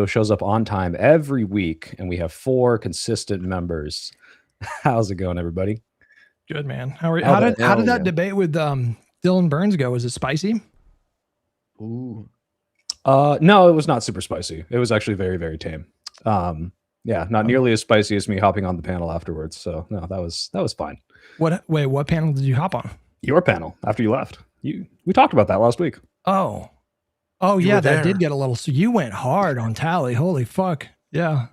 shows up on time every week, and we have 4 consistent members. How's it going, everybody? Good, man. How did that debate with Dylan Burns go? Was it spicy? Ooh. No, it was not super spicy. It was actually very, very tame. Not nearly as spicy as me hopping on the panel afterwards. So no, that was fine. What panel did you hop on? Your panel after you left. We talked about that last week. Oh yeah, that did get a little. So you went hard on Tally. Holy fuck. Yeah.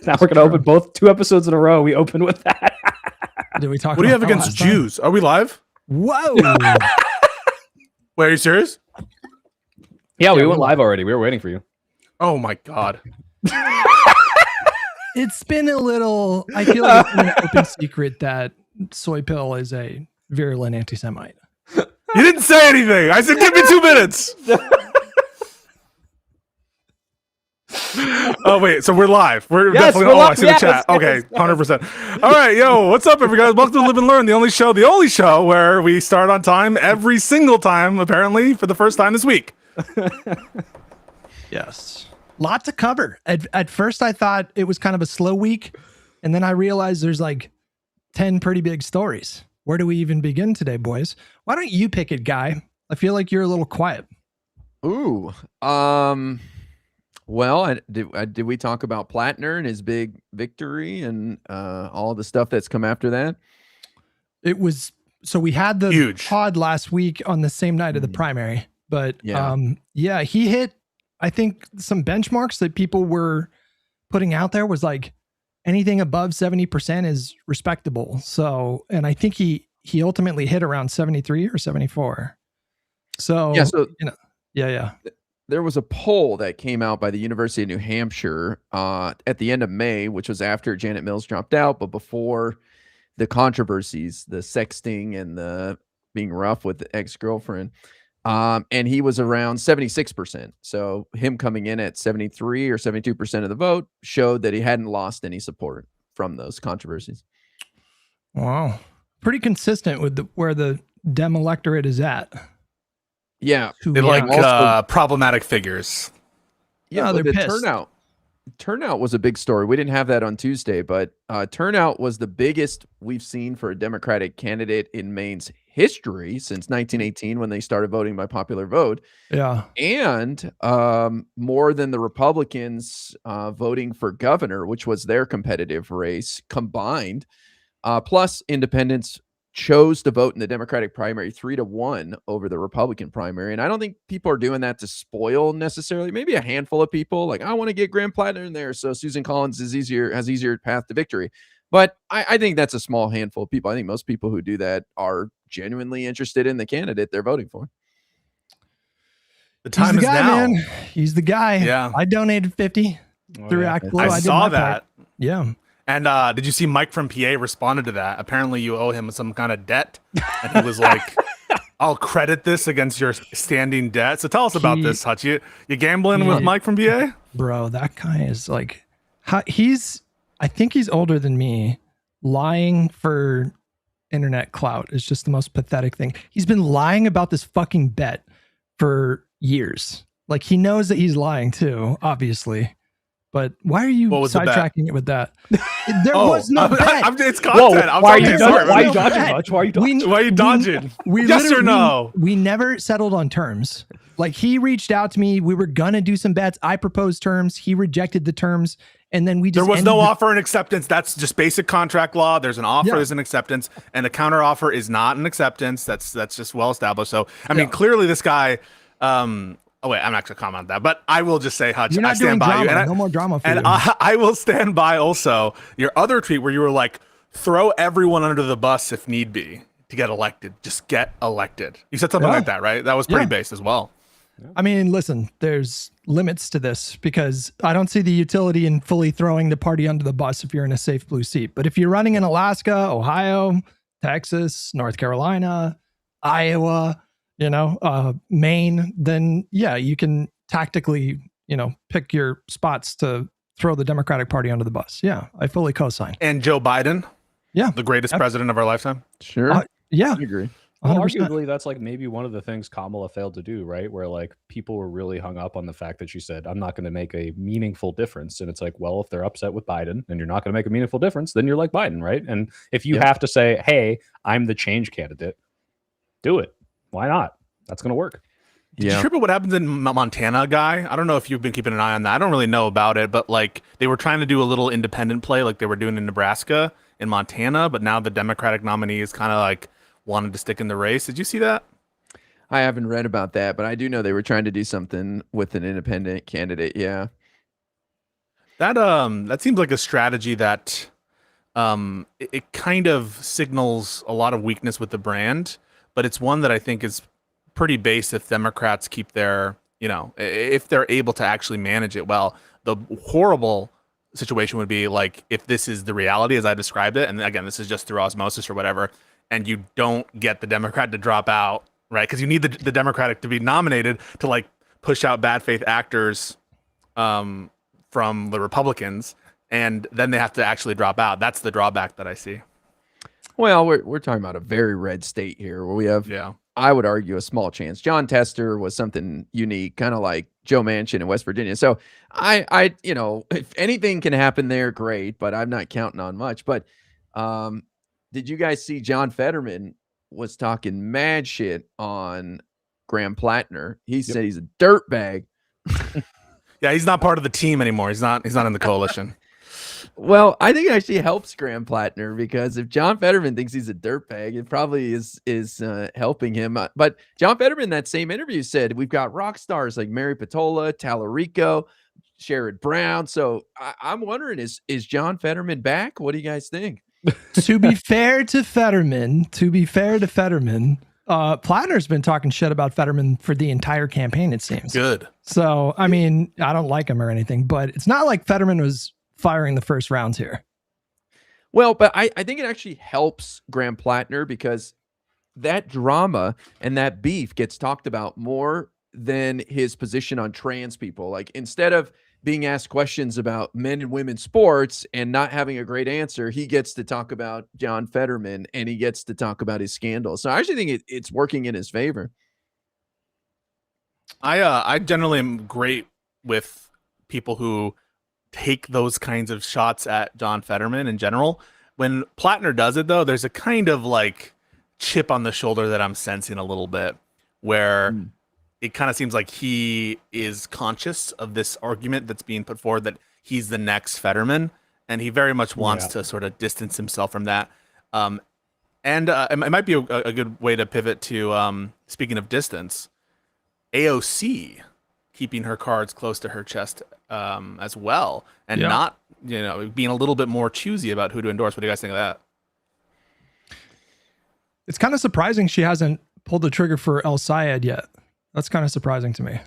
Now we're gonna open both 2 episodes in a row. We open with that. Did we talk? What do you have against Jews? Are we live? Whoa. Wait, are you serious? Yeah, we went live already. We were waiting for you. Oh my God. It's been a little. I feel like it's been an open secret that Soy Pill is a virulent anti-Semite. You didn't say anything. I said, give me 2 minutes. Oh, wait. So we're live. We're definitely. I see the chat. Okay. 100%. All right. Yo, what's up, everybody? Welcome to Live and Learn, the only show where we start on time every single time, apparently, for the first time this week. Yes. Lot to cover. At first, I thought it was kind of a slow week. And then I realized there's like 10 pretty big stories. Where do we even begin today, boys? Why don't you pick it, Guy? I feel like you're a little quiet. Ooh. Well, did we talk about Plattner and his big victory and all the stuff that's come after that? It was, so we had the huge pod last week on the same night of the primary, but yeah, he hit, I think, some benchmarks that people were putting out there was like anything above 70% is respectable. So, and I think he ultimately hit around 73 or 74. So, yeah. There was a poll that came out by the University of New Hampshire at the end of May, which was after Janet Mills dropped out, but before the controversies, the sexting and the being rough with the ex-girlfriend. And he was around 76%. So him coming in at 73 or 72% of the vote showed that he hadn't lost any support from those controversies. Wow. Pretty consistent with where the Dem electorate is at. Yeah. They like problematic figures. Yeah, they're the pissed. Turnout was a big story. We didn't have that on Tuesday, but turnout was the biggest we've seen for a Democratic candidate in Maine's history since 1918 when they started voting by popular vote. Yeah. And more than the Republicans voting for governor, which was their competitive race combined. Plus independents chose to vote in the Democratic primary 3-1 over the Republican primary. And I don't think people are doing that to spoil necessarily. Maybe a handful of people like, I want to get Graham Plattner in there so Susan Collins has easier path to victory. But I think that's a small handful of people. I think most people who do that are genuinely interested in the candidate they're voting for. The time He's the is guy, now. man. He's the guy. Yeah. I donated 50 through Act Blue. I saw that. Part. Yeah. And did you see Mike from PA responded to that? Apparently you owe him some kind of debt. And he was like, I'll credit this against your standing debt. So tell us about this, Hutch. You gambling with Mike from PA? Bro, that guy is like, I think he's older than me. Lying for internet clout is just the most pathetic thing. He's been lying about this fucking bet for years. Like, he knows that he's lying too, obviously. But why are you sidetracking it with that? There was no bet. It's content. Whoa, why are you dodging, Hutch? Why are you dodging? Yes or no? We never settled on terms. Like, he reached out to me. We were going to do some bets. I proposed terms. He rejected the terms. And then we just... There was no offer and acceptance. That's just basic contract law. There's an offer, there's an acceptance. And a counter offer is not an acceptance. That's just well established. So, I mean, clearly this guy... Oh, wait, I'm not going to comment on that, but I will just say, Hutch, I stand by you. And no more drama for you. And I will stand by also your other tweet where you were like, throw everyone under the bus if need be to get elected. Just get elected. You said something like that, right? That was pretty based as well. I mean, listen, there's limits to this because I don't see the utility in fully throwing the party under the bus if you're in a safe blue seat. But if you're running in Alaska, Ohio, Texas, North Carolina, Iowa, Maine, then you can tactically, pick your spots to throw the Democratic Party under the bus. Yeah, I fully co-sign. And Joe Biden. Yeah. The greatest president of our lifetime. Sure. Yeah. I agree. Well, 100%. arguably, that's like maybe one of the things Kamala failed to do, right? Where like people were really hung up on the fact that she said, I'm not going to make a meaningful difference. And it's like, well, if they're upset with Biden and you're not going to make a meaningful difference, then you're like Biden, right? And if you have to say, hey, I'm the change candidate, do it. Why not? That's going to work. Did you hear about what happens in Montana, guy? I don't know if you've been keeping an eye on that. I don't really know about it, but like they were trying to do a little independent play like they were doing in Nebraska in Montana, but now the Democratic nominee is kind of like wanted to stick in the race. Did you see that? I haven't read about that, but I do know they were trying to do something with an independent candidate. Yeah. That seems like a strategy that it kind of signals a lot of weakness with the brand, but it's one that I think is pretty base if Democrats keep their, if they're able to actually manage it well. The horrible situation would be like if this is the reality as I described it, and again, this is just through osmosis or whatever, and you don't get the Democrat to drop out, right? Because you need the Democratic to be nominated to like push out bad faith actors from the Republicans, and then they have to actually drop out. That's the drawback that I see. Well, we're talking about a very red state here where we have, I would argue, a small chance. John Tester was something unique, kind of like Joe Manchin in West Virginia. So I, if anything can happen there, great, but I'm not counting on much. But did you guys see John Fetterman was talking mad shit on Graham Plattner? He said he's a dirtbag. Yeah, he's not part of the team anymore. He's not in the coalition. Well, I think it actually helps Graham Plattner because if John Fetterman thinks he's a dirtbag, it probably is helping him. But John Fetterman in that same interview said we've got rock stars like Mary Patola, Tallarico, Sherrod Brown. So I'm wondering, is John Fetterman back? What do you guys think? To be fair to Fetterman, Plattner's been talking shit about Fetterman for the entire campaign, it seems. Good. So, I mean, I don't like him or anything, but it's not like Fetterman was firing the first rounds here. Well, but I think it actually helps Graham Plattner because that drama and that beef gets talked about more than his position on trans people. Like instead of being asked questions about men and women's sports and not having a great answer, he gets to talk about John Fetterman and he gets to talk about his scandal. So I actually think it's working in his favor. I generally am great with people who take those kinds of shots at John Fetterman in general. When Plattner does it, though, there's a kind of like chip on the shoulder that I'm sensing a little bit where it kind of seems like he is conscious of this argument that's being put forward that he's the next Fetterman, and he very much wants to sort of distance himself from that. And it might be a good way to pivot to, speaking of distance, AOC keeping her cards close to her chest as well, and not, being a little bit more choosy about who to endorse. What do you guys think of that? It's kind of surprising she hasn't pulled the trigger for El Sayed yet. That's kind of surprising to me.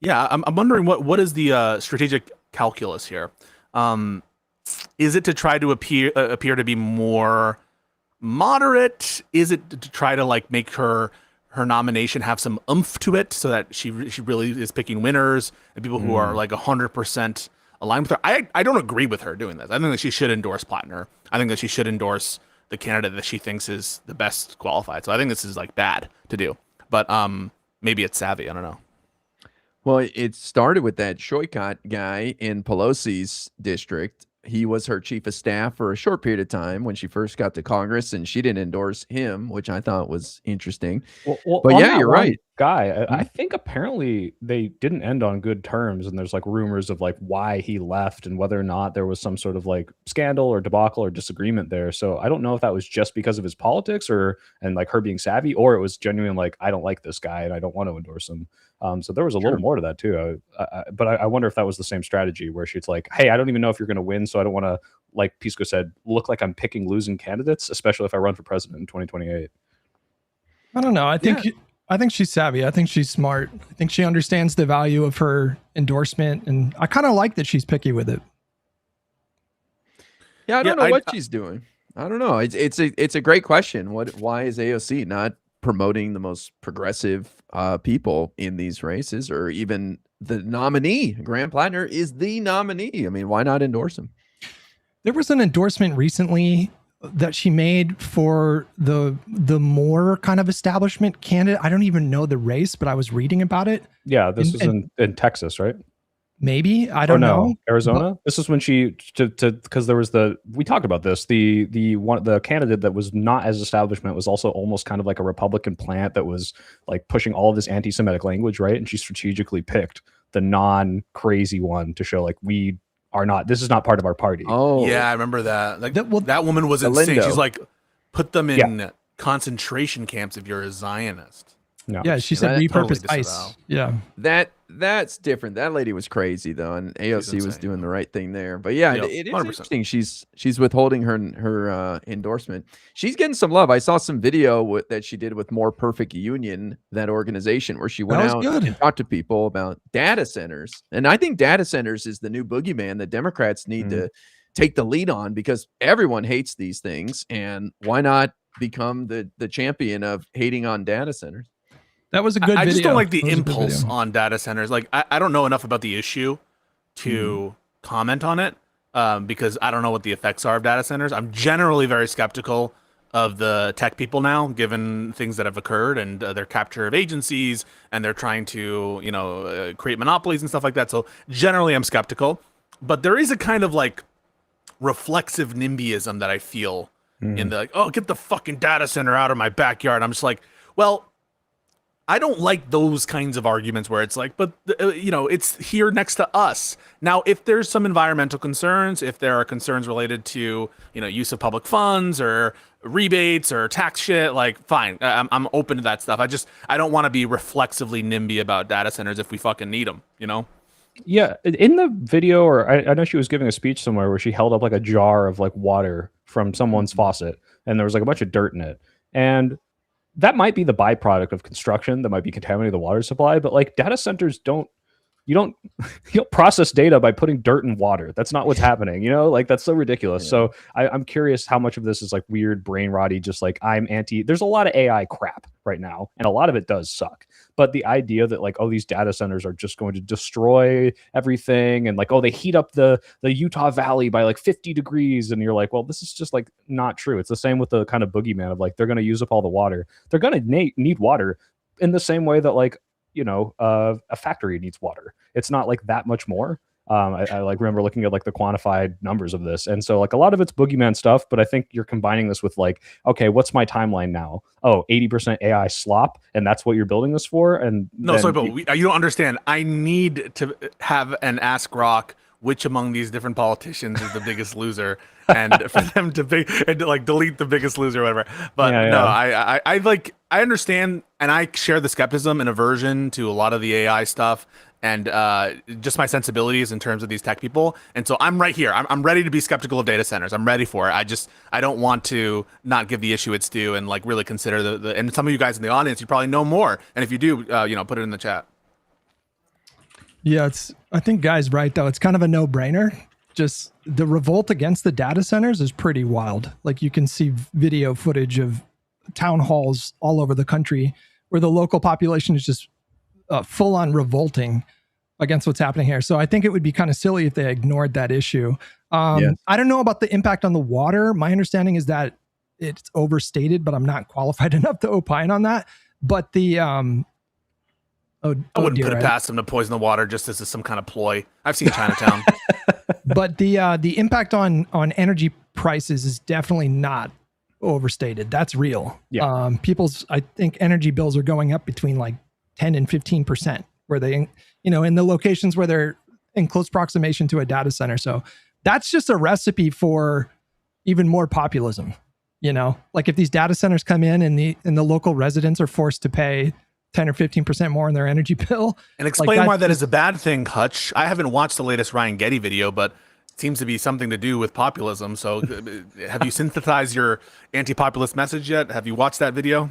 Yeah, I'm wondering what is the strategic calculus here? Is it to try to appear to be more moderate? Is it to try to like make her nomination have some oomph to it so that she really is picking winners and people who are like 100% aligned with her? I don't agree with her doing this. I think that she should endorse Plattner. I think that she should endorse the candidate that she thinks is the best qualified. So I think this is like bad to do, but maybe it's savvy. I don't know. Well, it started with that Shoykot guy in Pelosi's district. He was her chief of staff for a short period of time when she first got to Congress, and she didn't endorse him, which I thought was interesting. Well, but yeah, you're right. Guy, I think apparently they didn't end on good terms, and there's like rumors of like why he left and whether or not there was some sort of like scandal or debacle or disagreement there. So I don't know if that was just because of his politics and like her being savvy, or it was genuine like I don't like this guy and I don't want to endorse him. So there was a little more to that too. But I wonder if that was the same strategy where she's like, hey, I don't even know if you're going to win, so I don't want to, like Pisco said, look like I'm picking losing candidates, especially if I run for president in 2028. I don't know. I think she's savvy. I think she's smart. I think she understands the value of her endorsement, and I kind of like that she's picky with it. Yeah, I don't know what she's doing. I don't know. It's a great question. Why is AOC not promoting the most progressive people in these races, or even the nominee? Graham Plattner is the nominee. I mean, why not endorse him? There was an endorsement recently that she made for the more kind of establishment candidate. I don't even know the race, but I was reading about it. Yeah, this was in Texas, right? Maybe, I don't know. Arizona. This is when she because there was we talked about this. The candidate that was not as establishment was also almost kind of like a Republican plant that was like pushing all of this anti-Semitic language, right? And she strategically picked the non-crazy one to show like we are not. This is not part of our party. Oh, yeah, I remember that. Like that woman was insane. Lindo. She's like, put them in concentration camps if you're a Zionist. No. Yeah, she said repurpose ICE. Yeah, that's different. That lady was crazy though, and AOC was doing the right thing there. But yeah, it is 100%. Interesting. She's withholding her endorsement. She's getting some love. I saw some video that she did with More Perfect Union, that organization, where she went out and talked to people about data centers. And I think data centers is the new boogeyman that Democrats need to take the lead on, because everyone hates these things, and why not become the champion of hating on data centers? That was a good video. I just don't like the impulse on data centers. Like, I don't know enough about the issue to comment on it because I don't know what the effects are of data centers. I'm generally very skeptical of the tech people now, given things that have occurred and their capture of agencies, and they're trying to, create monopolies and stuff like that. So generally I'm skeptical, but there is a kind of like reflexive NIMBYism that I feel in the, like, oh, get the fucking data center out of my backyard. I'm just like, well, I don't like those kinds of arguments where it's like, but it's here next to us. Now, if there's some environmental concerns, if there are concerns related to, use of public funds or rebates or tax shit, like, fine, I'm open to that stuff. I don't want to be reflexively NIMBY about data centers if we fucking need them, Yeah, in the video, or I know she was giving a speech somewhere where she held up like a jar of like water from someone's faucet, and there was like a bunch of dirt in it, and that might be the byproduct of construction that might be contaminating the water supply, but like data centers you don't process data by putting dirt in water. That's not what's happening, like that's so ridiculous. Yeah. So I'm curious how much of this is like weird brain rotty, just like there's a lot of AI crap right now, and a lot of it does suck. But the idea that like, oh, these data centers are just going to destroy everything, and like, oh, they heat up the Utah Valley by like 50 degrees, and you're like, well, this is just like not true. It's the same with the kind of boogeyman of like, they're going to use up all the water. They're going to need water in the same way that like, a factory needs water. It's not like that much more. I like remember looking at like the quantified numbers of this, and so like a lot of it's boogeyman stuff, but I think you're combining this with like, okay, what's my timeline now? Oh, 80% AI slop, and that's what you're building this for? And no, sorry, but you don't understand. I need to have an Ask Rock which among these different politicians is the biggest loser, and for them to delete the biggest loser or whatever. But I understand, and I share the skepticism and aversion to a lot of the AI stuff, and just my sensibilities in terms of these tech people. And so I'm right here. I'm ready to be skeptical of data centers. I'm ready for it. I don't want to not give the issue its due and like really consider the and some of you guys in the audience, you probably know more. And if you do, put it in the chat. Yeah, I think Guy's right though. It's kind of a no-brainer. Just the revolt against the data centers is pretty wild. Like you can see video footage of town halls all over the country where the local population is just full on revolting against what's happening here. So I think it would be kind of silly if they ignored that issue. I don't know about the impact on the water. My understanding is that it's overstated, but I'm not qualified enough to opine on that. But the I wouldn't put it past them to poison the water just as some kind of ploy. I've seen Chinatown. But the impact on energy prices is definitely not overstated. That's real. Yeah. I think energy bills are going up between like 10 and 15% where they, in the locations where they're in close proximation to a data center. So that's just a recipe for even more populism. Like if these data centers come in and the local residents are forced to pay 10 or 15% more on their energy bill. And explain why that is a bad thing, Hutch. I haven't watched the latest Ryan Getty video, but it seems to be something to do with populism. So have you synthesized your anti-populist message yet? Have you watched that video?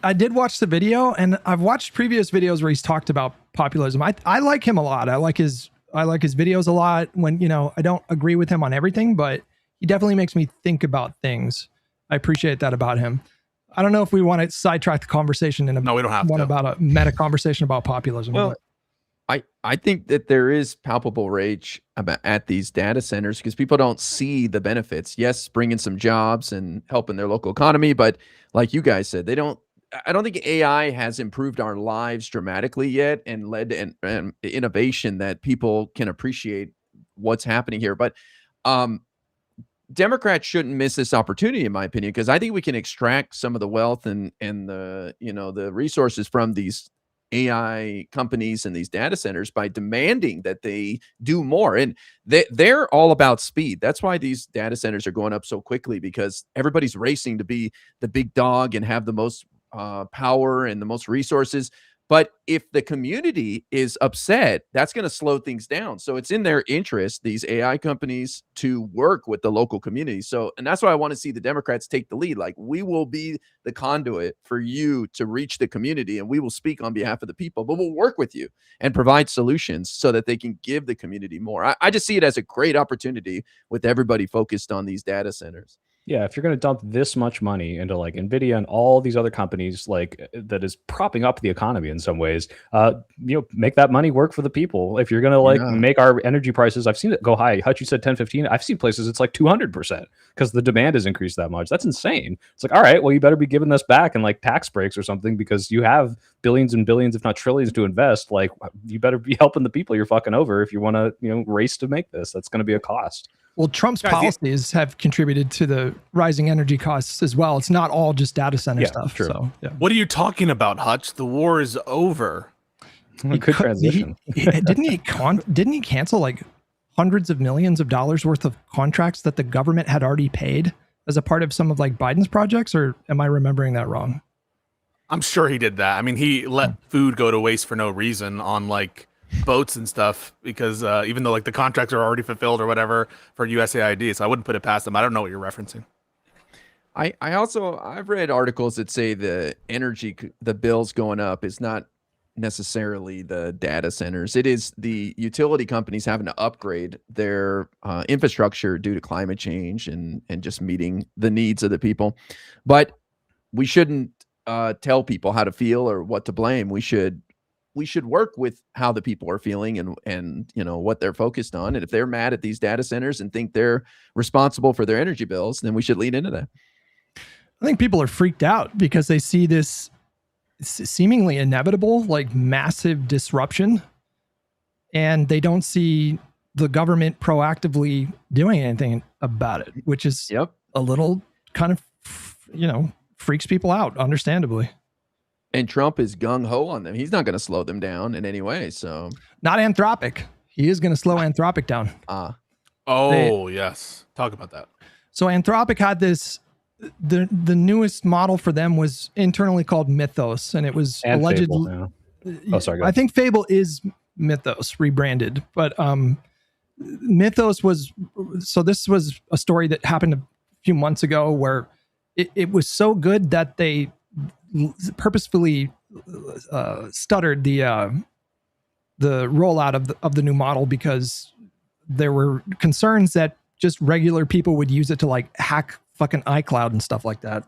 I did watch the video, and I've watched previous videos where he's talked about populism. I like him a lot. I like his videos a lot when, I don't agree with him on everything, but he definitely makes me think about things. I appreciate that about him. I don't know if we want to sidetrack the conversation in we don't have about a meta conversation about populism. Well, I think that there is palpable rage at these data centers because people don't see the benefits. Yes, bringing some jobs and helping their local economy, but like you guys said, they don't. I don't think AI has improved our lives dramatically yet and led to innovation that people can appreciate what's happening here. But um, Democrats shouldn't miss this opportunity, in my opinion, because I think we can extract some of the wealth and the the resources from these AI companies and these data centers by demanding that they do more. And they're all about speed. That's why these data centers are going up so quickly because everybody's racing to be the big dog and have the most power and the most resources. But if the community is upset, that's going to slow things down. So it's in their interest, these AI companies, to work with the local community. So, and that's why I want to see the Democrats take the lead. Like, we will be the conduit for you to reach the community, and we will speak on behalf of the people, but we'll work with you and provide solutions so that they can give the community more. I just see it as a great opportunity with everybody focused on these data centers. Yeah, if you're going to dump this much money into like Nvidia and all these other companies, like that is propping up the economy in some ways, make that money work for the people. If you're going to like make our energy prices, I've seen it go high. Hutch, you said 10, 15. I've seen places it's like 200% because the demand has increased that much. That's insane. It's like, all right, well, you better be giving this back in like tax breaks or something because you have billions and billions, if not trillions, to invest. Like, you better be helping the people you're fucking over if you want to, race to make this. That's going to be a cost. Well, Trump's policies have contributed to the rising energy costs as well. It's not all just data center stuff. True. So, yeah. What are you talking about, Hutch? The war is over. Good transition. Didn't he cancel like hundreds of millions of dollars worth of contracts that the government had already paid as a part of some of like Biden's projects? Or am I remembering that wrong? I'm sure he did that. I mean, he let food go to waste for no reason on like boats and stuff because even though like the contracts are already fulfilled or whatever for USAID, so I wouldn't put it past them. I don't know what you're referencing. I've read articles that say the bills going up is not necessarily the data centers. It is the utility companies having to upgrade their infrastructure due to climate change and just meeting the needs of the people. But we shouldn't tell people how to feel or what to blame. We should work with how the people are feeling and what they're focused on. And if they're mad at these data centers and think they're responsible for their energy bills, then we should lean into that. I think people are freaked out because they see this seemingly inevitable, like massive disruption, and they don't see the government proactively doing anything about it, which is a little kind of, freaks people out, understandably. And Trump is gung-ho on them. He's not going to slow them down in any way. So not Anthropic. He is going to slow Anthropic down. Yes. Talk about that. So Anthropic had this, the newest model for them was internally called Mythos, and it was allegedly. I think Fable is Mythos rebranded, but Mythos was. So this was a story that happened a few months ago where it was so good that they purposefully stuttered the rollout of the new model because there were concerns that just regular people would use it to like hack fucking iCloud and stuff like that.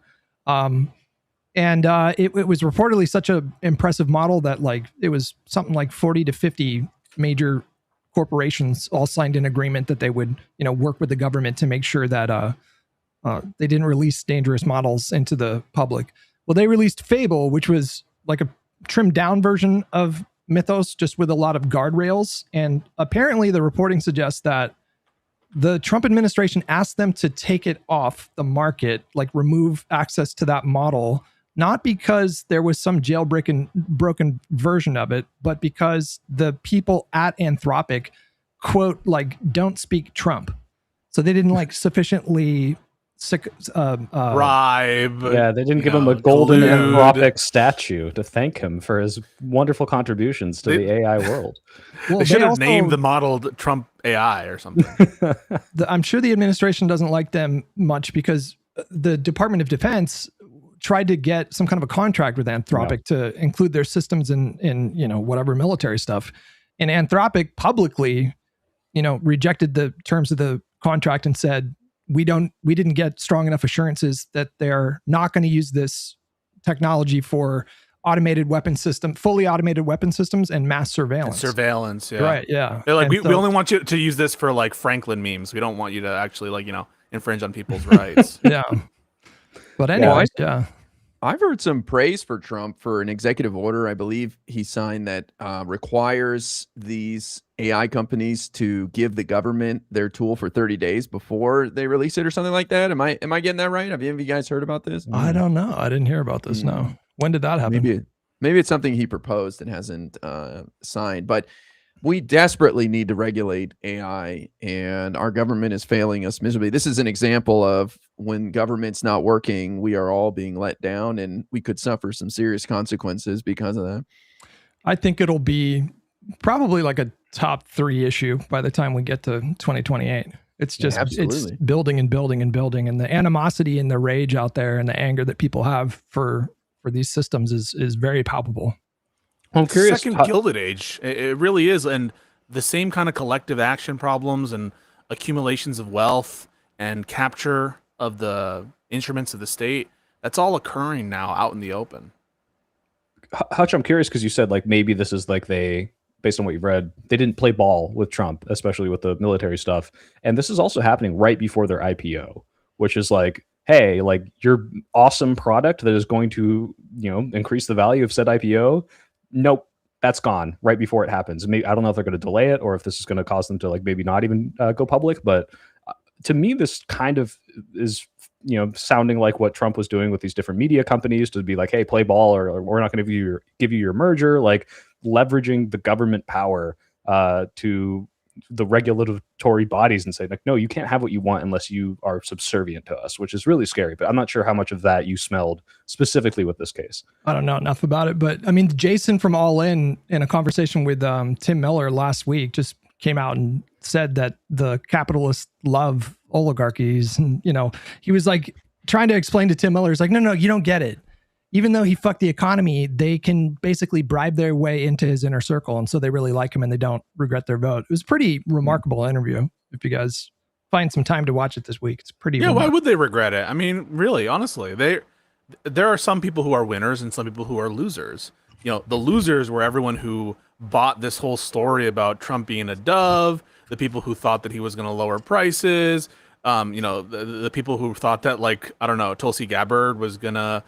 It was reportedly such a impressive model that like it was something like 40 to 50 major corporations all signed an agreement that they would work with the government to make sure that they didn't release dangerous models into the public. Well, they released Fable, which was like a trimmed down version of Mythos, just with a lot of guardrails. And apparently the reporting suggests that the Trump administration asked them to take it off the market, like remove access to that model, not because there was some broken version of it, but because the people at Anthropic, quote, like, don't speak Trump. So they didn't like sufficiently bribe. Yeah, they didn't give him a golden Anthropic statue to thank him for his wonderful contributions to the AI world. Well, they should have named the model Trump AI or something. I'm sure the administration doesn't like them much because the Department of Defense tried to get some kind of a contract with Anthropic to include their systems in whatever military stuff. And Anthropic publicly, rejected the terms of the contract and said, we didn't get strong enough assurances that they're not going to use this technology for automated weapon system, fully automated weapon systems, and mass surveillance. Surveillance, yeah. Right, yeah. They're like, And we only want you to use this for like Franklin memes. We don't want you to actually like, infringe on people's rights. yeah. But anyways, yeah. I've heard some praise for Trump for an executive order, I believe he signed, that requires these AI companies to give the government their tool for 30 days before they release it or something like that. Am I getting that right? Have any of you guys heard about this? I don't know. I didn't hear about this. No. When did that happen? Maybe it's something he proposed and hasn't signed, but we desperately need to regulate AI, and our government is failing us miserably. This is an example of when government's not working, we are all being let down, and we could suffer some serious consequences because of that. I think it'll be probably like a top 3 issue by the time we get to 2028. It's just, it's building and building and building. And the animosity and the rage out there and the anger that people have for these systems is very palpable. I'm curious. Second Gilded Age. It really is. And the same kind of collective action problems and accumulations of wealth and capture of the instruments of the state, that's all occurring now out in the open. Hutch, I'm curious because you said like maybe this is like based on what you've read, they didn't play ball with Trump, especially with the military stuff. And this is also happening right before their IPO, which is like, hey, like your awesome product that is going to, increase the value of said IPO. Nope, that's gone right before it happens. Maybe I don't know if they're going to delay it or if this is going to cause them to like maybe not even go public. But to me, this kind of is sounding like what Trump was doing with these different media companies to be like, hey, play ball, or we're not going to give you your merger, like leveraging the government power to the regulatory bodies and say like, no, you can't have what you want unless you are subservient to us, which is really scary. But I'm not sure how much of that you smelled specifically with this case. I don't know enough about it, but I mean, Jason from All In a conversation with Tim Miller last week just came out and said that the capitalists love oligarchies. And, he was like trying to explain to Tim Miller, he's like, no, you don't get it. Even though he fucked the economy, they can basically bribe their way into his inner circle. And so they really like him and they don't regret their vote. It was a pretty remarkable interview. If you guys find some time to watch it this week, it's pretty remarkable. Why would they regret it? I mean, really, honestly, there are some people who are winners and some people who are losers. The losers were everyone who bought this whole story about Trump being a dove, the people who thought that he was going to lower prices, the people who thought that, like, I don't know, Tulsi Gabbard was going to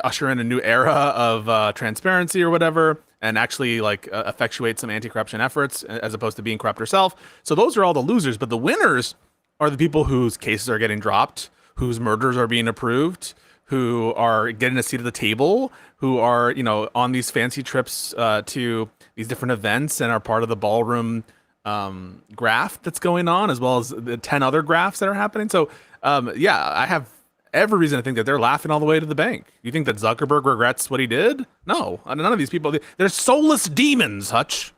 usher in a new era of transparency or whatever, and actually like effectuate some anti-corruption efforts as opposed to being corrupt herself. So those are all the losers, but the winners are the people whose cases are getting dropped, whose murders are being approved, who are getting a seat at the table, who are, on these fancy trips to these different events and are part of the ballroom graft that's going on, as well as the 10 other grafts that are happening. So I have every reason to think that they're laughing all the way to the bank. You think that Zuckerberg regrets what he did? No, none of these people, they're soulless demons, Hutch.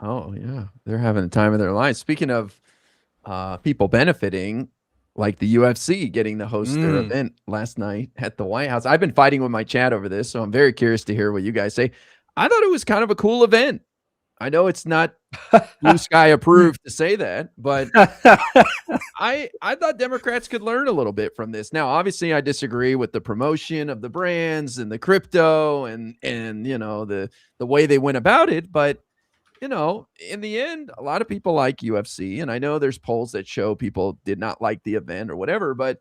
Oh yeah, they're having the time of their lives. Speaking of people benefiting, like the UFC getting to host their event last night at the White House. I've been fighting with my chat over this, so I'm very curious to hear what you guys say. I thought it was kind of a cool event. I know it's not blue sky approved to say that, but I thought Democrats could learn a little bit from this. Now, obviously, I disagree with the promotion of the brands and the crypto and the way they went about it. But in the end, a lot of people like UFC, and I know there's polls that show people did not like the event or whatever. But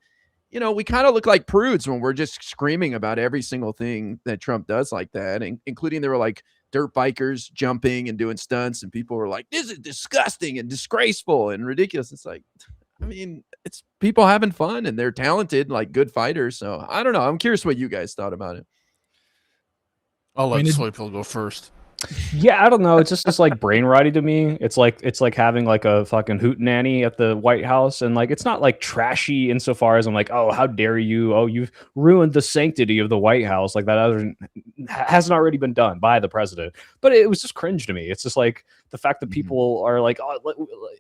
we kind of look like prudes when we're just screaming about every single thing that Trump does like that, and including there were like dirt bikers jumping and doing stunts, and people were like, this is disgusting and disgraceful and ridiculous. It's like, I mean, it's people having fun and they're talented, like good fighters. So I don't know. I'm curious what you guys thought about it. I'll let Soypill go first. Yeah, I don't know. It's just like brain rotty to me. It's like having like a fucking hootenanny at the White House, and like it's not like trashy insofar as I'm like, oh, how dare you? Oh, you've ruined the sanctity of the White House. Like that hasn't already been done by the president. But it was just cringe to me. It's just like the fact that people are like, oh,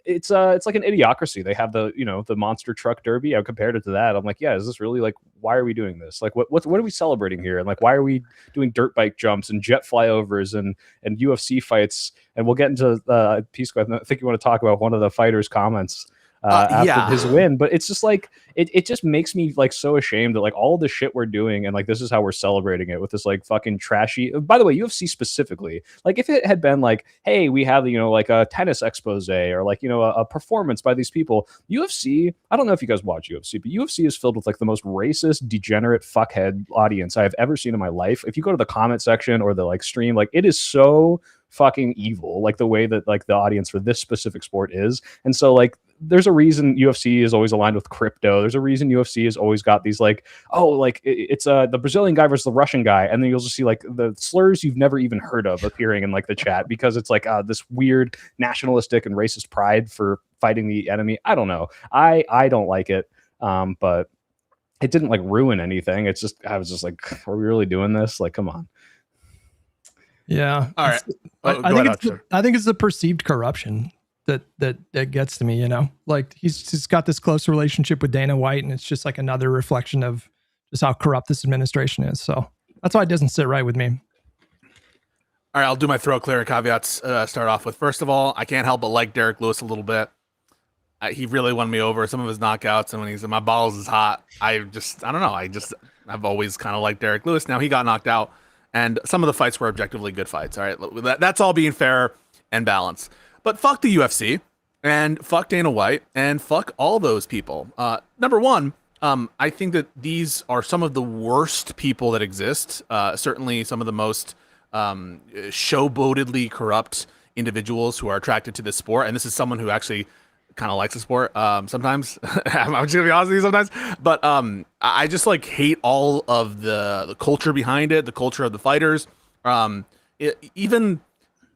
it's like an idiocracy. They have the monster truck derby. I compared it to that. I'm like, yeah, is this really like, why are we doing this? Like, what are we celebrating here? And like, why are we doing dirt bike jumps and jet flyovers and UFC fights? And we'll get into P-Squad. I think you want to talk about one of the fighters' comments after his win. But it's just like it just makes me like so ashamed that like all the shit we're doing and like this is how we're celebrating it with this like fucking trashy. By the way, UFC specifically, like if it had been like, hey, we have like a tennis expose or like a performance by these people. UFC, I don't know if you guys watch UFC, but UFC is filled with like the most racist, degenerate, fuckhead audience I have ever seen in my life. If you go to the comment section or the like stream, like it is so fucking evil, like the way that like the audience for this specific sport is. And so like there's a reason UFC is always aligned with crypto. There's a reason UFC has always got these like, oh, like it's the Brazilian guy versus the Russian guy, and then you'll just see like the slurs you've never even heard of appearing in like the chat because it's like this weird nationalistic and racist pride for fighting the enemy. I don't know. I don't like it, but it didn't like ruin anything. It's just I was just like, are we really doing this? Like, come on. Yeah. All right. I think it's the perceived corruption that gets to me, like he's just got this close relationship with Dana White, and it's just like another reflection of just how corrupt this administration is. So that's why it doesn't sit right with me. All right, I'll do my throat clear caveats. Start off with, first of all, I can't help but like Derek Lewis a little bit. He really won me over. Some of his knockouts, and when he said my balls is hot, I don't know. I've always kind of liked Derek Lewis. Now he got knocked out, and some of the fights were objectively good fights. All right, that's all being fair and balanced. But fuck the UFC, and fuck Dana White, and fuck all those people. Number one, I think that these are some of the worst people that exist. Certainly some of the most showboatedly corrupt individuals who are attracted to this sport. And this is someone who actually kind of likes the sport sometimes. I'm just gonna be honest with you sometimes. But I just like hate all of the culture behind it, the culture of the fighters. Even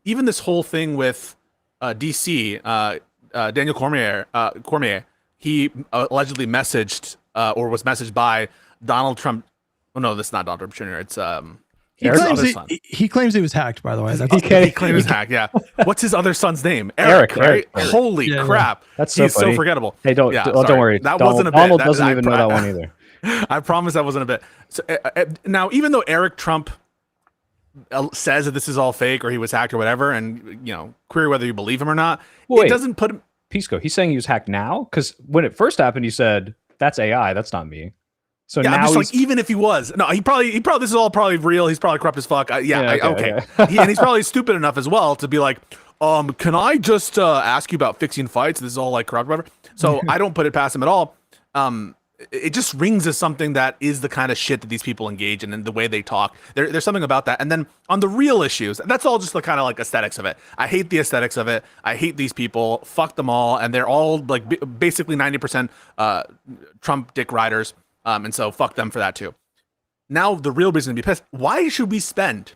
this whole thing with DC, Daniel Cormier, he allegedly messaged or was messaged by Donald Trump. Oh no, this is not Donald Trump Jr. It's he claims he was hacked, by the way. He claims he was hacked, yeah. What's his other son's name? Eric, right? Eric. Holy crap. Yeah. That's so He's funny. so forgettable. Hey, don't worry. That wasn't a bit. Donald doesn't even know that one either. I promise that wasn't a bit. So, now, even though Eric Trump says that this is all fake or he was hacked or whatever, and query whether you believe him or not, it doesn't put him. Pisco, he's saying he was hacked now? Because when it first happened, he said, that's AI, that's not me. So yeah, now I'm just like, even if he was, no, he probably, this is all probably real. He's probably corrupt as fuck. Okay. And he's probably stupid enough as well to be like, can I just ask you about fixing fights? This is all like corrupt, whatever. So I don't put it past him at all. It just rings as something that is the kind of shit that these people engage in and the way they talk. There's something about that. And then on the real issues, that's all just the kind of like aesthetics of it. I hate the aesthetics of it. I hate these people. Fuck them all. And they're all like basically 90% Trump dick riders. And so fuck them for that too. Now the real reason to be pissed. Why should we spend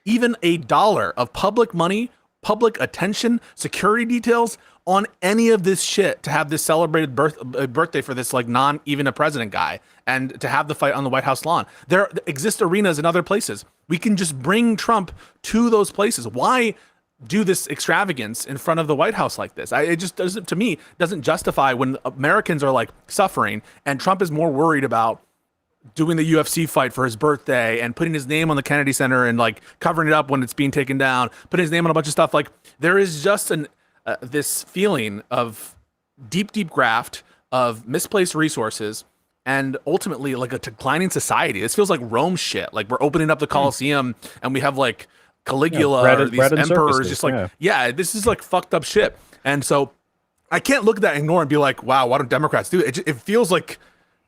even $1 of public money, public attention, security details on any of this shit to have this celebrated birthday for this like non even a president guy and to have the fight on the White House lawn? There exist arenas in other places. We can just bring Trump to those places. Why do this extravagance in front of the White House like this? It just doesn't, to me, doesn't justify when Americans are like suffering and Trump is more worried about doing the UFC fight for his birthday and putting his name on the Kennedy Center and like covering it up when it's being taken down, putting his name on a bunch of stuff. Like there is just this feeling of deep graft, of misplaced resources, and ultimately like a declining society. This feels like Rome shit. Like we're opening up the Colosseum and we have like Caligula or these emperors just like, this is like fucked up shit. And so I can't look at that and ignore and be like, wow, why don't Democrats do it? It feels like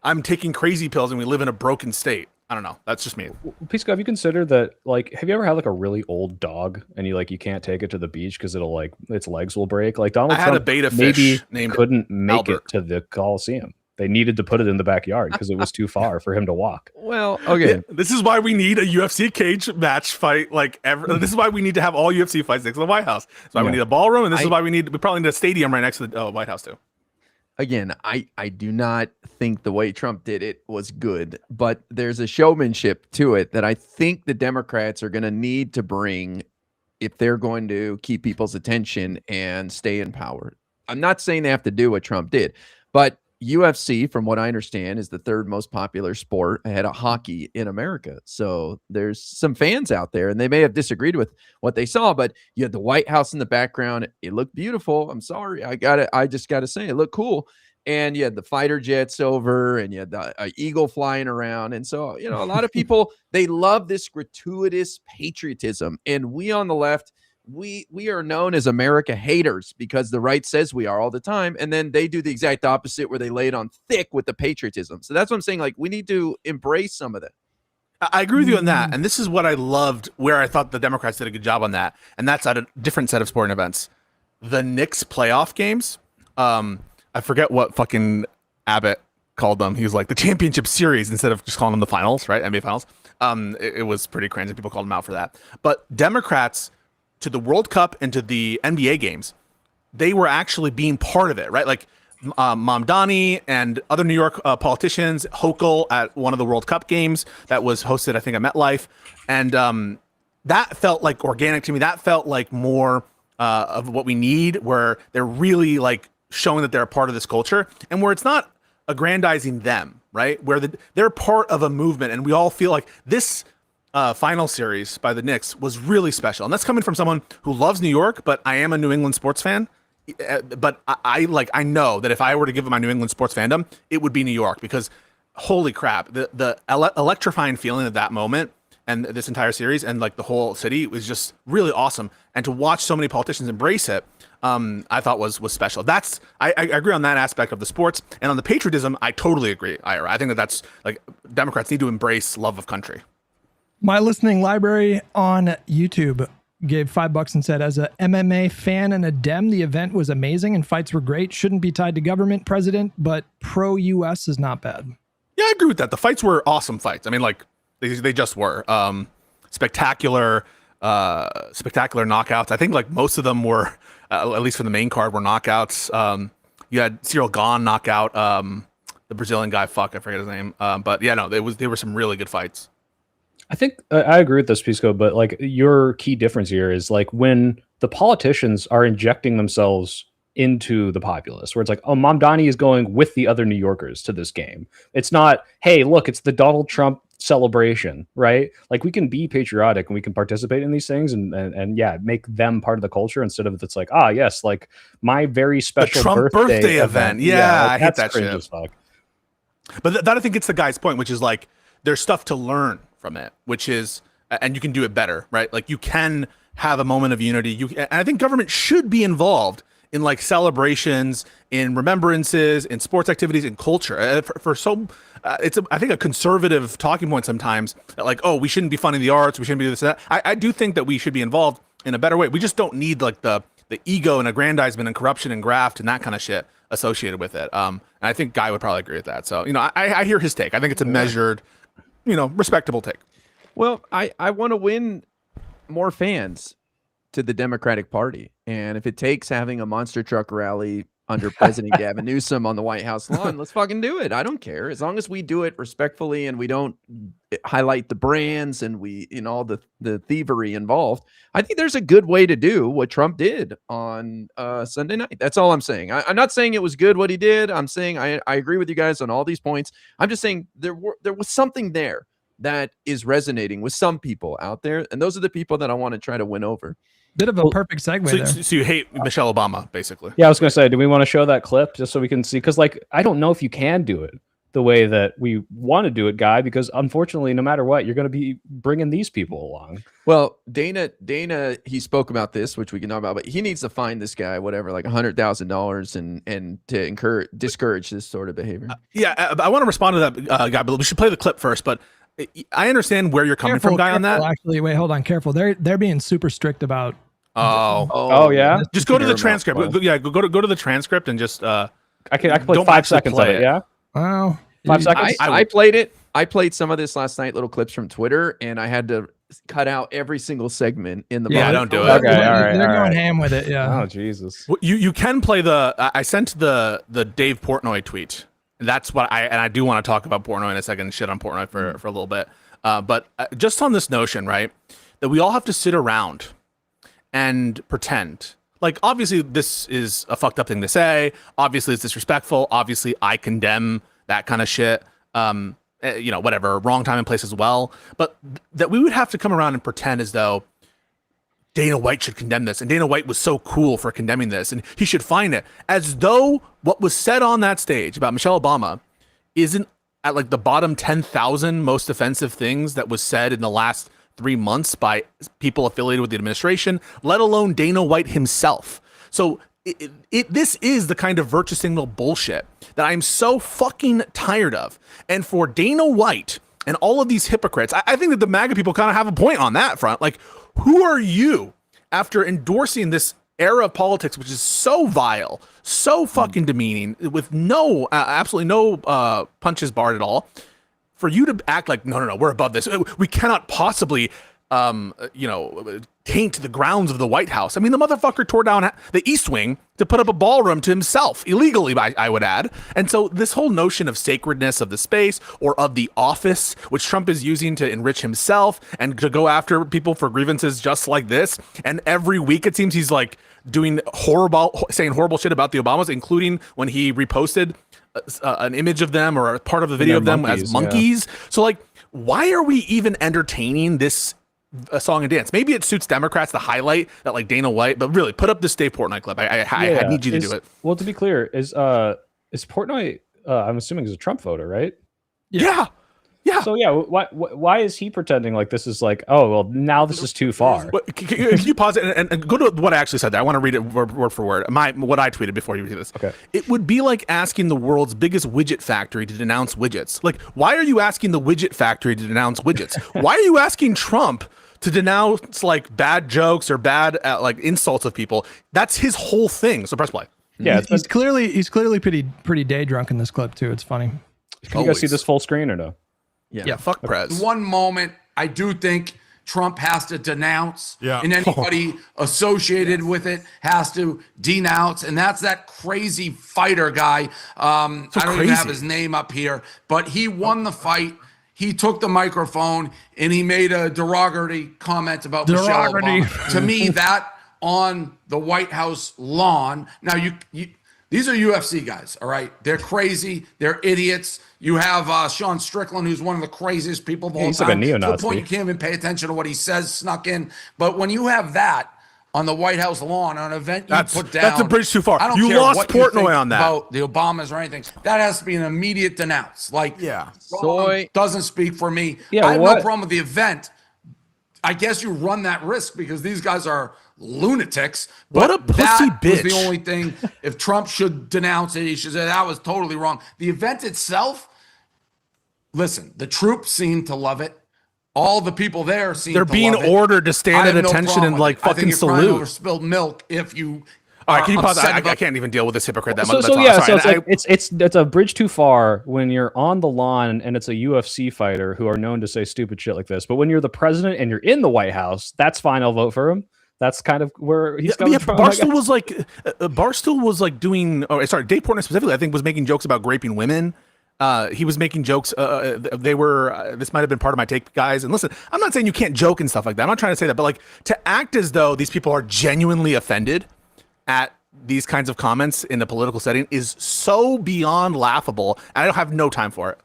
I'm taking crazy pills and we live in a broken state. I don't know. That's just me. Pisco, have you considered that? Like, have you ever had like a really old dog and you can't take it to the beach because it'll like its legs will break? Like Donald Trump had a beta fish named couldn't make Albert. it to the Coliseum. They needed to put it in the backyard because it was too far for him to walk. Well, okay. Yeah, this is why we need a UFC cage match fight. This is why we need to have all UFC fights next to the White House. That's why we need a ballroom, and this is why we probably need a stadium right next to the White House too. Again, I do not think the way Trump did it was good, but there's a showmanship to it that I think the Democrats are going to need to bring if they're going to keep people's attention and stay in power. I'm not saying they have to do what Trump did, but UFC, from what I understand, is the third most popular sport ahead of hockey in America. So there's some fans out there, and they may have disagreed with what they saw, but you had the White House in the background. It looked beautiful. I'm sorry. I just got to say, it looked cool. And you had the fighter jets over, and you had the eagle flying around. And so, a lot of people, they love this gratuitous patriotism. And we on the left, we are known as America haters because the right says we are all the time. And then they do the exact opposite, where they lay it on thick with the patriotism. So that's what I'm saying. Like, we need to embrace some of that. I agree with you on that. And this is what I loved, where I thought the Democrats did a good job on that. And that's at a different set of sporting events. The Knicks playoff games. I forget what fucking Abbott called them. He was like the championship series instead of just calling them the finals, right? NBA finals. It was pretty crazy. People called him out for that. But Democrats, to the World Cup and to the NBA games, they were actually being part of it, right? Like Mamdani and other New York politicians, Hochul at one of the World Cup games that was hosted, I think, at MetLife. And that felt like organic to me. That felt like more of what we need, where they're really like showing that they're a part of this culture, and where it's not aggrandizing them, right? Where they're part of a movement, and we all feel like this final series by the Knicks was really special. And that's coming from someone who loves New York, but I am a New England sports fan. But I know that if I were to give my New England sports fandom, it would be New York, because holy crap, the electrifying feeling of that moment and this entire series and like the whole city was just really awesome. And to watch so many politicians embrace it, I thought was special. I agree on that aspect of the sports, and on the patriotism, I totally agree, Ira. I think that's like Democrats need to embrace love of country. My listening library on YouTube gave $5 and said, as a MMA fan and a Dem, the event was amazing and fights were great. Shouldn't be tied to government, president, but pro-US is not bad. Yeah, I agree with that. The fights were awesome fights. I mean, like they just were spectacular knockouts. I think like most of them were, at least for the main card, were knockouts. You had Cyril Gahn knock out the Brazilian guy. I forget his name. But yeah, no, they were some really good fights. I think I agree with this, Pisco, but like your key difference here is like when the politicians are injecting themselves into the populace, where it's like, oh, Mamdani is going with the other New Yorkers to this game. It's not, hey, look, it's the Donald Trump celebration, right? Like, we can be patriotic and we can participate in these things and yeah, make them part of the culture, instead of it's like, ah, yes, like my very special the Trump birthday event. Yeah, like, I hate that shit. But that I think it's the guy's point, which is like there's stuff to learn from it, which is, and you can do it better, right? Like you can have a moment of unity. And I think government should be involved in like celebrations, in remembrances, in sports activities, in culture. It's I think a conservative talking point sometimes that like, oh, we shouldn't be funding the arts, we shouldn't be this and that. I do think that we should be involved in a better way. We just don't need like the ego and aggrandizement and corruption and graft and that kind of shit associated with it. And I think Guy would probably agree with that. So, I hear his take. I think it's a measured, respectable take. Well, I want to win more fans to the Democratic Party. And if it takes having a monster truck rally under President Gavin Newsom on the White House lawn, let's fucking do it. I don't care. As long as we do it respectfully and we don't highlight the brands and all the thievery involved, I think there's a good way to do what Trump did on Sunday night. That's all I'm saying. I'm not saying it was good what he did. I'm saying I agree with you guys on all these points. I'm just saying there was something there that is resonating with some people out there. And those are the people that I want to try to win over. Bit of a perfect segue there. So you hate Michelle Obama, basically. Yeah, I was going to say, do we want to show that clip just so we can see? Because, like, I don't know if you can do it the way that we want to do it, Guy, because unfortunately, no matter what, you're going to be bringing these people along. Well, Dana, he spoke about this, which we can talk about, but he needs to fine this guy, whatever, like $100,000 and to discourage this sort of behavior. I want to respond to that, Guy, but we should play the clip first. But I understand where you're coming from, Guy, on that. Actually, wait, hold on. Careful. They're being super strict about. Oh yeah. Just go to the transcript. Go to the transcript and just. I can play 5 seconds of it. Yeah. Wow. 5 seconds. I played it. I played some of this last night, little clips from Twitter, and I had to cut out every single segment in the. Yeah, don't do it. Okay, all right. They're going ham with it. Yeah. Oh Jesus. Well, you can play the. I sent the Dave Portnoy tweet. That's what I do want to talk about Portnoy in a second. Shit on Portnoy for a little bit. But just on this notion, right, that we all have to sit around and pretend like, obviously this is a fucked up thing to say. Obviously it's disrespectful. Obviously I condemn that kind of shit. Whatever, wrong time and place as well. But that we would have to come around and pretend as though Dana White should condemn this, and Dana White was so cool for condemning this, and he should find it, as though what was said on that stage about Michelle Obama isn't at like the bottom 10,000 most offensive things that was said in the last 3 months by people affiliated with the administration, let alone Dana White himself. So this is the kind of virtue signal bullshit that I'm so fucking tired of. And for Dana White and all of these hypocrites, I think that the MAGA people kind of have a point on that front. Like, who are you after endorsing this era of politics, which is so vile, so fucking demeaning, with no, absolutely no punches barred at all, for you to act like, no, we're above this. We cannot possibly, taint the grounds of the White House. I mean, the motherfucker tore down the East Wing to put up a ballroom to himself, illegally, I would add. And so this whole notion of sacredness of the space or of the office, which Trump is using to enrich himself and to go after people for grievances just like this. And every week it seems he's like saying horrible shit about the Obamas, including when he reposted an image of them or a part of the video of them as monkeys. Yeah. So like, why are we even entertaining this song and dance? Maybe it suits Democrats to highlight that, like Dana White, but really put up this Dave Portnoy clip. I need you to do it. Well, to be clear, is Portnoy, I'm assuming, is a Trump voter, right? Yeah. So yeah, why is he pretending like this is like, oh well, now this is too far? Can you pause it and go to what I actually said there? I want to read it word for word. What I tweeted before you read this. Okay. It would be like asking the world's biggest widget factory to denounce widgets. Like, why are you asking the widget factory to denounce widgets? Why are you asking Trump to denounce like bad jokes or bad like insults of people? That's his whole thing. So press play. Yeah, he's clearly pretty day drunk in this clip too. It's funny. Can you guys see this full screen or no? Yeah, fuck Prez. One moment, I do think Trump has to denounce, and anybody associated with it has to denounce, and that's that crazy fighter guy. I don't even have his name up here, but he won the fight. He took the microphone and he made a derogatory comment about Michelle Obama. To me, that on the White House lawn. Now, these are UFC guys, all right? They're crazy. They're idiots. You have Sean Strickland, who's one of the craziest people of all time. He's like a neo-Nazi. To the point you can't even pay attention to what he says snuck in. But when you have that on the White House lawn, on an event you put down. That's a bridge too far. I don't you care lost what Portnoy on that. About the Obamas or anything. That has to be an immediate denounce. Like, doesn't speak for me. Yeah, I have no problem with the event. I guess you run that risk because these guys are lunatics. What a pussy bitch. Was the only thing. If Trump should denounce it, he should say that was totally wrong. The event itself, listen, the troops seem to love it. All the people there seem They're to being love it. ordered to stand at attention and like fucking salute. I think you're over spilled milk if you. All right, can you pause? I can't even deal with this hypocrite that much. It's a bridge too far when you're on the lawn and it's a UFC fighter who are known to say stupid shit like this. But when you're the president and you're in the White House, that's fine. I'll vote for him. That's kind of where he's coming from. Barstool was like doing. Oh, sorry, Dave Portnoy specifically, I think, was making jokes about raping women. He was making jokes. They were. This might have been part of my take, guys. And listen, I'm not saying you can't joke and stuff like that. I'm not trying to say that, but like to act as though these people are genuinely offended at these kinds of comments in a political setting is so beyond laughable. And I don't have no time for it.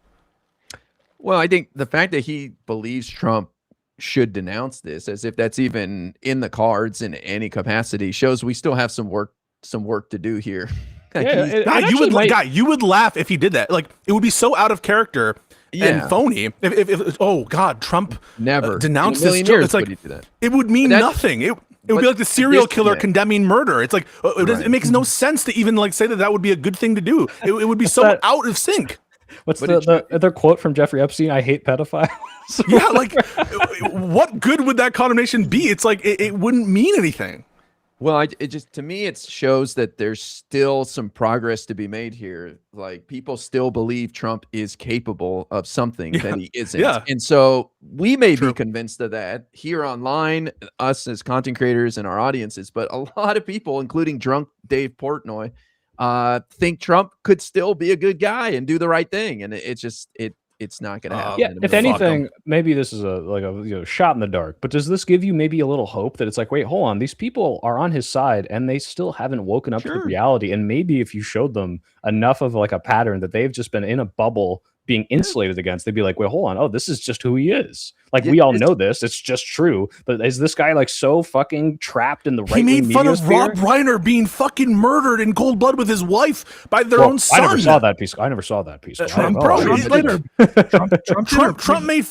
Well, I think the fact that he believes Trump should denounce this, as if that's even in the cards in any capacity, shows we still have some work to do here. You would laugh if he did that. Like, it would be so out of character and phony. If oh God, Trump never denounced this. It's like it would mean nothing. It would be like the serial killer condemning murder. It's like it makes no sense to even like say that would be a good thing to do. It would be so out of sync. What's the other quote from Jeffrey Epstein? I hate pedophiles. Yeah, like what good would that condemnation be? It's like it wouldn't mean anything. Well, it just, to me, it shows that there's still some progress to be made here. Like, people still believe Trump is capable of something that he isn't. Yeah. And so we may be convinced of that here online, us as content creators and our audiences, but a lot of people, including drunk Dave Portnoy, think Trump could still be a good guy and do the right thing. And it's not going to happen. Yeah, if anything, maybe this is a shot in the dark. But does this give you maybe a little hope that it's like, wait, hold on, these people are on his side and they still haven't woken up to the reality? And maybe if you showed them enough of like a pattern that they've just been in a bubble being insulated against, they'd be like, wait, hold on, oh, this is just who he is. Like we all know this, it's just true. But is this guy like so fucking trapped in the right? He made fun of Rob Reiner being fucking murdered in cold blood with his wife by their own son. I never saw that piece. Trump made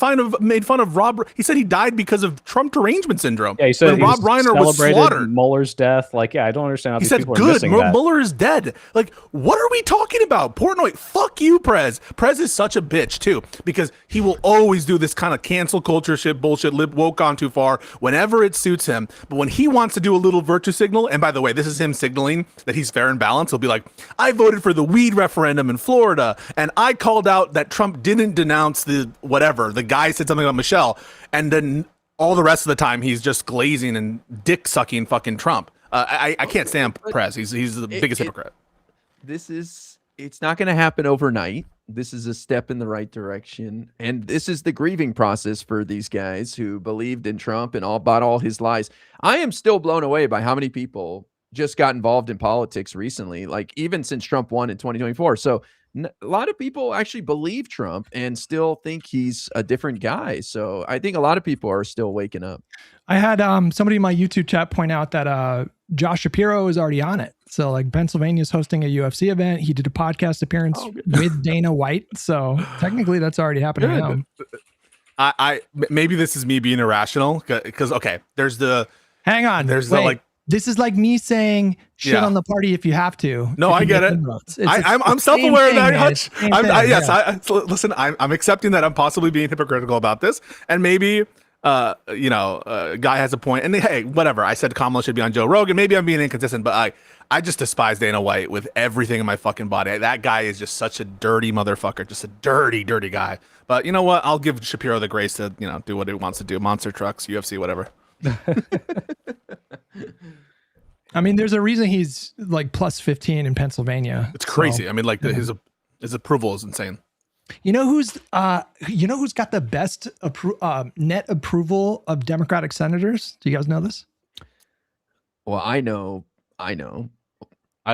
fun of Rob. He said he died because of Trump derangement syndrome. Yeah, he said Rob Reiner was slaughtered. Mueller's death. Like, yeah, I don't understand how he these said, people are good, missing that. Mueller is dead. Like, what are we talking about? Portnoy, fuck you, Prez. Prez is such a bitch too, because he will always do this kind of cancel culture shit, bullshit, woke on too far whenever it suits him. But when he wants to do a little virtue signal, and by the way, this is him signaling that he's fair and balanced, he'll be like, I voted for the weed referendum in Florida, and I called out that Trump didn't denounce the whatever. The guy said something about Michelle, and then all the rest of the time he's just glazing and dick sucking fucking Trump. I can't stand Prez. He's the biggest hypocrite. It's not going to happen overnight. This is a step in the right direction. And this is the grieving process for these guys who believed in Trump and bought all his lies. I am still blown away by how many people just got involved in politics recently, like even since Trump won in 2024. So a lot of people actually believe Trump and still think he's a different guy. So I think a lot of people are still waking up. I had somebody in my YouTube chat point out that Josh Shapiro is already on it. So like Pennsylvania's hosting a UFC event. He did a podcast appearance with Dana White. So technically that's already happening now. I maybe this is me being irrational because there's the hang on. There's the like this is like me saying shit on the party if you have to. No, I get it. I'm self-aware of that, Hutch. Listen, I'm accepting that I'm possibly being hypocritical about this, and maybe guy has a point. And hey, whatever. I said Kamala should be on Joe Rogan. Maybe I'm being inconsistent, but I just despise Dana White with everything in my fucking body. That guy is just such a dirty motherfucker, just a dirty, dirty guy. But you know what? I'll give Shapiro the grace to do what he wants to do. Monster trucks, UFC, whatever. I mean, there's a reason he's like plus 15 in Pennsylvania. It's crazy. So, I mean, like his approval is insane. You know who's got the best net approval of Democratic senators? Do you guys know this? Well, I know. I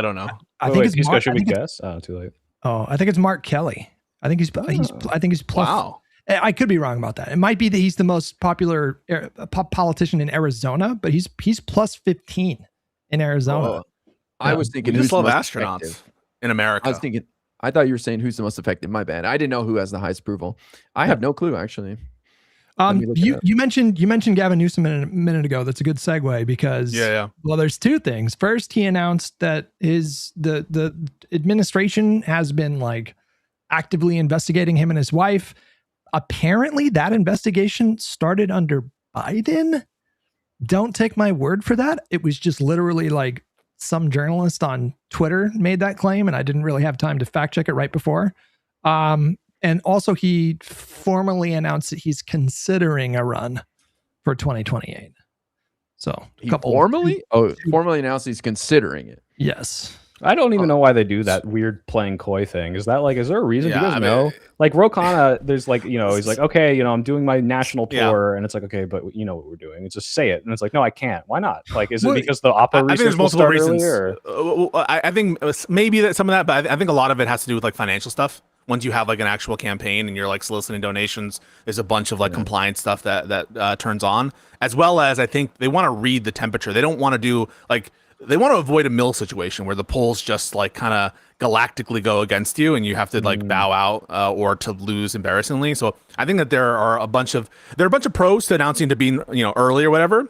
don't know. I think it's Mark. Should we guess? Oh, too late. Oh, I think it's Mark Kelly. I think he's plus. Wow. I could be wrong about that. It might be that he's the most popular politician in Arizona, but he's plus 15 in Arizona. Oh, I was thinking who's the most astronauts effective in America. I thought you were saying who's the most effective. My bad. I didn't know who has the highest approval. I have no clue actually. You mentioned Gavin Newsom a minute ago. That's a good segue because well, there's two things. First, he announced that the administration has been like actively investigating him and his wife. Apparently, that investigation started under Biden. Don't take my word for that. It was just literally like some journalist on Twitter made that claim, and I didn't really have time to fact check it right before. And also, he formally announced that he's considering a run for 2028. So, formally announced he's considering it. Yes. I don't even know why they do that weird playing coy thing. Is there a reason? Do you guys know? Like Ro Khanna, there's like, he's like, okay, I'm doing my national tour, and it's like, okay, but you know what we're doing. It's just say it, and it's like, no, I can't. Why not? Like, is it because the opera research there's multiple reasons. Earlier, I think maybe that some of that, but I think a lot of it has to do with like financial stuff. Once you have like an actual campaign and you're like soliciting donations, there's a bunch of like compliance stuff that turns on, as well as I think they want to read the temperature. They don't want to do like. They want to avoid a mill situation where the polls just like kind of galactically go against you and you have to like bow out or to lose embarrassingly. So I think that there are a bunch of pros to announcing to being early or whatever.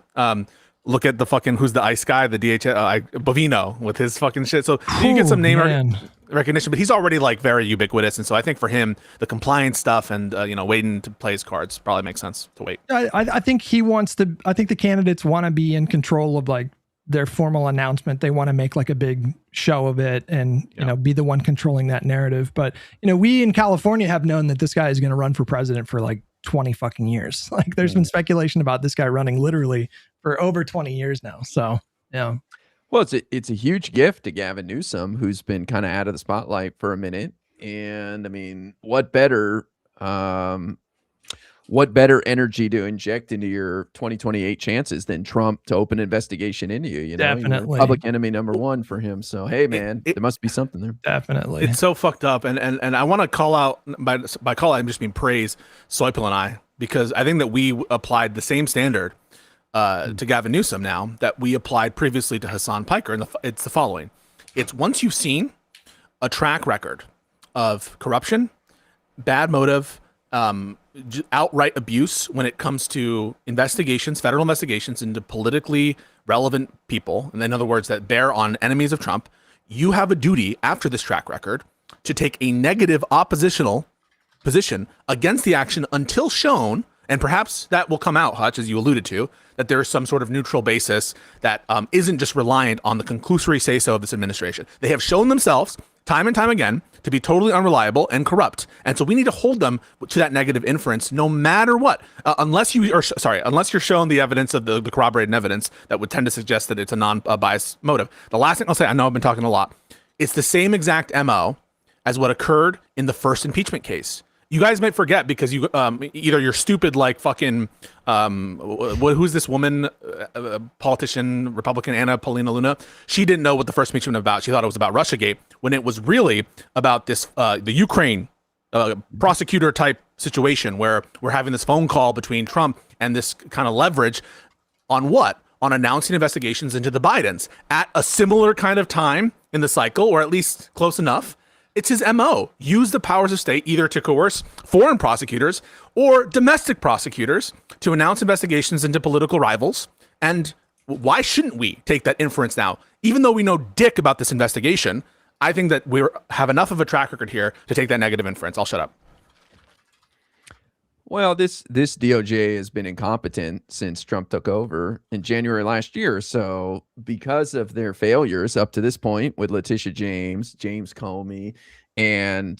Look at the fucking who's the ice guy, the Bovino with his fucking shit. So you get some name recognition, but he's already like very ubiquitous, and so I think for him the compliance stuff and waiting to play his cards probably makes sense to wait. I think he wants to. I think the candidates want to be in control of like their formal announcement. They want to make like a big show of it and be the one controlling that narrative. But we in California have known that this guy is going to run for president for like 20 fucking years. Like there's been speculation about this guy running literally for over 20 years now. So yeah. Well, it's a huge gift to Gavin Newsom, who's been kind of out of the spotlight for a minute. And I mean, what better what better energy to inject into your 2028 chances than Trump to open an investigation into you? You know, Definitely. you're public enemy number one for him. So, hey, man, there must be something there. Definitely. It's so fucked up. And I want to call out, by call out, I'm just mean praise Soipel and I, because I think that we applied the same standard to Gavin Newsom now that we applied previously to Hassan Piker. And it's the following. It's once you've seen a track record of corruption, bad motive, outright abuse when it comes to investigations, federal investigations into politically relevant people, and in other words, that bear on enemies of Trump, you have a duty after this track record to take a negative oppositional position against the action until shown, and perhaps that will come out, Hutch, as you alluded to, that there is some sort of neutral basis that isn't just reliant on the conclusory say-so of this administration. They have shown themselves time and time again to be totally unreliable and corrupt. And so we need to hold them to that negative inference no matter what, unless you're shown the evidence of the corroborated evidence that would tend to suggest that it's a non-biased motive. The last thing I'll say, I know I've been talking a lot, it's the same exact MO as what occurred in the first impeachment case. You guys might forget because you either you're stupid like fucking who's this woman, politician, Republican, Anna Paulina Luna. She didn't know what the first impeachment was about. She thought it was about Russiagate when it was really about this the Ukraine prosecutor type situation where we're having this phone call between Trump and this kind of leverage on what? On announcing investigations into the Bidens at a similar kind of time in the cycle, or at least close enough. It's his MO. Use the powers of state either to coerce foreign prosecutors or domestic prosecutors to announce investigations into political rivals. And why shouldn't we take that inference now? Even though we know dick about this investigation, I think that we have enough of a track record here to take that negative inference. I'll shut up. Well, this DOJ has been incompetent since Trump took over in January last year. So because of their failures up to this point with Letitia James, James Comey, and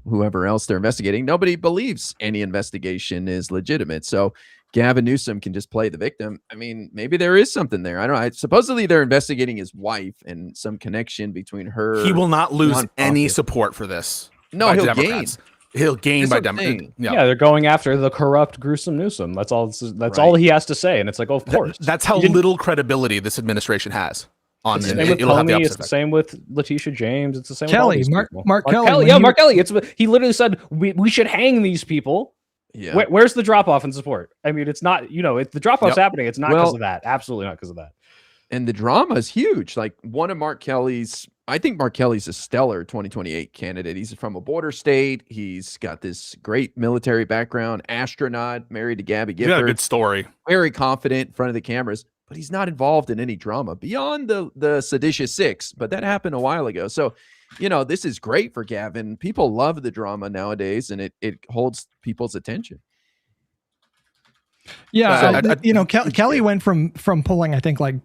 whoever else they're investigating, nobody believes any investigation is legitimate. So Gavin Newsom can just play the victim. I mean, maybe there is something there. I don't know. Supposedly they're investigating his wife and some connection between her. He will not lose any support for this. No, he'll gain. He'll gain by Democrats. Yeah, they're going after the corrupt, gruesome Newsom. That's all. That's all he has to say, and it's like, oh, of course. That's how little credibility this administration has. On it's the same with Comey. It's the same with Letitia James. It's the same Kelly, with Mark Kelly. Yeah, Mark Kelly. He literally said we should hang these people. Yeah. Where's the drop off in support? I mean, it's not. The drop off's happening. It's not because of that. Absolutely not because of that. And the drama is huge. Like one of Mark Kelly's. I think Mark Kelly's a stellar 2028 candidate. He's from a border state. He's got this great military background, astronaut, married to Gabby Gifford. Yeah, good story. Very confident in front of the cameras, but he's not involved in any drama beyond the seditious six. But that happened a while ago. So, this is great for Gavin. People love the drama nowadays, and it holds people's attention. Yeah, Kelly went from polling, I think, like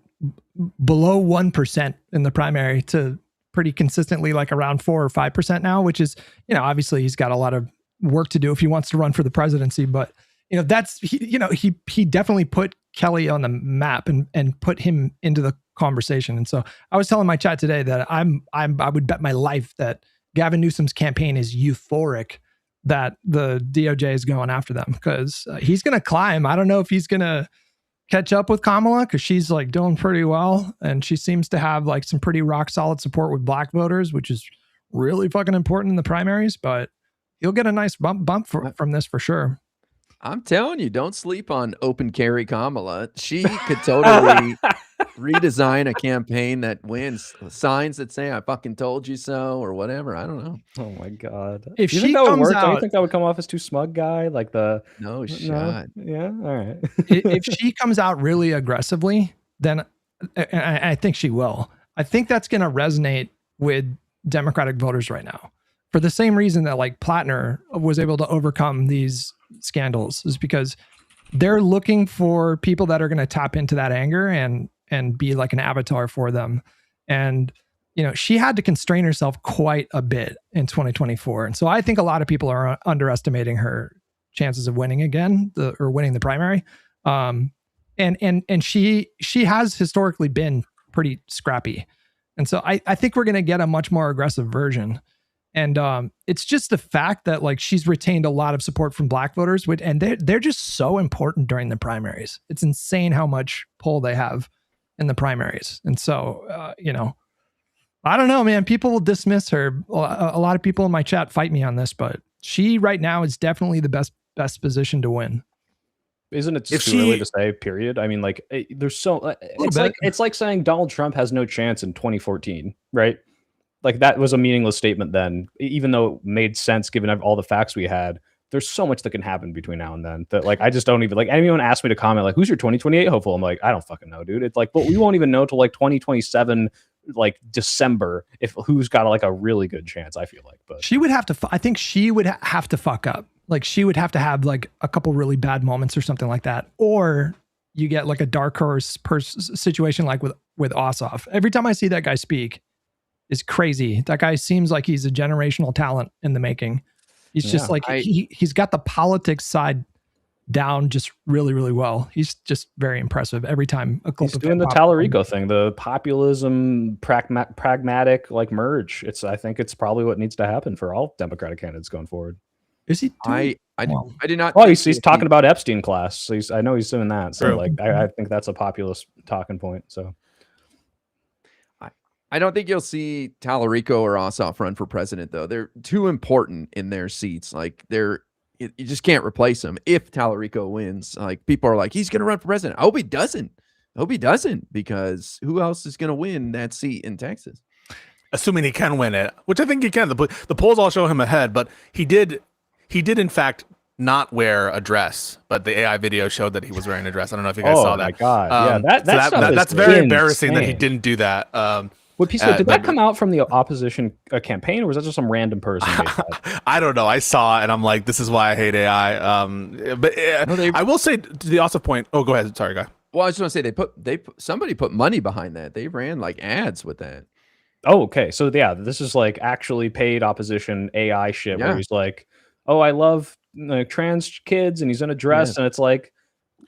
below 1% in the primary to pretty consistently like around 4 or 5% now, which is, obviously he's got a lot of work to do if he wants to run for the presidency. But, that's, he definitely put Kelly on the map and put him into the conversation. And so I was telling my chat today that I would bet my life that Gavin Newsom's campaign is euphoric that the DOJ is going after them because he's going to climb. I don't know if he's going to catch up with Kamala because she's like doing pretty well. And she seems to have like some pretty rock solid support with black voters, which is really fucking important in the primaries, but he'll get a nice bump from this for sure. I'm telling you, don't sleep on open carry Kamala. She could totally redesign a campaign that wins. Signs that say "I fucking told you so" or whatever. I don't know. Oh my god! If you she think that would comes work, out, don't you think that would come off as too smug guy? Like no shot. Yeah, all right. If she comes out really aggressively, then I think she will. I think that's going to resonate with Democratic voters right now. For the same reason that like Plattner was able to overcome these scandals is because they're looking for people that are going to tap into that anger and be like an avatar for them. And, she had to constrain herself quite a bit in 2024. And so I think a lot of people are underestimating her chances of winning again or winning the primary. And she has historically been pretty scrappy. And so I think we're going to get a much more aggressive version. And it's just the fact that like she's retained a lot of support from black voters, and they're just so important during the primaries. It's insane how much pull they have in the primaries. And so, I don't know, man. People will dismiss her. A lot of people in my chat fight me on this, but she right now is definitely the best position to win. Isn't it too early to say? Period. I mean, like, there's so it's like saying Donald Trump has no chance in 2014, right? Like that was a meaningless statement then, even though it made sense given all the facts we had. There's so much that can happen between now and then that like I just don't even like anyone asked me to comment like who's your 2028 hopeful. I'm like I don't fucking know, dude. It's like but we won't even know till like 2027 like December if who's got like a really good chance. I feel like, but she would have to. I think she would have to fuck up. Like she would have to have like a couple really bad moments or something like that, or you get like a dark horse situation like with Ossoff. Every time I see that guy speak, is crazy. That guy seems like he's a generational talent in the making. He's just like he's got the politics side down just really, really well. He's just very impressive every time. He's doing the Tallarico thing, the populism, pragmatic like merge. I think it's probably what needs to happen for all Democratic candidates going forward. Is he? I did not. Well, he's talking about Epstein class. So I know he's doing that. So like, I think that's a populist talking point. So. I don't think you'll see Tallarico or Ossoff run for president, though. They're too important in their seats. Like you just can't replace them. If Tallarico wins, like people are like, he's going to run for president. I hope he doesn't. Because who else is going to win that seat in Texas? Assuming he can win it, which I think he can. The polls all show him ahead, but he did in fact not wear a dress, but the AI video showed that he was wearing a dress. I don't know if you guys saw that. Oh my God. Yeah, that's very embarrassing that he didn't do that. Did that come out from the opposition campaign, or was that just some random person? I don't know. I saw it, and I'm like, this is why I hate AI. I will say to the Ossoff point. Oh, go ahead. Sorry, guy. Well, I was going to say somebody put money behind that. They ran like ads with that. Oh, okay. So yeah, this is like actually paid opposition AI shit where he's like, "Oh, I love trans kids," and he's in a dress, and it's like,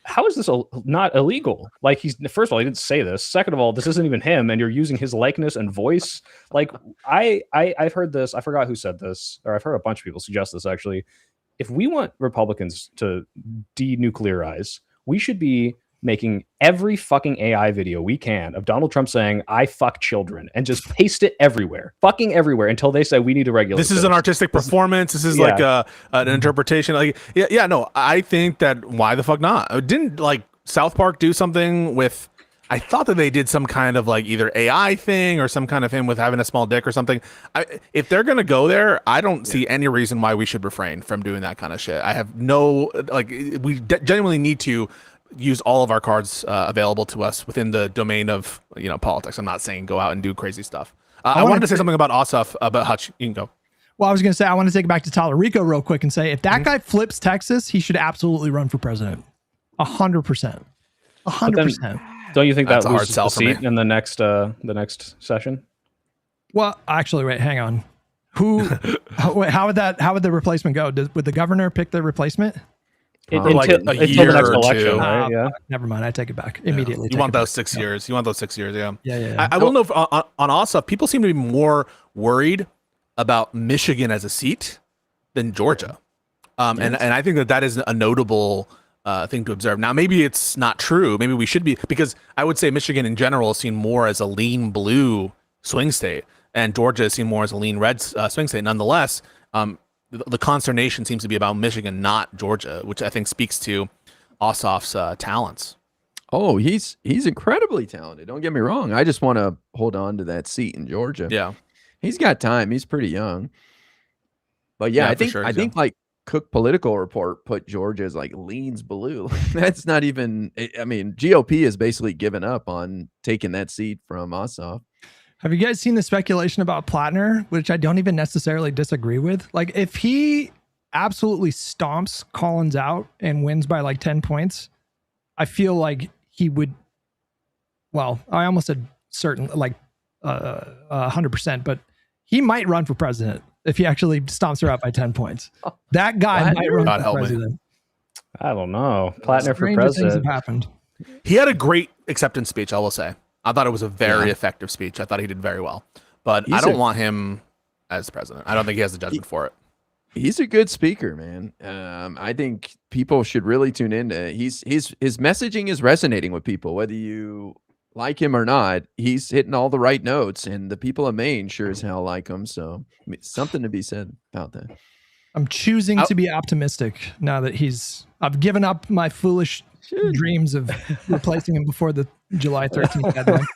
how is this not illegal? Like first of all, he didn't say this. Second of all, this isn't even him, and you're using his likeness and voice. Like I've heard this. I forgot who said this, or I've heard a bunch of people suggest this actually. If we want Republicans to denuclearize, we should be making every fucking AI video we can of Donald Trump saying "I fuck children" and just paste it everywhere, fucking everywhere, until they say we need to regulate. This is an artistic performance. This is like an interpretation. Like no, I think that why the fuck not? Didn't like South Park do something with? I thought that they did some kind of like either AI thing or some kind of him with having a small dick or something. If they're gonna go there, I don't see any reason why we should refrain from doing that kind of shit. I have no we genuinely need to use all of our cards available to us within the domain of politics. I'm not saying go out and do crazy stuff. I wanted to say something about Ossoff, but Hutch, you can go. Well, I was going to say I want to take it back to Tallarico real quick and say if that guy flips Texas, he should absolutely run for president. 100%. 100%. Don't you think that loses the seat in the next session? Well, actually, wait, hang on. How would the replacement go? Would the governor pick the replacement? Until the next election, right? Yeah. Never mind. I take it back immediately. You want those 6 years? You want those 6 years? Yeah. Yeah. I will know on Ossoff, people seem to be more worried about Michigan as a seat than Georgia, and I think that is a notable thing to observe. Now, maybe it's not true. Maybe we should be, because I would say Michigan in general is seen more as a lean blue swing state, and Georgia is seen more as a lean red swing state. Nonetheless, the consternation seems to be about Michigan, not Georgia, which I think speaks to Ossoff's talents. Oh, he's incredibly talented. Don't get me wrong. I just want to hold on to that seat in Georgia. Yeah, he's got time. He's pretty young. But I think like Cook Political Report put Georgia as like leans blue. That's not even. I mean, GOP has basically given up on taking that seat from Ossoff. Have you guys seen the speculation about Plattner, which I don't even necessarily disagree with? Like, if he absolutely stomps Collins out and wins by like 10 points, I feel like he would. Well, I almost said certain, like 100%, but he might run for president if he actually stomps her out by 10 points. That guy might run for president. I don't know. Plattner for president. Things have happened. He had a great acceptance speech, I will say. I thought it was a very effective speech. I thought he did very well, but I don't want him as president. I don't think he has the judgment for it. He's a good speaker, man. I think people should really tune in. His messaging is resonating with people, whether you like him or not. He's hitting all the right notes, and the people of Maine sure as hell like him. So something to be said about that. I'm choosing to be optimistic now that I've given up my foolish dreams of replacing him before the July 13th deadline.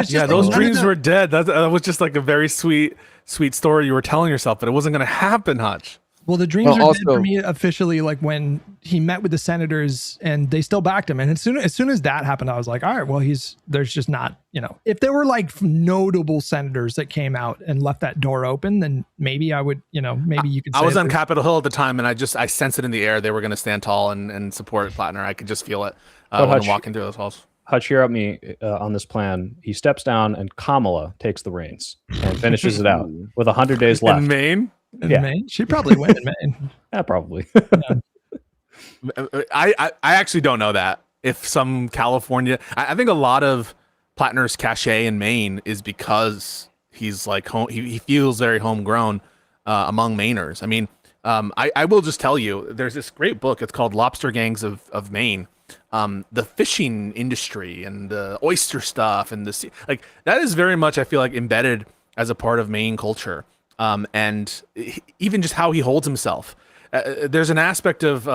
Yeah, those dreams were dead. That was just like a very sweet story you were telling yourself, but it wasn't going to happen, Hutch. Well, the dreams are dead for me officially, like when he met with the senators and they still backed him. And as soon as that happened, I was like, all right, well, there's just not, if there were like notable senators that came out and left that door open, then maybe I would, maybe you could say I was on Capitol Hill at the time, and I sensed it in the air. They were going to stand tall and support Plattner. I could just feel it when I'm walking through those halls. Hutch, hear out me on this plan. He steps down and Kamala takes the reins and finishes it out with 100 days left. In Maine? In Maine? She'd probably win in Maine. Yeah, probably. I actually don't know that. If some California, I think a lot of Plattner's cachet in Maine is because he's like home. He feels very homegrown among Mainers. I mean, I will just tell you, there's this great book. It's called Lobster Gangs of Maine. The fishing industry and the oyster stuff and the sea, like that is very much, I feel like, embedded as a part of Maine culture. And even just how he holds himself. There's an aspect of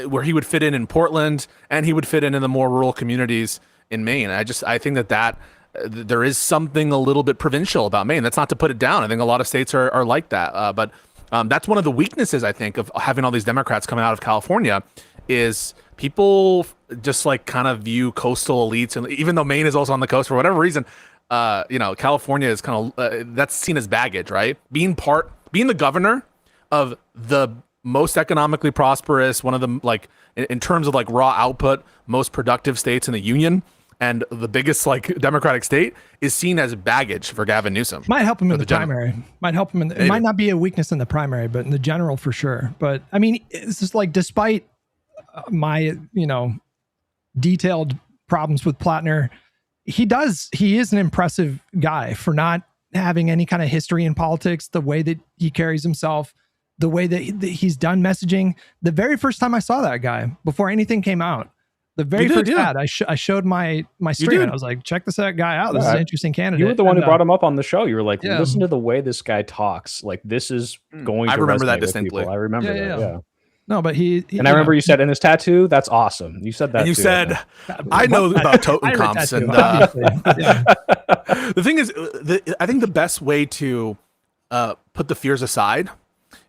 where he would fit in Portland, and he would fit in the more rural communities in Maine. I think that there is something a little bit provincial about Maine. That's not to put it down. I think a lot of states are like that. But that's one of the weaknesses, I think, of having all these Democrats coming out of California is people just like kind of view coastal elites. And even though Maine is also on the coast for whatever reason, California is kind of that's seen as baggage, right? Being the governor of the most economically prosperous, one of the, like, in terms of like raw output, most productive states in the union, and the biggest like Democratic state is seen as baggage for Gavin Newsom. Might help him in the primary. Might help him it might not be a weakness in the primary, but in the general for sure. But I mean, it's just like, despite my detailed problems with Plattner, he is an impressive guy for not having any kind of history in politics, the way that he carries himself, the way that he's done messaging. The very first time I saw that guy, before anything came out, the very first ad, I showed my stream. I was like, check this guy out. This is an interesting candidate. You were the one who brought him up on the show. You were like, listen to the way this guy talks. Like, this is going to I remember that resonate with distinctly. people. I remember that. Yeah. No, but he and I remember you said in his tattoo, that's awesome. You said that. And you too, said, I know about totem comps. And the thing is, I think the best way to put the fears aside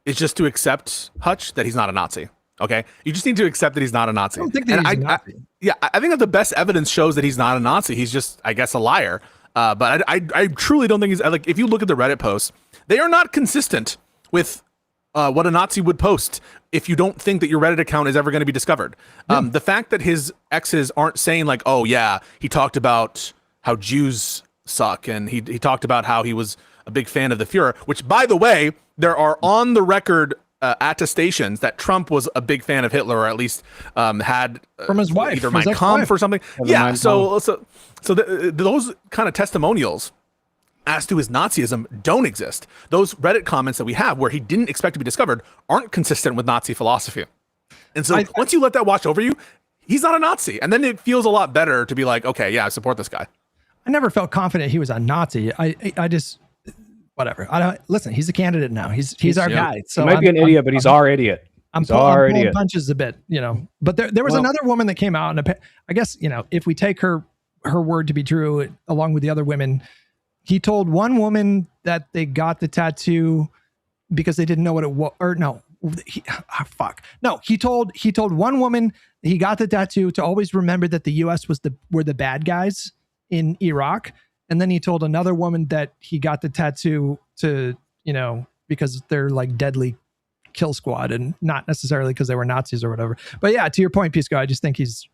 is just to accept, Hutch, that he's not a Nazi. Okay, you just need to accept that he's not a Nazi. I don't think that he's a Nazi. I think that the best evidence shows that he's not a Nazi. He's just, I guess, a liar. But I truly don't think he's like. If you look at the Reddit posts, they are not consistent with what a Nazi would post if you don't think that your Reddit account is ever going to be discovered. The fact that his exes aren't saying like, oh yeah, he talked about how Jews suck, and he talked about how he was a big fan of the Fuhrer, which, by the way, there are on the record attestations that Trump was a big fan of Hitler, or at least had from his wife, either Mein Kampf or something. Yeah, so those kind of testimonials as to his Nazism don't exist. Those Reddit comments that we have where he didn't expect to be discovered aren't consistent with Nazi philosophy. And so once you let that wash over you, he's not a Nazi. And then it feels a lot better to be like, okay, yeah, I support this guy. I never felt confident he was a Nazi. I just, whatever. I don't listen. He's a candidate now. He's our guy. So he might be an idiot, but he's our idiot. I'm pulling punches a bit, But there was another woman that came out, and I guess if we take her word to be true, along with the other women, he told one woman that they got the tattoo because they didn't know what it was. Or no, he told one woman he got the tattoo to always remember that the U.S. were the bad guys in Iraq. And then he told another woman that he got the tattoo to, because they're like deadly kill squad, and not necessarily because they were Nazis or whatever. But yeah, to your point, Pisco, I just think he's,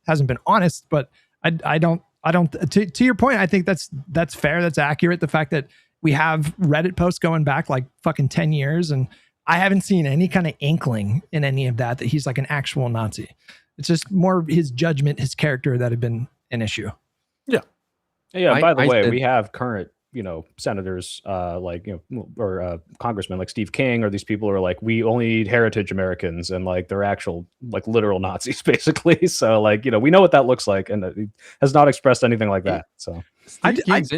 hasn't been honest, but I don't, to your point, I think that's fair. That's accurate. The fact that we have Reddit posts going back like fucking 10 years, and I haven't seen any kind of inkling in any of that he's like an actual Nazi. It's just more his judgment, his character that had been an issue. Yeah. Yeah. By the way, we have current senators or congressmen like Steve King, or these people who are like, we only need heritage Americans, and like they're actual like literal Nazis basically. So like we know what that looks like, and he has not expressed anything like that. So Steve King's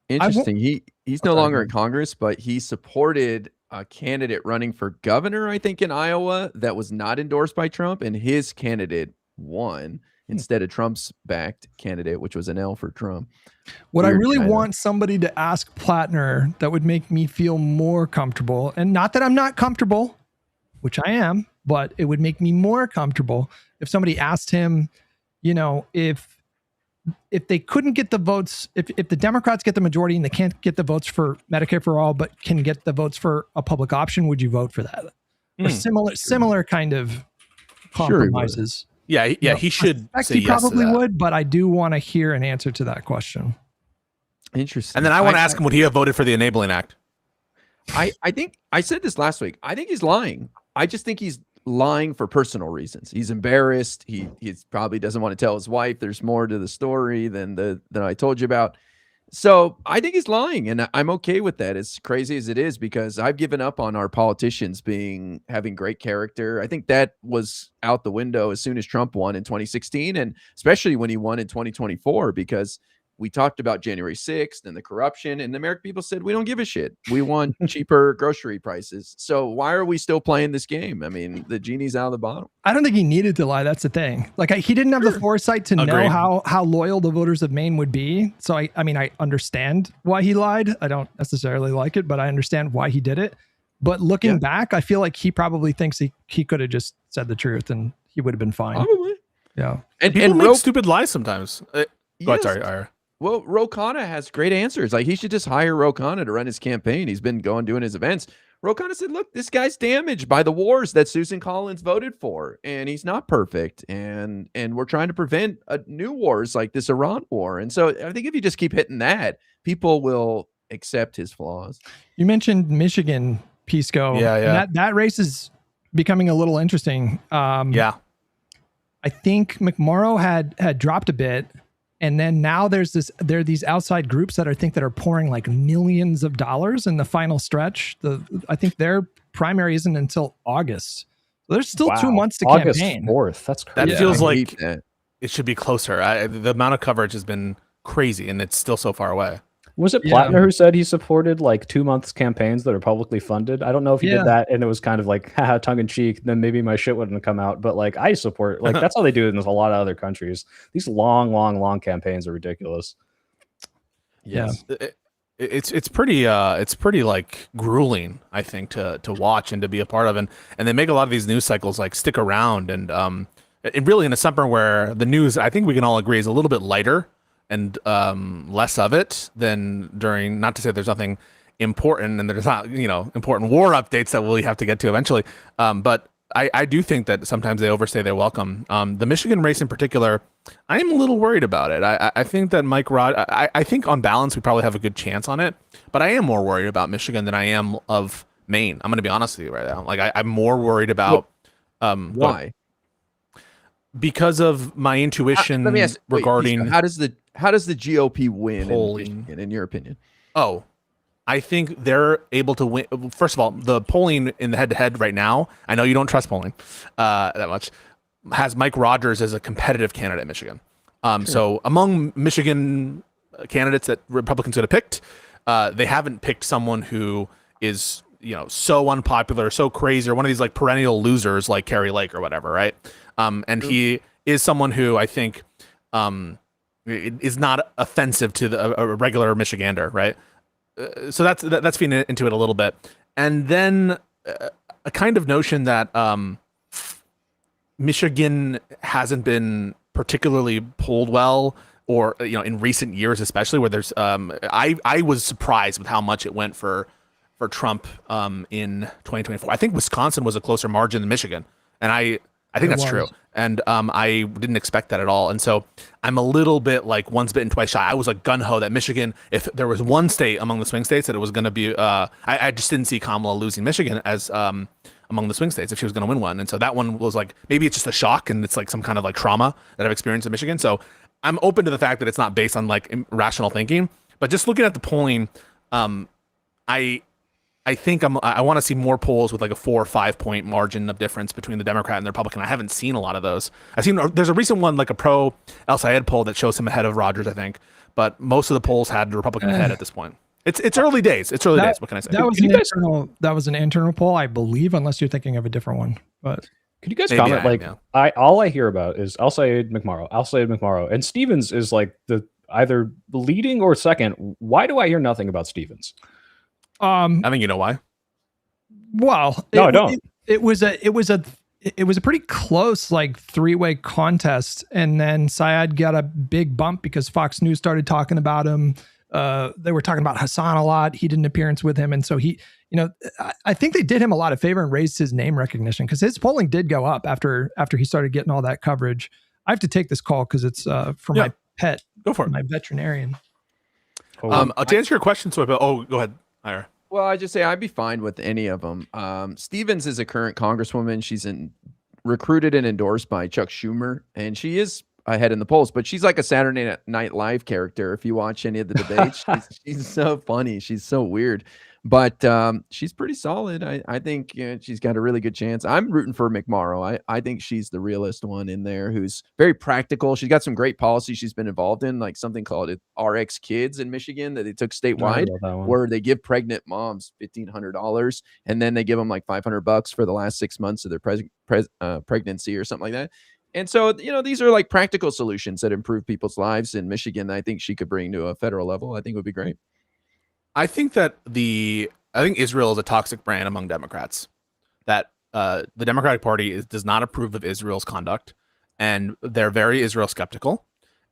interesting. He's no longer in Congress, but he supported a candidate running for governor, I think, in Iowa that was not endorsed by Trump, and his candidate won instead of Trump's backed candidate, which was an L for Trump. What I really want somebody to ask Plattner that would make me feel more comfortable, and not that I'm not comfortable, which I am, but it would make me more comfortable if somebody asked him, if they couldn't get the votes, if the Democrats get the majority and they can't get the votes for Medicare for all, but can get the votes for a public option, would you vote for that? Or similar kind of compromises. Sure, he should say he probably would, but I do want to hear an answer to that question. Interesting. And then I want to ask him, would he have voted for the Enabling Act? I think I said this last week. I think he's lying. I just think he's lying for personal reasons. He's embarrassed. He probably doesn't want to tell his wife there's more to the story than I told you about. So I think he's lying, and I'm okay with that, as crazy as it is, because I've given up on our politicians having great character. I think that was out the window as soon as Trump won in 2016, and especially when he won in 2024, because we talked about January 6th and the corruption, and the American people said, we don't give a shit. We want cheaper grocery prices. So why are we still playing this game? I mean, the genie's out of the bottle. I don't think he needed to lie. That's the thing. Like he didn't have the foresight to know how loyal the voters of Maine would be. So I understand why he lied. I don't necessarily like it, but I understand why he did it. But looking back, I feel like he probably thinks he could have just said the truth and he would have been fine. Probably. Yeah. And people make stupid lies sometimes. Go ahead, sorry, Ira. Well, Ro Khanna has great answers. Like, he should just hire Ro Khanna to run his campaign. He's been doing his events. Ro Khanna said, look, this guy's damaged by the wars that Susan Collins voted for, and he's not perfect. And we're trying to prevent new wars like this Iran war. And so I think if you just keep hitting that, people will accept his flaws. You mentioned Michigan, Pisco. Yeah. And that race is becoming a little interesting. I think McMorrow had dropped a bit. And then now there are these outside groups that are pouring like millions of dollars in the final stretch. I think their primary isn't until August. So there's still 2 months to August campaign. 4th. That's crazy. That feels like it should be closer. The amount of coverage has been crazy, and it's still so far away. Was it Plattner who said he supported like 2 months campaigns that are publicly funded? I don't know if he did that and it was kind of like tongue in cheek, then maybe my shit wouldn't have come out. But like, I support, like, that's how they do it in a lot of other countries. These long campaigns are ridiculous. Yeah. It's pretty like grueling, I think, to watch and to be a part of, and they make a lot of these news cycles like stick around, and it really in a summer where the news, I think we can all agree, is a little bit lighter and less of it than during, not to say there's nothing important and there's not, important war updates that we'll have to get to eventually. But I do think that sometimes they overstay their welcome. The Michigan race in particular, I am a little worried about it. I think that I think on balance, we probably have a good chance on it, but I am more worried about Michigan than I am of Maine. I'm going to be honest with you right now. Like I'm more worried about why? Because of my intuition let me ask, regarding how does the GOP win polling, in your opinion? Oh, I think they're able to win. First of all, the polling in the head-to-head right now, I know you don't trust polling that much, has Mike Rogers as a competitive candidate in Michigan. So among Michigan candidates that Republicans could have picked, they haven't picked someone who is, so unpopular, so crazy, or one of these like perennial losers like Kerry Lake or whatever, right? And he is someone who I think is not offensive to a regular Michigander, right? So that's feeding into it a little bit. And then a kind of notion that Michigan hasn't been particularly polled well, or in recent years especially, where there's I was surprised with how much it went for Trump in 2024. I think Wisconsin was a closer margin than Michigan, and I think that's true. And I didn't expect that at all. And so I'm a little bit like once bitten, twice shy. I was like gung-ho that Michigan, if there was one state among the swing states that it was going to be, I just didn't see Kamala losing Michigan as among the swing states if she was going to win one. And so that one was like, maybe it's just a shock and it's like some kind of like trauma that I've experienced in Michigan. So I'm open to the fact that it's not based on like rational thinking, But just looking at the polling, I think I want to see more polls with like a 4 or 5 point margin of difference between the Democrat and the Republican. I haven't seen a lot of those. There's a recent one, like a pro El Sayed poll, that shows him ahead of Rogers, I think. But most of the polls had the Republican ahead at this point. It's early days. It's early days. What can I say? That was an internal poll, I believe, unless you're thinking of a different one. But could you guys comment? All I hear about is Al Sayed McMorrow, and Stevens is like the either leading or second. Why do I hear nothing about Stevens? I think you know why. Well, I don't. It was a pretty close like 3-way contest, and then Syed got a big bump because Fox News started talking about him. They were talking about Hassan a lot. He did an appearance with him, and so he, I think they did him a lot of favor and raised his name recognition because his polling did go up after he started getting all that coverage. I have to take this call because it's for my pet. Go for it. My veterinarian. To answer your question, go ahead. Ira. Well, I just say I'd be fine with any of them. Stevens is a current congresswoman. She's recruited and endorsed by Chuck Schumer, and she is ahead in the polls, but she's like a Saturday Night Live character. If you watch any of the debates, she's so funny. She's so weird, but she's pretty solid. I think she's got a really good chance. I'm rooting for McMorrow. I think she's the realest one in there, who's very practical. She's got some great policies she's been involved in, like something called RX Kids in Michigan that they took statewide, where they give pregnant moms $1,500 and then they give them like $500 for the last 6 months of their pregnancy or something like that. And so, these are like practical solutions that improve people's lives in Michigan that I think she could bring to a federal level. I think would be great. I think Israel is a toxic brand among Democrats. That the Democratic Party does not approve of Israel's conduct, and they're very Israel skeptical.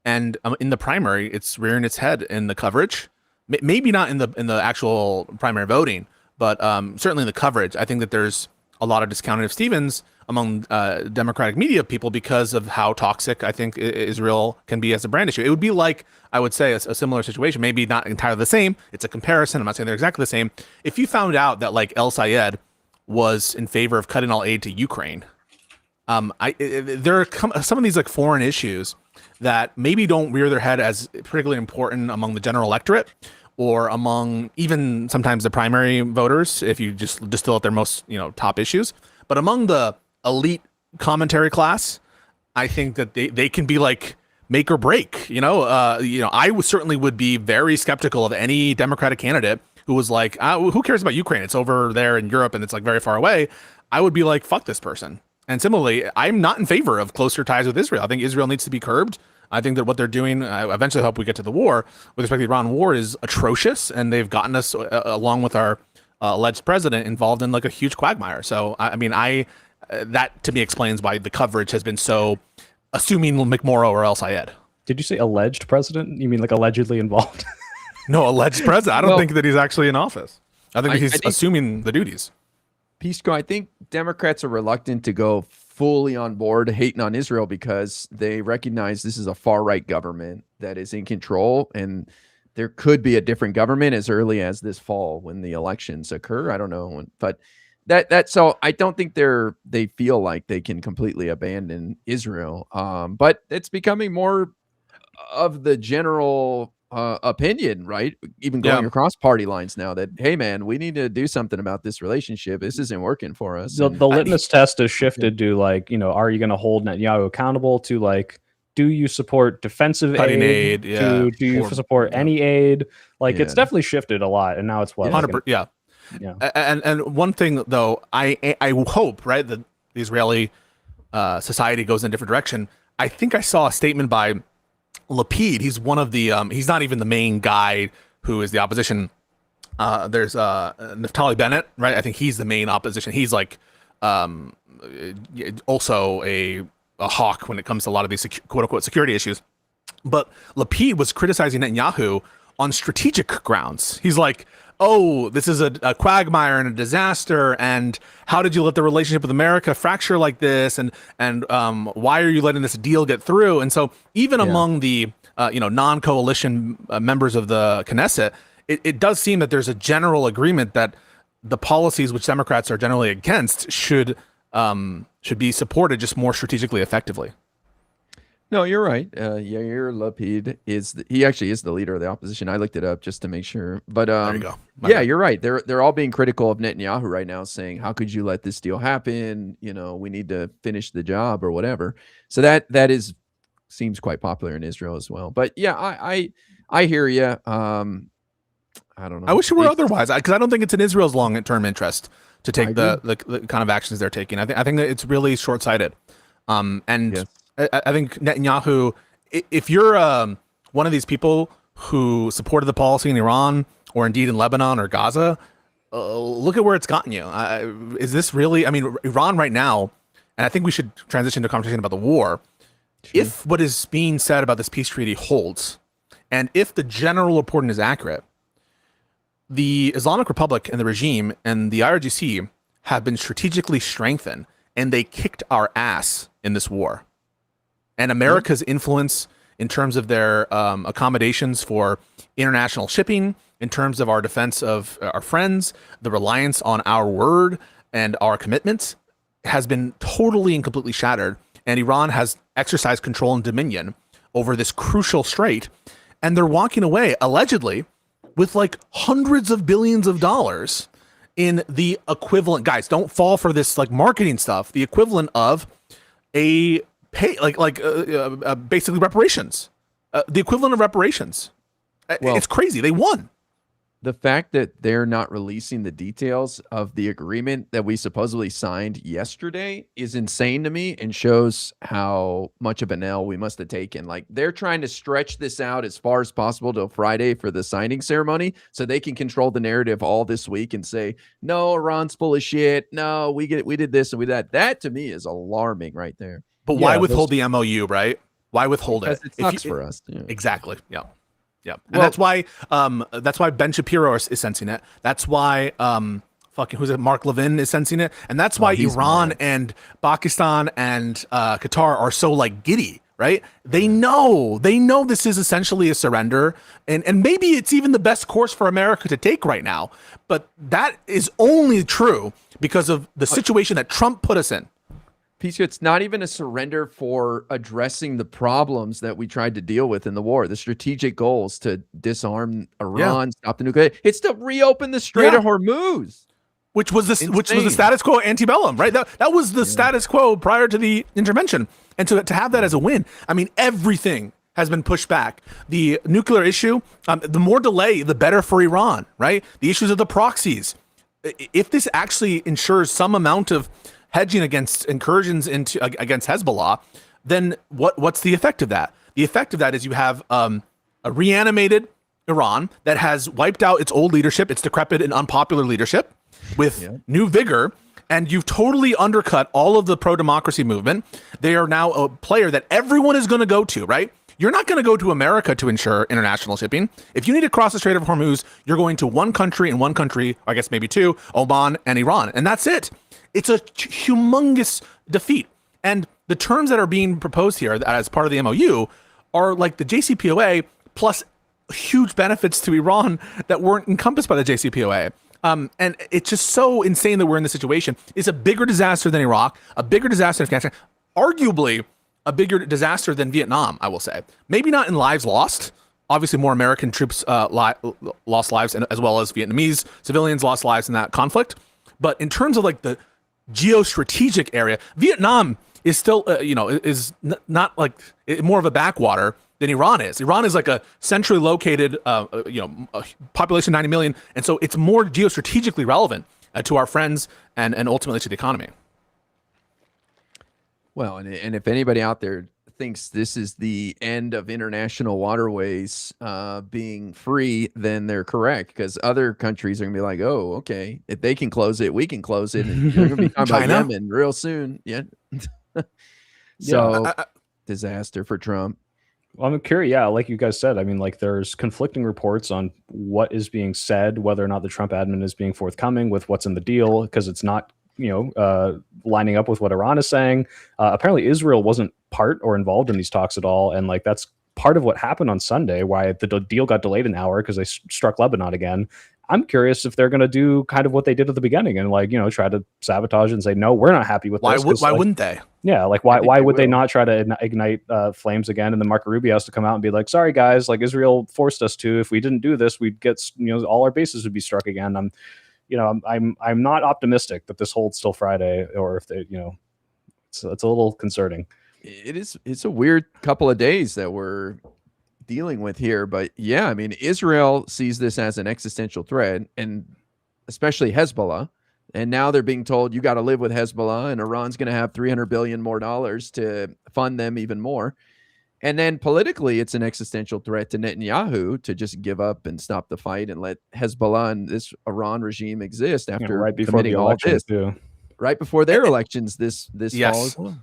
And in the primary, it's rearing its head in the coverage. Maybe not in the actual primary voting, but certainly in the coverage. I think that there's a lot of discounting of Stevens among Democratic media people because of how toxic I think Israel can be as a brand issue. It would be like, I would say, a similar situation, maybe not entirely the same. It's a comparison. I'm not saying they're exactly the same. If you found out that like El Sayed was in favor of cutting all aid to Ukraine, there are some of these like foreign issues that maybe don't rear their head as particularly important among the general electorate or among even sometimes the primary voters, if you just distill out their most top issues. But among the elite commentary class, I think that they can be like make or break. I certainly would be very skeptical of any Democratic candidate who was like, who cares about Ukraine? It's over there in Europe and it's like very far away. I would be like, fuck this person. And similarly, I'm not in favor of closer ties with Israel. I think Israel needs to be curbed. I think that what they're doing, I eventually hope we get to the war, with respect to the Iran war, is atrocious. And they've gotten us, along with our alleged president, involved in like a huge quagmire. So, that to me explains why the coverage has been so assuming McMorrow or El Sayed. Did you say alleged president? You mean like allegedly involved? No, alleged president. I don't think that he's actually in office. I think he's assuming the duties. Pisco, I think Democrats are reluctant to go fully on board hating on Israel because they recognize this is a far-right government that is in control, and there could be a different government as early as this fall when the elections occur. I don't know, but so I don't think they feel like they can completely abandon Israel. But it's becoming more of the general opinion, right? Even going across party lines now that, hey man, we need to do something about this relationship. This isn't working for us. The litmus test has shifted to like, are you going to hold Netanyahu accountable to like, do you support defensive aid? Do you support any aid? Like it's definitely shifted a lot, and now it's what 100%. Yeah. And one thing though, I hope, right, that the Israeli society goes in a different direction. I think I saw a statement by Lapid. He's one of the he's not even the main guy who is the opposition. There's Naftali Bennett, right? I think he's the main opposition. He's like also a hawk when it comes to a lot of these quote unquote security issues. But Lapid was criticizing Netanyahu on strategic grounds. He's like, oh, this is a quagmire and a disaster, and how did you let the relationship with America fracture like this, and why are you letting this deal get through? And so even among the non-coalition members of the Knesset, it does seem that there's a general agreement that the policies which Democrats are generally against should be supported just more strategically effectively. No, you're right. Yair Lapid he actually is the leader of the opposition. I looked it up just to make sure. But There you go. you're right. They're all being critical of Netanyahu right now, saying, "How could you let this deal happen? You know, we need to finish the job or whatever." So that seems quite popular in Israel as well. But yeah, I hear you. I don't know. I wish it were otherwise, because I don't think it's in Israel's long-term interest to take the kind of actions they're taking. I think that it's really short-sighted. And I think Netanyahu, if you're one of these people who supported the policy in Iran or indeed in Lebanon or Gaza, look at where it's gotten you. Is this really? I mean, Iran right now, and I think we should transition to a conversation about the war. Sure. If what is being said about this peace treaty holds, and if the general reporting is accurate, the Islamic Republic and the regime and the IRGC have been strategically strengthened, and they kicked our ass in this war. And America's influence in terms of their accommodations for international shipping, in terms of our defense of our friends, the reliance on our word and our commitments has been totally and completely shattered. And Iran has exercised control and dominion over this crucial strait. And they're walking away, allegedly, with like hundreds of billions of dollars in the equivalent. Guys, don't fall for this like marketing stuff. The equivalent of a pay, basically reparations. The equivalent of reparations. Well, it's crazy. They won. The fact that they're not releasing the details of the agreement that we supposedly signed yesterday is insane to me, and shows how much of an L we must have taken. Like, they're trying to stretch this out as far as possible till Friday for the signing ceremony so they can control the narrative all this week and say, no, Iran's full of shit. No, we did this and we did that. That to me is alarming right there. But why withhold the MOU, right? Why whould it? It sucks for us. Yeah. Exactly. Yeah. Yeah. And that's why Ben Shapiro is sensing it. That's why who's it? Mark Levin is sensing it. And that's why Iran and Pakistan and Qatar are so like giddy, right? They know this is essentially a surrender, and maybe it's even the best course for America to take right now. But that is only true because of the situation that Trump put us in. It's not even a surrender for addressing the problems that we tried to deal with in the war. The strategic goals to disarm Iran, stop the nuclear. It's to reopen the Strait of Hormuz, which was the status quo antebellum, right? That was the status quo prior to the intervention. And so to have that as a win, I mean, everything has been pushed back. The nuclear issue, the more delay, the better for Iran, right? The issues of the proxies. If this actually ensures some amount of hedging against incursions against Hezbollah, then what's the effect of that? The effect of that is you have a reanimated Iran that has wiped out its old leadership, its decrepit and unpopular leadership, with new vigor, and you've totally undercut all of the pro-democracy movement. They are now a player that everyone is going to go to, right? You're not going to go to America to ensure international shipping. If you need to cross the Strait of Hormuz, you're going to one country, I guess maybe two, Oman and Iran, and that's it. It's a humongous defeat. And the terms that are being proposed here as part of the MOU are like the JCPOA plus huge benefits to Iran that weren't encompassed by the JCPOA. And it's just so insane that we're in this situation. It's a bigger disaster than Iraq, a bigger disaster than Afghanistan, arguably a bigger disaster than Vietnam, I will say. Maybe not in lives lost. Obviously, more American troops lost lives, as well as Vietnamese civilians lost lives in that conflict. But in terms of like the geostrategic area, Vietnam is still, is not like more of a backwater than Iran is. Iran is like a centrally located, a population of 90 million. And so it's more geostrategically relevant to our friends and ultimately to the economy. Well, and if anybody out there thinks this is the end of international waterways being free, then they're correct, because other countries are gonna be like, oh, okay, if they can close it, we can close it, and they're gonna be talking about Yemen real soon. Disaster for Trump. Well, I'm curious. Yeah, like you guys said, I mean, like there's conflicting reports on what is being said, whether or not the Trump admin is being forthcoming with what's in the deal, because it's not lining up with what Iran is saying. Apparently Israel wasn't part or involved in these talks at all. And like, that's part of what happened on Sunday, why the deal got delayed an hour, because they struck Lebanon again. I'm curious if they're going to do kind of what they did at the beginning and try to sabotage and say, no, we're not happy with this. Why wouldn't they? Yeah, like why would they not try to ignite flames again? And then Marco Rubio has to come out and be like, "Sorry guys, like Israel forced us to. If we didn't do this, we'd get all our bases would be struck again." I'm not optimistic that this holds till Friday, or if they it's a little concerning. It's a weird couple of days that we're dealing with here, but yeah, I mean, Israel sees this as an existential threat, and especially Hezbollah. And now they're being told you got to live with Hezbollah, and Iran's going to have $300 billion more to fund them even more. And then politically, it's an existential threat to Netanyahu to just give up and stop the fight and let Hezbollah and this Iran regime exist after right before the election, too. Right before their elections this fall as well.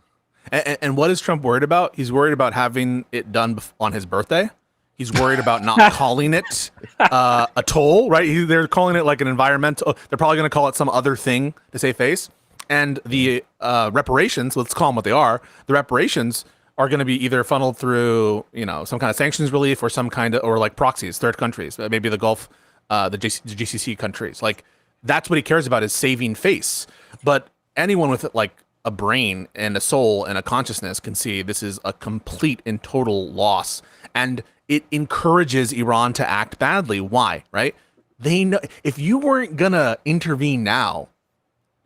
And what is Trump worried about? He's worried about having it done on his birthday. He's worried about not calling it a toll, right? They're calling it like an environmental. They're probably going to call it some other thing to save face. And the reparations, let's call them what they are. The reparations are going to be either funneled through, some kind of sanctions relief or some kind of, or like proxies, third countries, maybe the Gulf, the GCC countries. Like that's what he cares about is saving face. But anyone with like a brain and a soul and a consciousness can see this is a complete and total loss. And it encourages Iran to act badly. Why? Right? They know if you weren't gonna intervene now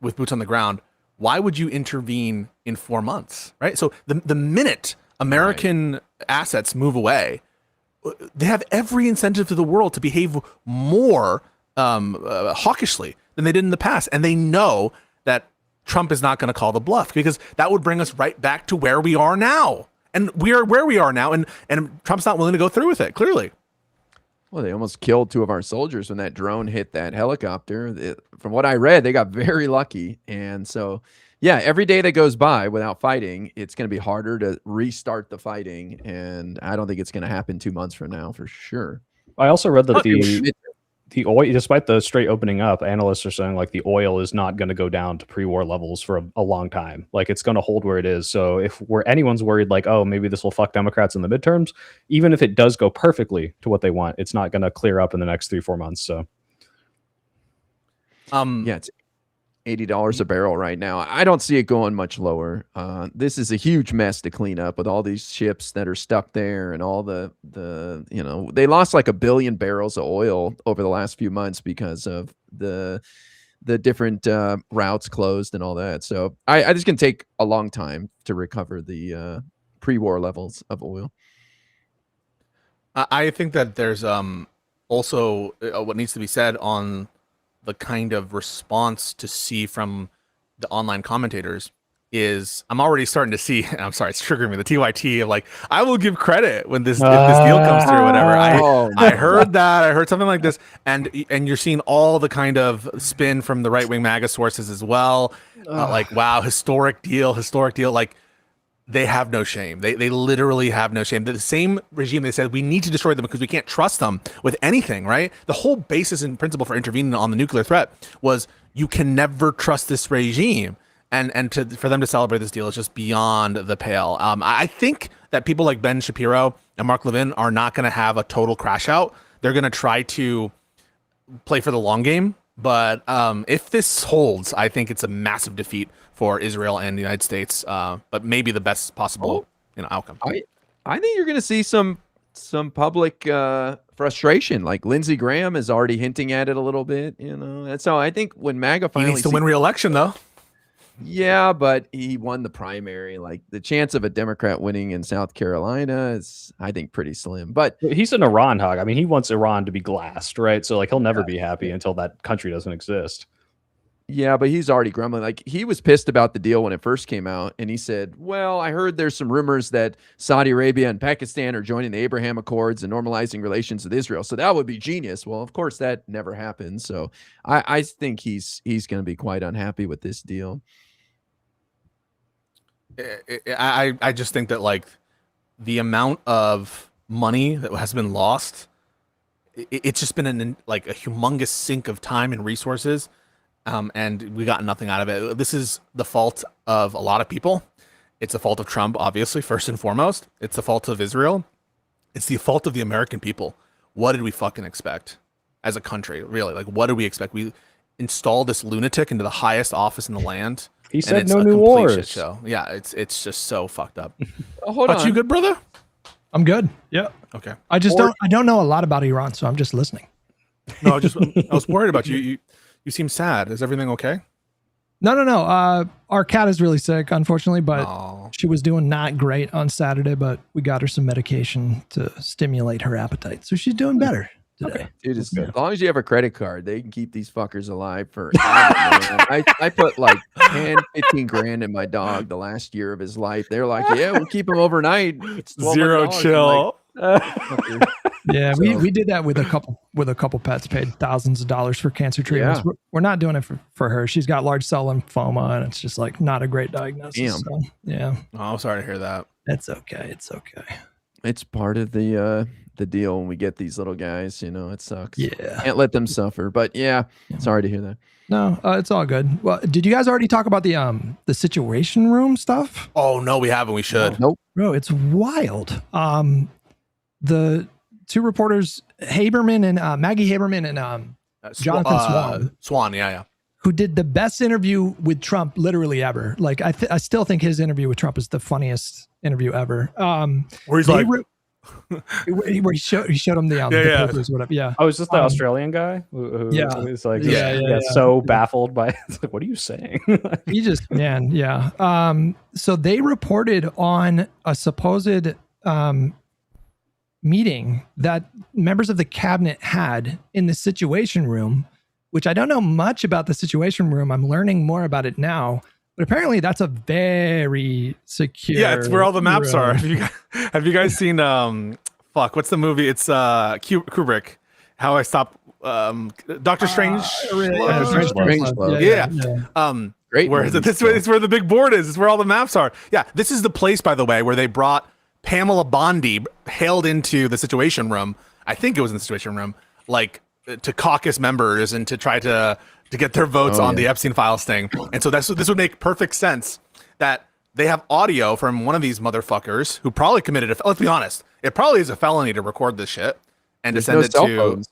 with boots on the ground, why would you intervene in 4 months? Right? So the minute American assets move away, they have every incentive to the world to behave more hawkishly than they did in the past. And they know that Trump is not going to call the bluff, because that would bring us right back to where we are now. And we are where we are now, and Trump's not willing to go through with it, clearly. Well, they almost killed 2 of our soldiers when that drone hit that helicopter. From what I read, they got very lucky. And so, yeah, every day that goes by without fighting, it's going to be harder to restart the fighting. And I don't think it's going to happen 2 months from now for sure. I also read that the oil, despite the straight opening up, analysts are saying like the oil is not going to go down to pre-war levels for a long time. Like it's going to hold where it is. So if anyone's worried like, oh, maybe this will fuck Democrats in the midterms, even if it does go perfectly to what they want, it's not going to clear up in the next 3-4 months. So, it's $80 a barrel right now. I don't see it going much lower. This is a huge mess to clean up with all these ships that are stuck there and all the they lost like 1 billion barrels of oil over the last few months because of the different routes closed and all that. So I just can take a long time to recover the pre-war levels of oil. I think that there's also what needs to be said on the kind of response to see from the online commentators is I'm already starting to see, I'm sorry, it's triggering me, the TYT of like, I will give credit when if this deal comes through, whatever. I heard that, I heard something like this, and you're seeing all the kind of spin from the right-wing MAGA sources as well. Like, wow, historic deal. Like, they have no shame. They literally have no shame. The same regime they said we need to destroy them because we can't trust them with anything, right? The whole basis and principle for intervening on the nuclear threat was you can never trust this regime. And for them to celebrate this deal is just beyond the pale. I think that people like Ben Shapiro and Mark Levin are not going to have a total crash out. They're going to try to play for the long game. But if this holds, I think it's a massive defeat for Israel and the United States, but maybe the best possible outcome. I think you're going to see some public frustration. Like Lindsey Graham is already hinting at it a little bit, And so I think when MAGA finally he needs to win re-election, though. Yeah, but he won the primary. Like the chance of a Democrat winning in South Carolina is, I think, pretty slim. But he's an Iran hog. I mean, he wants Iran to be glassed, right? So like he'll never be happy until that country doesn't exist. Yeah, but he's already grumbling. Like he was pissed about the deal when it first came out, and he said, "Well, I heard there's some rumors that Saudi Arabia and Pakistan are joining the Abraham Accords and normalizing relations with Israel. So that would be genius." Well, of course, that never happened. So I think he's going to be quite unhappy with this deal. I just think that like the amount of money that has been lost, it's just been a humongous sink of time and resources. And we got nothing out of it. This is the fault of a lot of people. It's the fault of Trump, obviously, first and foremost. It's the fault of Israel. It's the fault of the American people. What did we fucking expect as a country? Really, like, what did we expect? We installed this lunatic into the highest office in the land, He And said it's no a new complete wars. shit show. Yeah, it's just so fucked up. Hold But on. you good, brother? I'm good. Yeah. Okay. I don't know a lot about Iran, so I'm just listening. No, I was worried about you. You seem sad. Is everything okay? No. Our cat is really sick, unfortunately, but Oh. she was doing not great on Saturday, but we got her some medication to stimulate her appetite. So she's doing better today. Dude, as long as you have a credit card, they can keep these fuckers alive forever. Man. I put like 10, 15 grand in my dog the last year of his life. They're like, yeah, we'll keep him overnight. It's Zero $1,200. chill. Yeah, So- we did that with a couple pets, paid thousands of dollars for cancer treatments. Yeah. We're not doing it for her. She's got large cell lymphoma, and it's just like not a great diagnosis. Damn. So, yeah, Oh, sorry to hear that. it's okay. It's okay. It's part of the deal when we get these little guys. It sucks. Yeah. Can't let them suffer. But yeah, sorry to hear that. No, it's all good. Well, did you guys already talk about the situation room stuff? Oh no, we haven't. We should. Nope. Bro, it's wild. The two reporters, Haberman and Maggie Haberman and Jonathan Swan. Swan, yeah. who did the best interview with Trump literally ever. Like I still think his interview with Trump is the funniest interview ever. Where he's like, where he showed him the Yeah. papers, whatever. Yeah. Oh, is this the Australian guy? Who Yeah. is like, Yeah. so baffled by it's like, what are you saying? He just, man, yeah. So they reported on a supposed meeting that members of the cabinet had in the Situation Room, which I don't know much about the Situation Room. I'm learning more about it now, but apparently that's a very secure. yeah, it's where all the maps room. are. Have you guys seen what's the movie? It's Kubrick. How I Stopped Doctor Strange. Strangelove. Yeah. Great. Where movie this still. it's where the big board is. It's where all the maps are. Yeah, this is the place, by the way, where they brought Pamela Bondi hailed into the Situation Room. I think it was in the Situation Room, like to caucus members and to try to get their votes on the Epstein Files thing. And so this would make perfect sense that they have audio from one of these motherfuckers who probably committed let's be honest, it probably is a felony to record this shit and to send it to.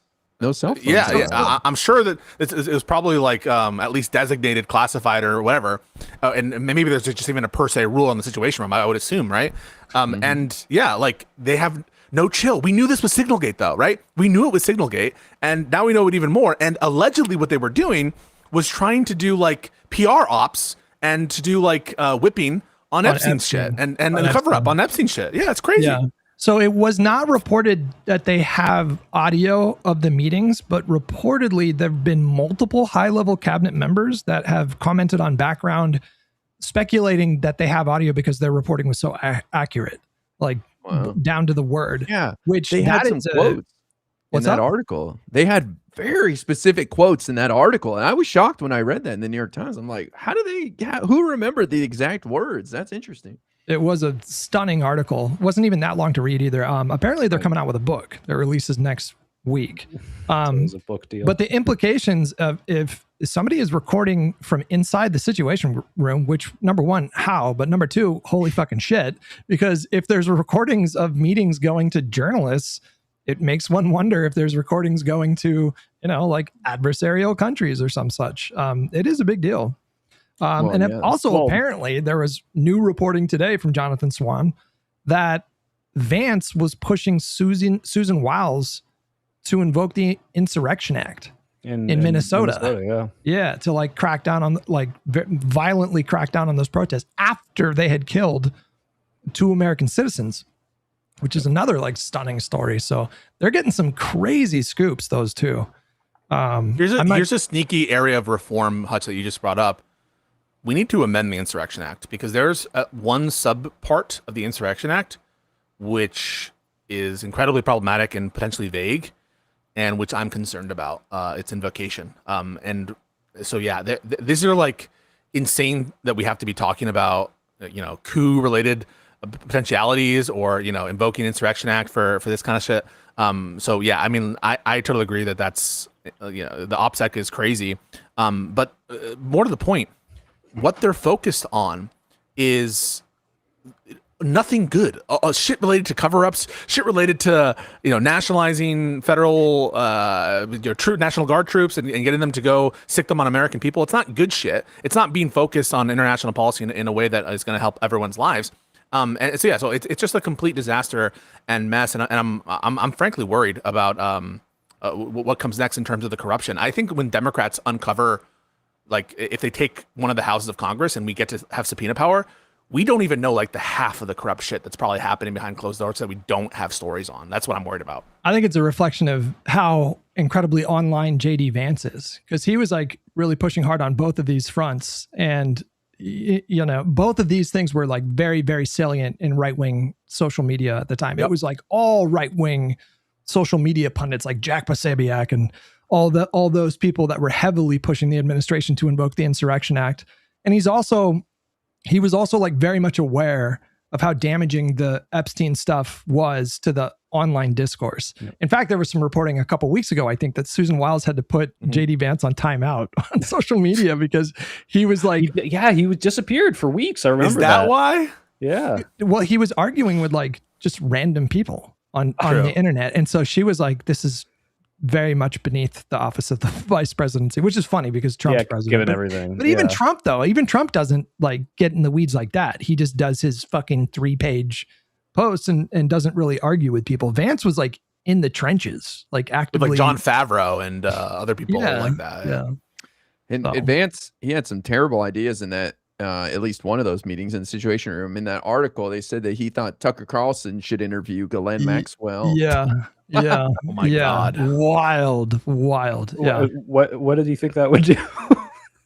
No cell phones. Yeah. I'm sure that it was probably like at least designated classified or whatever. And maybe there's just even a per se rule on the Situation Room, I would assume, right? And yeah, like they have no chill. We knew this was Signalgate though, right? We knew it was Signalgate, and now we know it even more. And allegedly what they were doing was trying to do like PR ops and to do like whipping on Epstein's shit and the cover up on Epstein shit. Yeah, it's crazy. Yeah. So it was not reported that they have audio of the meetings, but reportedly there have been multiple high-level cabinet members that have commented on background, speculating that they have audio because their reporting was so accurate, like down to the word. Yeah. Which they had some quotes in that article. They had very specific quotes in that article. And I was shocked when I read that in the New York Times. I'm like, who remembered the exact words? That's interesting. It was a stunning article. It wasn't even that long to read either. Apparently they're coming out with a book that releases next week. It was a book deal. But the implications of if somebody is recording from inside the Situation Room, which number one, how? But number two, holy fucking shit. Because if there's recordings of meetings going to journalists, it makes one wonder if there's recordings going to, like adversarial countries or some such. It is a big deal. Apparently there was new reporting today from Jonathan Swan that Vance was pushing Susan Wiles to invoke the Insurrection Act in Minnesota. Yeah, to like crack down on, violently crack down on those protests after they had killed 2 American citizens, which is another like stunning story. So they're getting some crazy scoops, those two. Here's a sneaky area of reform, Hutch, that you just brought up. We need to amend the Insurrection Act because there's one subpart of the Insurrection Act which is incredibly problematic and potentially vague, and which I'm concerned about. Its invocation. And so, yeah, these are like insane that we have to be talking about, coup-related potentialities or, invoking Insurrection Act for this kind of shit. So, yeah, I mean, I totally agree that's, the OPSEC is crazy. But more to the point, what they're focused on is nothing good. Shit related to cover-ups, shit related to nationalizing federal National Guard troops and getting them to go sick them on American people. It's not good shit. It's not being focused on international policy in a way that is going to help everyone's lives. And so it's just a complete disaster and mess. And I'm frankly worried about what comes next in terms of the corruption. I think when Democrats uncover, like, if they take one of the houses of Congress and we get to have subpoena power, we don't even know like the half of the corrupt shit that's probably happening behind closed doors that we don't have stories on. That's what I'm worried about. I think it's a reflection of how incredibly online JD Vance is, because he was like really pushing hard on both of these fronts. And, both of these things were like very, very salient in right-wing social media at the time. Yep. It was like all right-wing social media pundits like Jack Posobiec and all those people that were heavily pushing the administration to invoke the Insurrection Act. And he was also like very much aware of how damaging the Epstein stuff was to the online discourse. Yep. In fact, there was some reporting a couple weeks ago, I think, that Susan Wiles had to put JD Vance on timeout on social media because he was like, he was disappeared for weeks. I remember Is that why? Yeah. Well, he was arguing with like just random people on the internet. And so she was like, this is very much beneath the office of the vice presidency, which is funny because Trump's president. Given everything. But even Trump, though, Trump doesn't like get in the weeds like that. He just does his fucking 3-page posts and doesn't really argue with people. Vance was like in the trenches, like actively. With like Jon Favreau and other people like that. Yeah. And Vance, he had some terrible ideas in that, at least one of those meetings in the Situation Room. In that article, they said that he thought Tucker Carlson should interview Ghislaine Maxwell. Yeah. Yeah. Oh my God. Wild. Yeah. What did you think that would do?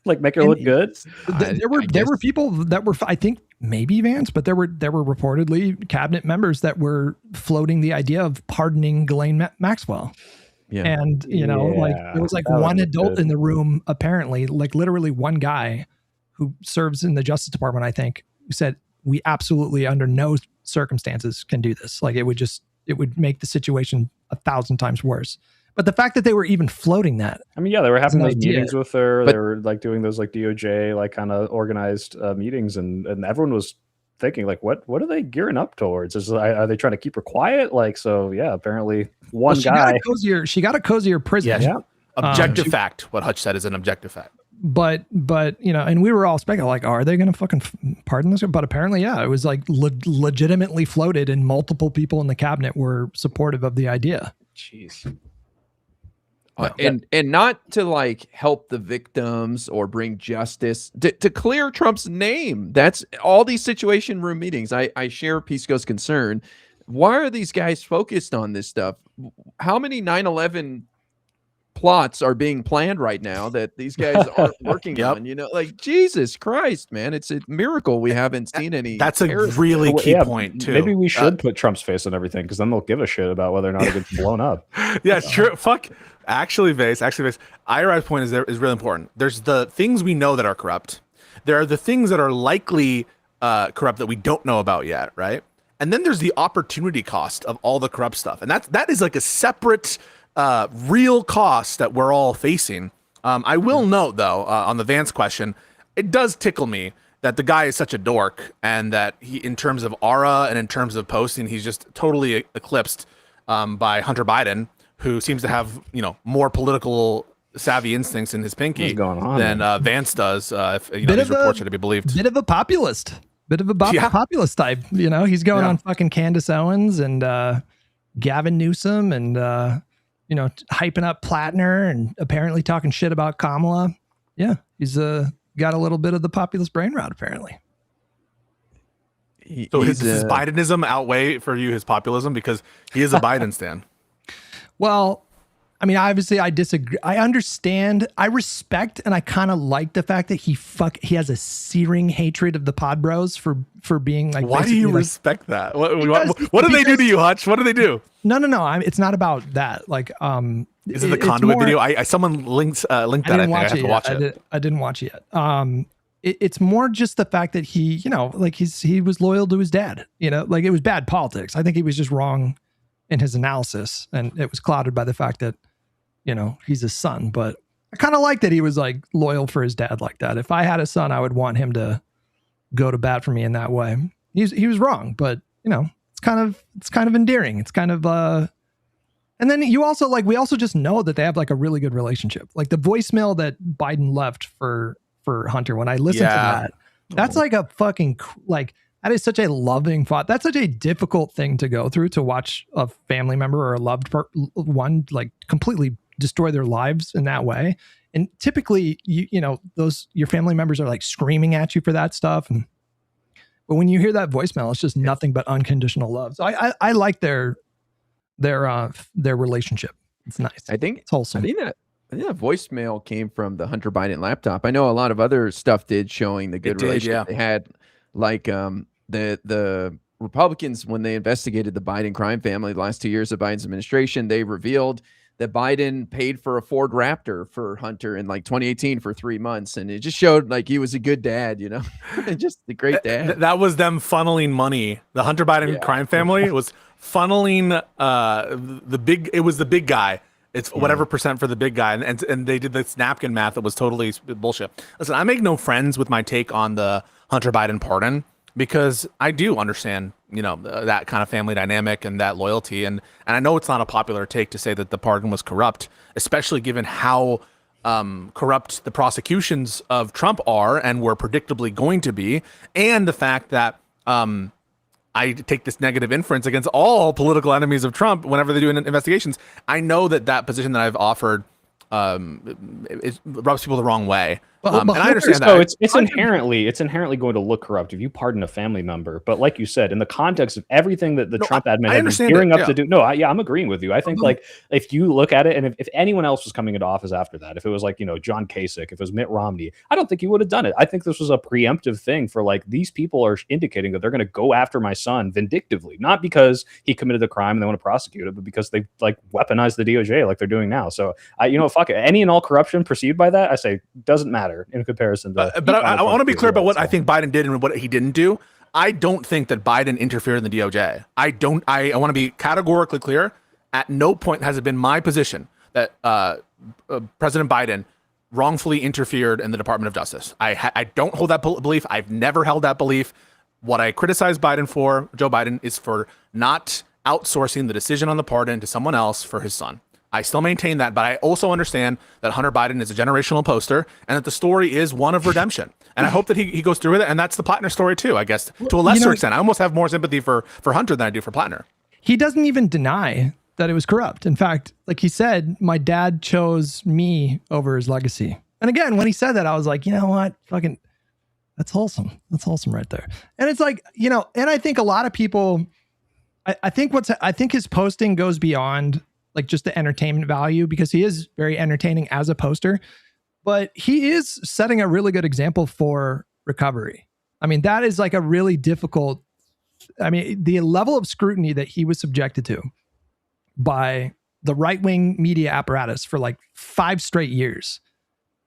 Like make her look good? There were people that were, I think maybe Vance, but there were reportedly cabinet members that were floating the idea of pardoning Ghislaine Maxwell. Yeah. And like there was like one adult in the room, apparently, like literally one guy who serves in the Justice Department, I think, who said, we absolutely under no circumstances can do this. Like it would make the situation 1,000 times worse. But the fact that they were even floating that. I mean, they were having those meetings with her. They were like doing those like DOJ, like kind of organized meetings. And everyone was thinking like, what are they gearing up towards? Are they trying to keep her quiet? Like, so yeah, apparently she got a cozier prison. Yeah. Objective fact. What Hutch said is an objective fact. But and we were all speculating like, are they going to fucking pardon this? But apparently, it was like legitimately floated, and multiple people in the cabinet were supportive of the idea. Jeez. And not to like help the victims or bring justice, to clear Trump's name. That's all these Situation Room meetings. I share Pisco's concern. Why are these guys focused on this stuff? How many 9/11 plots are being planned right now that these guys aren't working on? Like Jesus Christ, man, it's a miracle we haven't seen any. That's a really key point too. Maybe we should put Trump's face on everything, because then they'll give a shit about whether or not it gets blown up. Yeah, true. Fuck. Actually, Vase. IRI's point is really important. There's the things we know that are corrupt. There are the things that are likely corrupt that we don't know about yet, right? And then there's the opportunity cost of all the corrupt stuff, and that is like a separate real cost that we're all facing. I will note, though, on the Vance question, it does tickle me that the guy is such a dork, and that he, in terms of aura and in terms of posting, he's just totally eclipsed by Hunter Biden, who seems to have more political savvy instincts in his pinky than Vance does. If these reports are to be believed. Bit of a populist populist type. He's going on fucking Candace Owens and Gavin Newsom and hyping up Plattner and apparently talking shit about Kamala. Yeah, he's got a little bit of the populist brain rot, apparently. So his Bidenism outweigh for you his populism, because he is a Biden stan. Well, I mean, obviously I disagree. I understand, I respect, and I kind of like the fact that he has a searing hatred of the pod bros for being like. Why do you respect that? What do they do to you, Hutch? What do they do? No. It's not about that. Like, is it the conduit video? Someone linked that. I think I have to watch it. I didn't watch it yet. It's more just the fact that he, like he was loyal to his dad. Like it was bad politics. I think he was just wrong in his analysis, and it was clouded by the fact that he's his son. But I kind of like that he was like loyal for his dad like that. If I had a son, I would want him to go to bat for me in that way. he was wrong, but it's kind of endearing. It's kind of and then you also we also just know that they have like a really good relationship. Like the voicemail that Biden left for Hunter, when I listened to that, that's like a fucking that is such a loving thought. That's such a difficult thing to go through, to watch a family member or a loved one like completely destroy their lives in that way. And typically, your family members are like screaming at you for that stuff. But when you hear that voicemail, it's just nothing but unconditional love. So I like their relationship. It's nice. I think it's wholesome. I think that voicemail came from the Hunter Biden laptop. I know a lot of other stuff did, showing the good relationship they had. Like the Republicans, when they investigated the Biden crime family the last 2 years of Biden's administration, they revealed that Biden paid for a Ford Raptor for Hunter in like 2018 for 3 months. And it just showed like he was a good dad, just a great dad. That was them funneling money. The Hunter Biden crime family was funneling it was the big guy. It's whatever percent for the big guy. And they did this napkin math that was totally bullshit. Listen, I make no friends with my take on the Hunter Biden pardon, because I do understand, that kind of family dynamic and that loyalty. And I know it's not a popular take to say that the pardon was corrupt, especially given how corrupt the prosecutions of Trump are and were predictably going to be. And the fact that I take this negative inference against all political enemies of Trump whenever they do investigations. I know that position that I've offered it rubs people the wrong way. And I understand that. It's inherently going to look corrupt if you pardon a family member. But like you said, in the context of everything that the Trump admin had been gearing up to do, I'm agreeing with you. I think if you look at it, and if anyone else was coming into office after that, if it was John Kasich, if it was Mitt Romney, I don't think he would have done it. I think this was a preemptive thing for these people are indicating that they're going to go after my son vindictively, not because he committed the crime and they want to prosecute it, but because they weaponized the DOJ like they're doing now. So fuck it. Any and all corruption perceived by that, I say, doesn't matter in comparison to. But I want to be clear about what I think Biden did and what he didn't do. I don't think that Biden interfered in the DOJ. I want to be categorically clear. At no point has it been my position that President Biden wrongfully interfered in the Department of Justice. I don't hold that belief. I've never held that belief. What I criticize Joe Biden, is for not outsourcing the decision on the pardon to someone else for his son. I still maintain that, but I also understand that Hunter Biden is a generational poster and that the story is one of redemption. And I hope that he goes through with it. And that's the Plattner story too, I guess, to a lesser extent. I almost have more sympathy for Hunter than I do for Plattner. He doesn't even deny that it was corrupt. In fact, like he said, my dad chose me over his legacy. And again, when he said that, I was like, you know what? Fucking, that's wholesome. That's wholesome right there. And it's like, and I think a lot of people, I think his posting goes beyond just the entertainment value, because he is very entertaining as a poster, but he is setting a really good example for recovery. I mean, that is a really difficult, the level of scrutiny that he was subjected to by the right-wing media apparatus for 5 straight years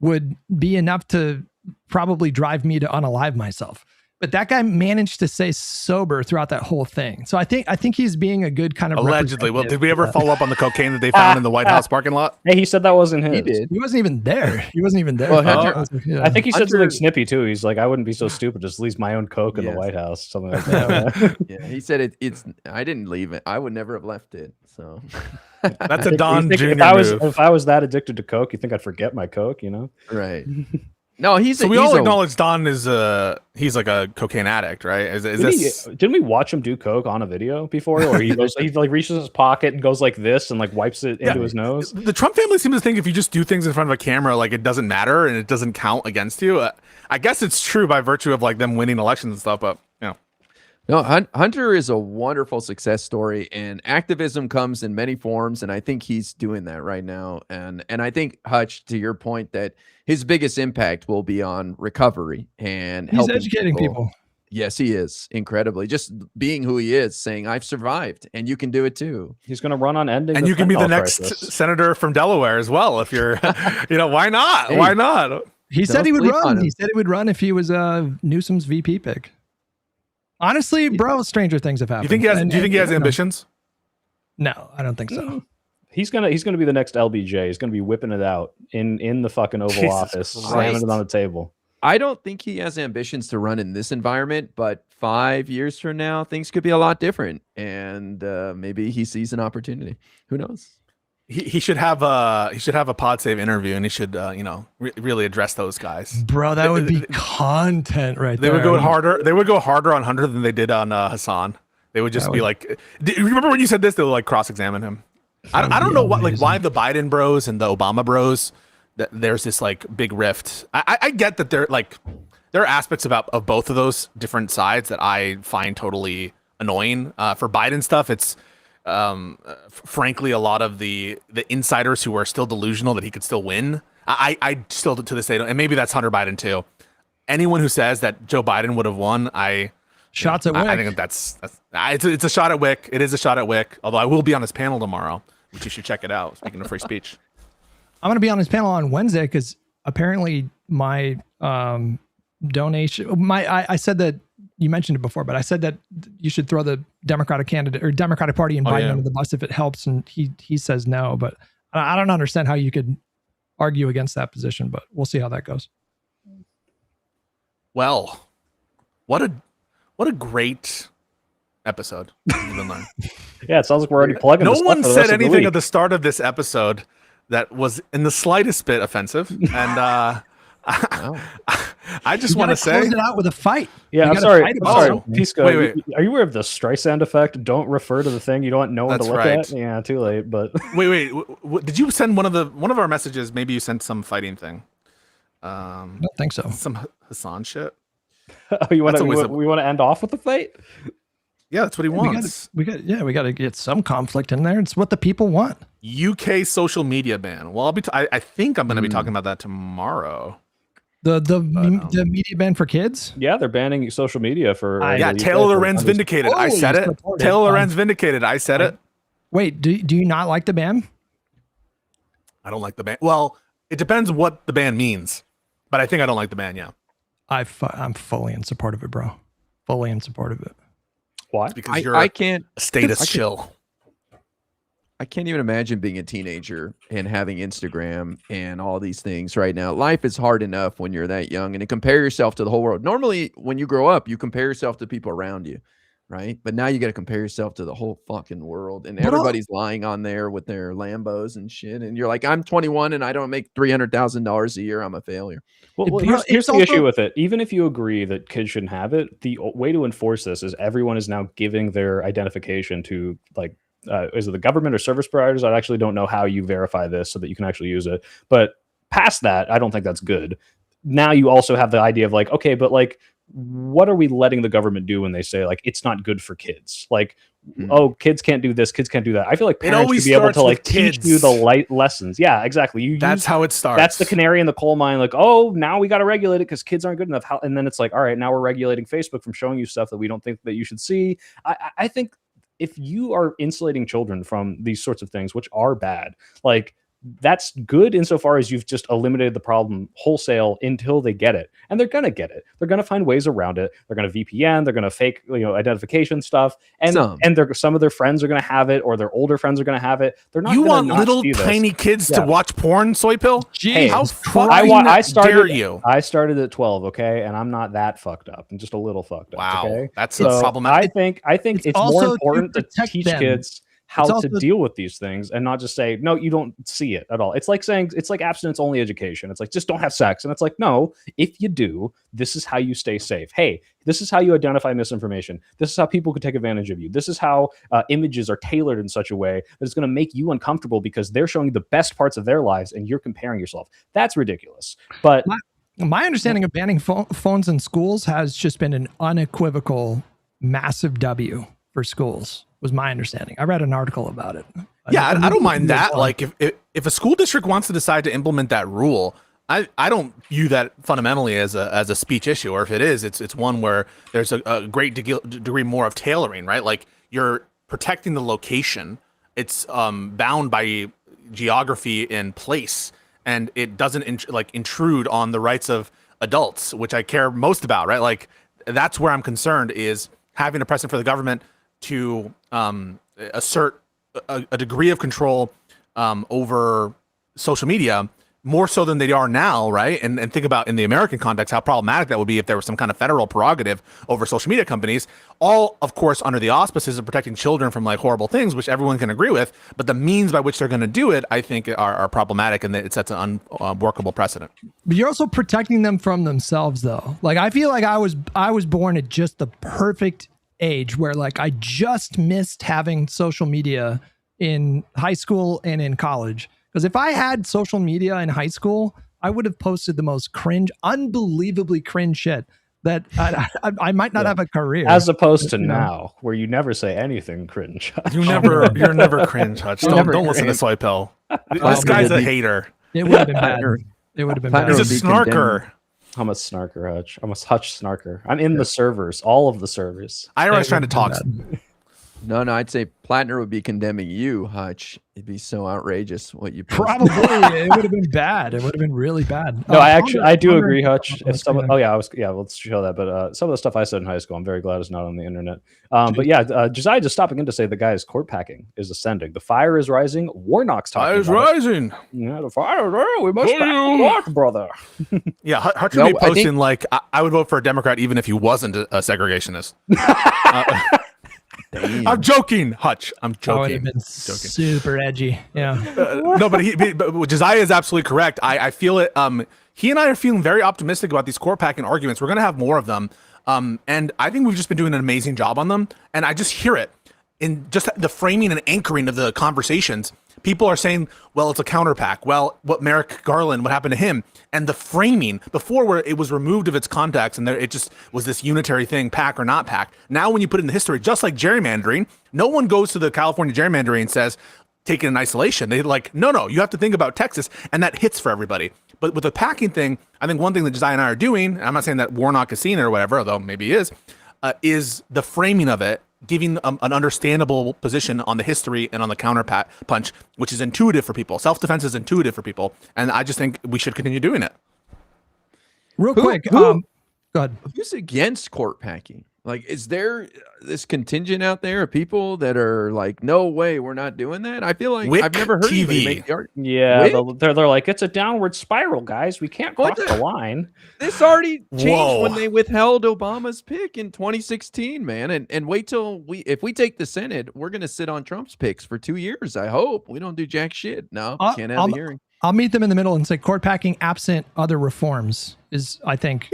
would be enough to probably drive me to unalive myself. But that guy managed to stay sober throughout that whole thing. So I think he's being a good kind of allegedly. Well, did we ever follow up on the cocaine that they found in the White House parking lot? Hey, he said that wasn't his. He did. He wasn't even there. Well, I think he said something snippy too. He's like, I wouldn't be so stupid, just leave my own coke in the White House, something like that. Yeah, he said it's. I didn't leave it. I would never have left it. So that's a Don Jr. If I was that addicted to coke, you think I'd forget my coke? Right. No, we all acknowledge Don is he's like a cocaine addict, right? Didn't we watch him do coke on a video before, or he goes, he reaches his pocket and goes like this and wipes it into his nose? The Trump family seems to think if you just do things in front of a camera, it doesn't matter and it doesn't count against you. I guess it's true by virtue of them winning elections and stuff, but No, Hunter is a wonderful success story, and activism comes in many forms, and I think he's doing that right now. And I think, Hutch, to your point, that his biggest impact will be on recovery and he's educating people. Yes, he is, incredibly. Just being who he is, saying, I've survived, and you can do it too. He's going to run on ending. And you can be the next senator from Delaware as well, if you're, why not? Hey, why not? He said he would run. He said he would run if he was Newsom's VP pick. Honestly, bro, stranger things have happened. Do you think he has ambitions? No, I don't think so. He's gonna be the next LBJ. He's gonna be whipping it out in the fucking Oval Office, slamming it on the table. I don't think he has ambitions to run in this environment, but 5 years from now, things could be a lot different, and maybe he sees an opportunity. Who knows? He should have a pod save interview, and he should really address those guys. Bro, that would be content right They there. would go harder. They would go harder on Hunter than they did on Hassan. They would just be like, remember when you said this? They would like cross-examine him. I don't know why the Biden bros and the Obama bros, there's this like big rift. I get that there are aspects of both of those different sides that I find totally annoying. For Biden stuff, it's frankly a lot of the insiders who are still delusional that he could still win. I still to this day don't, and maybe that's Hunter Biden too. Anyone who says that Joe Biden would have won, shots at Wick. I think it's a shot at Wick. It is a shot at Wick. Although I will be on his panel tomorrow, which you should check it out. Speaking of free speech, I'm going to be on his panel on Wednesday because apparently my donation, I said that you mentioned it before, but I said that you should throw the Democratic candidate or Democratic Party and Biden under the bus if it helps, and he says no. But I don't understand how you could argue against that position, but we'll see how that goes. Well, what a great episode we've been learning. Yeah, it sounds like we're already plugging. No this one stuff for the said rest of the anything week. at the start of this episode that was in the slightest bit offensive, and I just want to say, close it out with a fight. Yeah, You I'm gotta sorry. fight I'm about sorry. something. Pisco, Wait. are you aware of the Streisand effect? Don't refer to the thing you don't want no one That's to look right. at. Yeah, too late. But wait. Did you send one of our messages? Maybe you sent some fighting thing. I don't think so. Some Hassan shit. oh, you want That's always we want to end off with the fight? Yeah, that's what he wants. We got to get some conflict in there. It's what the people want. UK social media ban. Well, I think I'm going to be talking about that tomorrow. The media ban for kids. Yeah, they're banning social media for. Yeah, Taylor Lorenz vindicated. I said it. Taylor Lorenz vindicated. I said it. Wait, do you not like the ban? I don't like the ban. Well, it depends what the ban means, but I think I don't like the ban. Yeah, I'm fully in support of it, bro. Fully in support of it. Why? it's because you're I can't. a status chill. I can't even imagine being a teenager and having Instagram and all these things right now. Life is hard enough when you're that young and to compare yourself to the whole world. Normally, when you grow up, you compare yourself to people around you, right? But now you got to compare yourself to the whole fucking world. And everybody's lying on there with their Lambos and shit. And you're like, I'm 21 and I don't make $300,000 a year. I'm a failure. Well, here's the issue with it. Even if you agree that kids shouldn't have it, the way to enforce this is everyone is now giving their identification to like, is it the government or service providers? I actually don't know how you verify this so that you can actually use it. But past that, I don't think that's good. Now you also have the idea of like, okay, but like, what are we letting the government do when they say like it's not good for kids? Like, oh, kids can't do this, kids can't do that. I feel like parents should be able to like teach you the light lessons. Yeah, exactly. That's how it starts. That's the canary in the coal mine. Like, oh, now we got to regulate it because kids aren't good enough. And then it's like, all right, now we're regulating Facebook from showing you stuff that we don't think that you should see. I think if you are insulating children from these sorts of things, which are bad, like that's good insofar as you've just eliminated the problem wholesale until they get it. And they're going to get it. They're going to find ways around it. They're going to VPN. They're going to fake, identification stuff. And some of their friends are going to have it, or their older friends are going to have it. They're not. You want little tiny kids to watch porn, Soy Pill? Hey, how fucking dare you? I started at 12, okay, and I'm not that fucked up. I'm just a little fucked up. Wow, okay? that's problematic. I think it's more important to teach kids how to deal with these things and not just say, no, you don't see it at all. It's like saying, it's like abstinence only education. It's like, just don't have sex. And it's like, no, if you do, this is how you stay safe. Hey, this is how you identify misinformation. This is how people could take advantage of you. This is how images are tailored in such a way that it's going to make you uncomfortable because they're showing you the best parts of their lives and you're comparing yourself. That's ridiculous. But my understanding of banning phones in schools has just been an unequivocal massive W for schools. Was my understanding. I read an article about it. Yeah, I don't mind that. Like if a school district wants to decide to implement that rule, I don't view that fundamentally as a speech issue. Or if it is, it's one where there's a great degree more of tailoring, right? Like you're protecting the location. It's bound by geography and place, and it doesn't intrude on the rights of adults, which I care most about, right? Like that's where I'm concerned is having a precedent for the government to assert a degree of control over social media more so than they are now, right? And think about in the American context how problematic that would be if there was some kind of federal prerogative over social media companies, all of course under the auspices of protecting children from like horrible things, which everyone can agree with, but the means by which they're going to do it, I think are problematic, and it sets an unworkable precedent. But you're also protecting them from themselves though. Like I feel like I was born at just the perfect age where like I just missed having social media in high school and in college. Because if I had social media in high school, I would have posted the most cringe, unbelievably cringe shit that I might not have a career. As opposed to now, where you never say anything cringe. You're never cringe, Hutch. Don't listen to Swipe Hill. This guy's a hater. It would have been bad. It would have been bad. He's a snarker. I'm a snarker, Hutch. I'm a Hutch snarker. I'm in the servers, all of the servers. IRS trying to talk. No, I'd say Plattner would be condemning you, Hutch. It'd be so outrageous what you posted. Probably it would have been bad. It would have been really bad. No, I do agree, Hutch. If some, let's show that. But some of the stuff I said in high school, I'm very glad it's not on the internet. But yeah, Josiah just stopping in to say the guy's court packing is ascending. The fire is rising. Warnock's talking. Fire is rising. Yeah, the fire. We must back brother. Yeah, Hutch would be posting like I would vote for a Democrat even if he wasn't a segregationist. I'm joking, Hutch. I'm joking. That would have been super edgy. Yeah. No, but Josiah is absolutely correct. I feel it. He and I are feeling very optimistic about these court packing arguments. We're going to have more of them. And I think we've just been doing an amazing job on them. And I just hear it in just the framing and anchoring of the conversations. People are saying, well, it's a counter pack. Well, what Merrick Garland, what happened to him? And the framing before where it was removed of its context and it just was this unitary thing, pack or not pack. Now, when you put it in the history, just like gerrymandering, no one goes to the California gerrymandering and says, take it in isolation. They're like, no, you have to think about Texas. And that hits for everybody. But with the packing thing, I think one thing that Josiah and I are doing, and I'm not saying that Warnock has seen it or whatever, although maybe he is the framing of it, giving an understandable position on the history and on the counter punch, which is intuitive for people. Self-defense is intuitive for people. And I just think we should continue doing it. Real quick. Go ahead. Who's against court packing? Like, is there this contingent out there of people that are like, no way, we're not doing that? I feel like I've never heard anybody make the argument. Yeah, they're like, it's a downward spiral, guys. We can't cross the line. This already changed when they withheld Obama's pick in 2016, man. And wait till if we take the Senate, we're going to sit on Trump's picks for 2 years. I hope we don't do jack shit. No, can't have a hearing. I'll meet them in the middle and say court packing absent other reforms is, I think,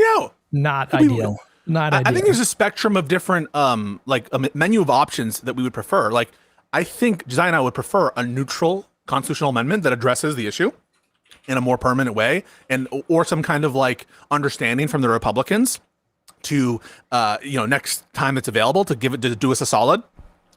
not ideal. I think there's a spectrum of different, like a menu of options that we would prefer. Like, I think Josiah and I would prefer a neutral constitutional amendment that addresses the issue in a more permanent way, or some kind of like understanding from the Republicans to, next time it's available to do us a solid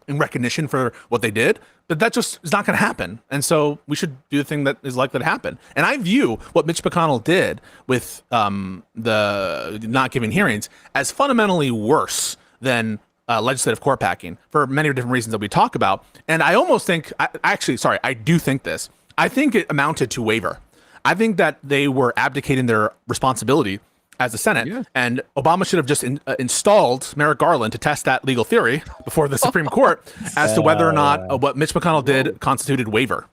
in recognition for what they did. But that just is not going to happen. And so we should do the thing that is likely to happen. And I view what Mitch McConnell did with the not giving hearings as fundamentally worse than legislative court packing for many different reasons that we talk about. And I almost think, I do think this. I think it amounted to waiver. I think that they were abdicating their responsibility as the Senate, and Obama should have just installed Merrick Garland to test that legal theory before the Supreme Court as to whether or not what Mitch McConnell did constituted waiver.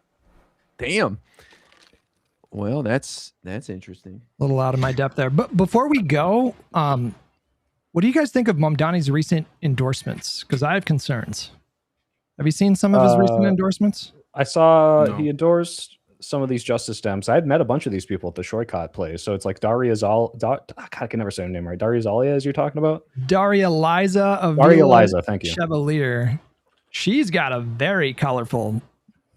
Damn. Well, that's interesting. A little out of my depth there. But before we go, what do you guys think of Mamdani's recent endorsements? Because I have concerns. Have you seen some of his recent endorsements? I saw he endorsed some of these Justice Dems. I had met a bunch of these people at the Shoycott place. So it's like Daria I can never say her name right. Daria Zalia, as you're talking about? Daria Liza of thank you. Chevalier. She's got a very colorful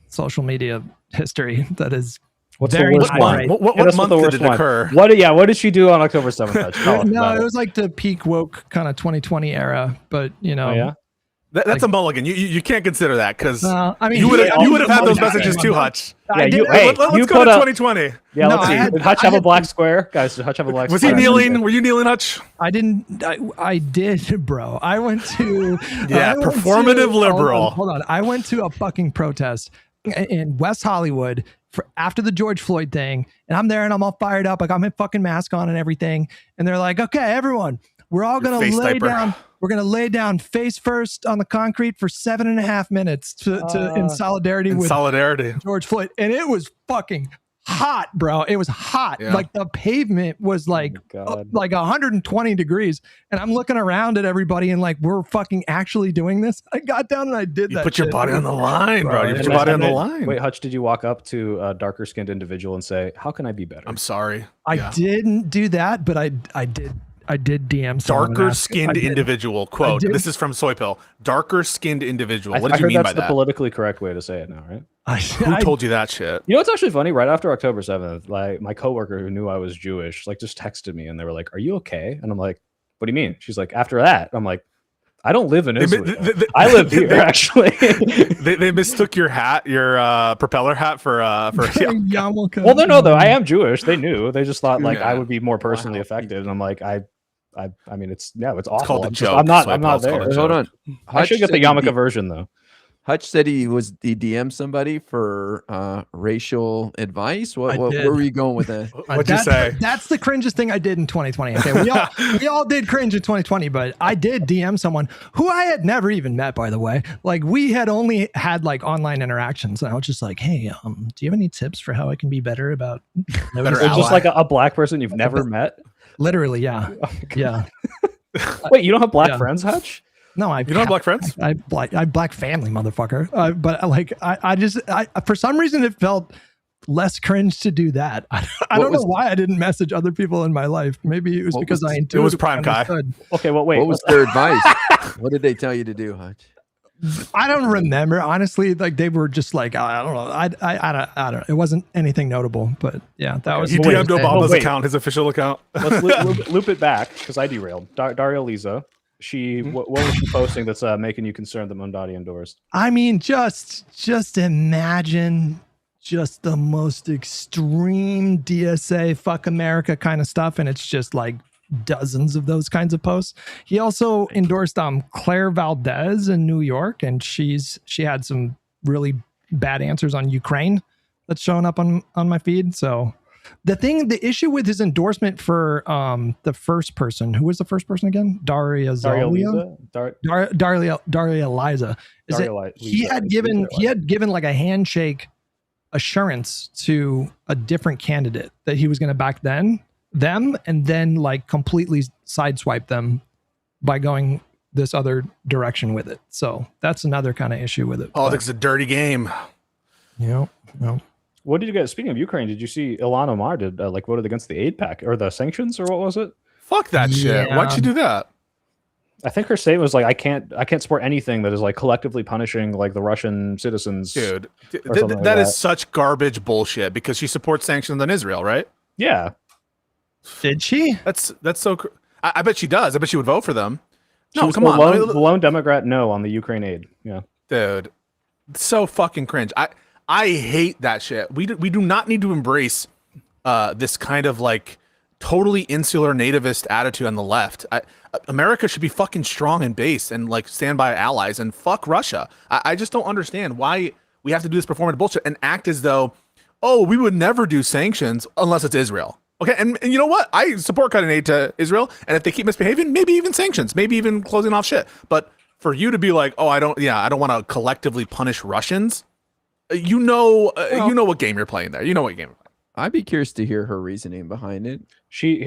social media history that is What's the worst one? What month did it occur? What did she do on October 7th? No, it was like the peak woke kind of 2020 era, but That's a mulligan. You can't consider that because you would have had those messages too, Hutch. Let's go to 2020. Yeah, let's see. Did Hutch have a black square? Guys, did Hutch have a black square? Was he kneeling? Were you kneeling, Hutch? I didn't. I did, bro. I went to... performative liberal. Hold on. I went to a fucking protest in West Hollywood after the George Floyd thing, and I'm there and I'm all fired up. I got my fucking mask on and everything. And they're like, okay, everyone, we're all going to lay down... We're going to lay down face first on the concrete for 7.5 minutes in solidarity with George Floyd. And it was fucking hot, bro. It was hot. Yeah. Like the pavement was like like 120 degrees, and I'm looking around at everybody and like, we're fucking actually doing this. I got down and I did that. Put your body on the line, bro. You put your body on the line. Wait, Hutch, did you walk up to a darker skinned individual and say, "How can I be better?" I'm sorry. I didn't do that, but I did DM darker skinned individual. Quote. This is from Soypill. Darker skinned individual. What did you mean by that? That's the politically correct way to say it now, right? Who told you that shit? You know, it's actually funny. Right after October 7th, like my coworker who knew I was Jewish, like just texted me and they were like, "Are you okay?" And I'm like, "What do you mean?" She's like, "After that," I'm like, "I don't live in Israel. I live here." Actually, they mistook your hat, your propeller hat for yarmulke. Well, no, though I am Jewish. They knew. They just thought like I would be more personally affected, and I'm like, I mean, it's awful. It's called a joke. I'm not there. Hold on. I should get the yarmulke version though. Hutch said he DM'd somebody for racial advice. Where were you going with that? What'd you say? That's the cringest thing I did in 2020. Okay, we all did cringe in 2020, but I did DM someone who I had never even met, by the way. Like we had only had like online interactions, and I was just like, "Hey, do you have any tips for how I can be better about?" Just like a black person you've never met. Literally, yeah, yeah. Wait, you don't have black friends, Hutch? No, you don't have black friends. I black family, motherfucker. But like, I just for some reason it felt less cringe to do that. I don't know why I didn't message other people in my life. Maybe it was because I intuitively. It was Prime Guy. Okay, well, wait. What was their advice? What did they tell you to do, Hutch? I don't remember, honestly. Like they were just like, I don't know. I don't. It wasn't anything notable, but yeah, that was. You DM'd Obama's account, his official account. Let's loop it back because I derailed. Daria Lisa. What was she posting that's making you concerned that Mondati endorsed? I mean, just imagine just the most extreme DSA fuck America kind of stuff, and it's just like dozens of those kinds of posts. He also endorsed Claire Valdez in New York, and she had some really bad answers on Ukraine that's showing up on my feed. So the issue with his endorsement for the first person, who was the first person again? Daria Liza. Is that he had given like a handshake assurance to a different candidate that he was going to back them and then like completely sideswipe them by going this other direction with it. So that's another kind of issue with it. Politics is a dirty game. Yeah. What did you guys? Speaking of Ukraine, did you see Ilhan Omar did voted against the aid pack or the sanctions or what was it? Fuck that shit. Why'd she do that? I think her statement was like, I can't support anything that is like collectively punishing like the Russian citizens. Dude, that is such garbage bullshit because she supports sanctions on Israel, right? Yeah. Did she? That's so. I bet she does. I bet she would vote for them. No, come on. The lone Democrat no on the Ukraine aid. Yeah, dude, so fucking cringe. I hate that shit. We do not need to embrace this kind of like totally insular nativist attitude on the left. America should be fucking strong and based and like stand by allies and fuck Russia. I just don't understand why we have to do this performative bullshit and act as though, oh, we would never do sanctions unless it's Israel. Okay, and you know what? I support cutting aid to Israel, and if they keep misbehaving, maybe even sanctions, maybe even closing off shit. But for you to be like, oh, I don't want to collectively punish Russians. You know what game you're playing there. You know what game you're playing. I'd be curious to hear her reasoning behind it.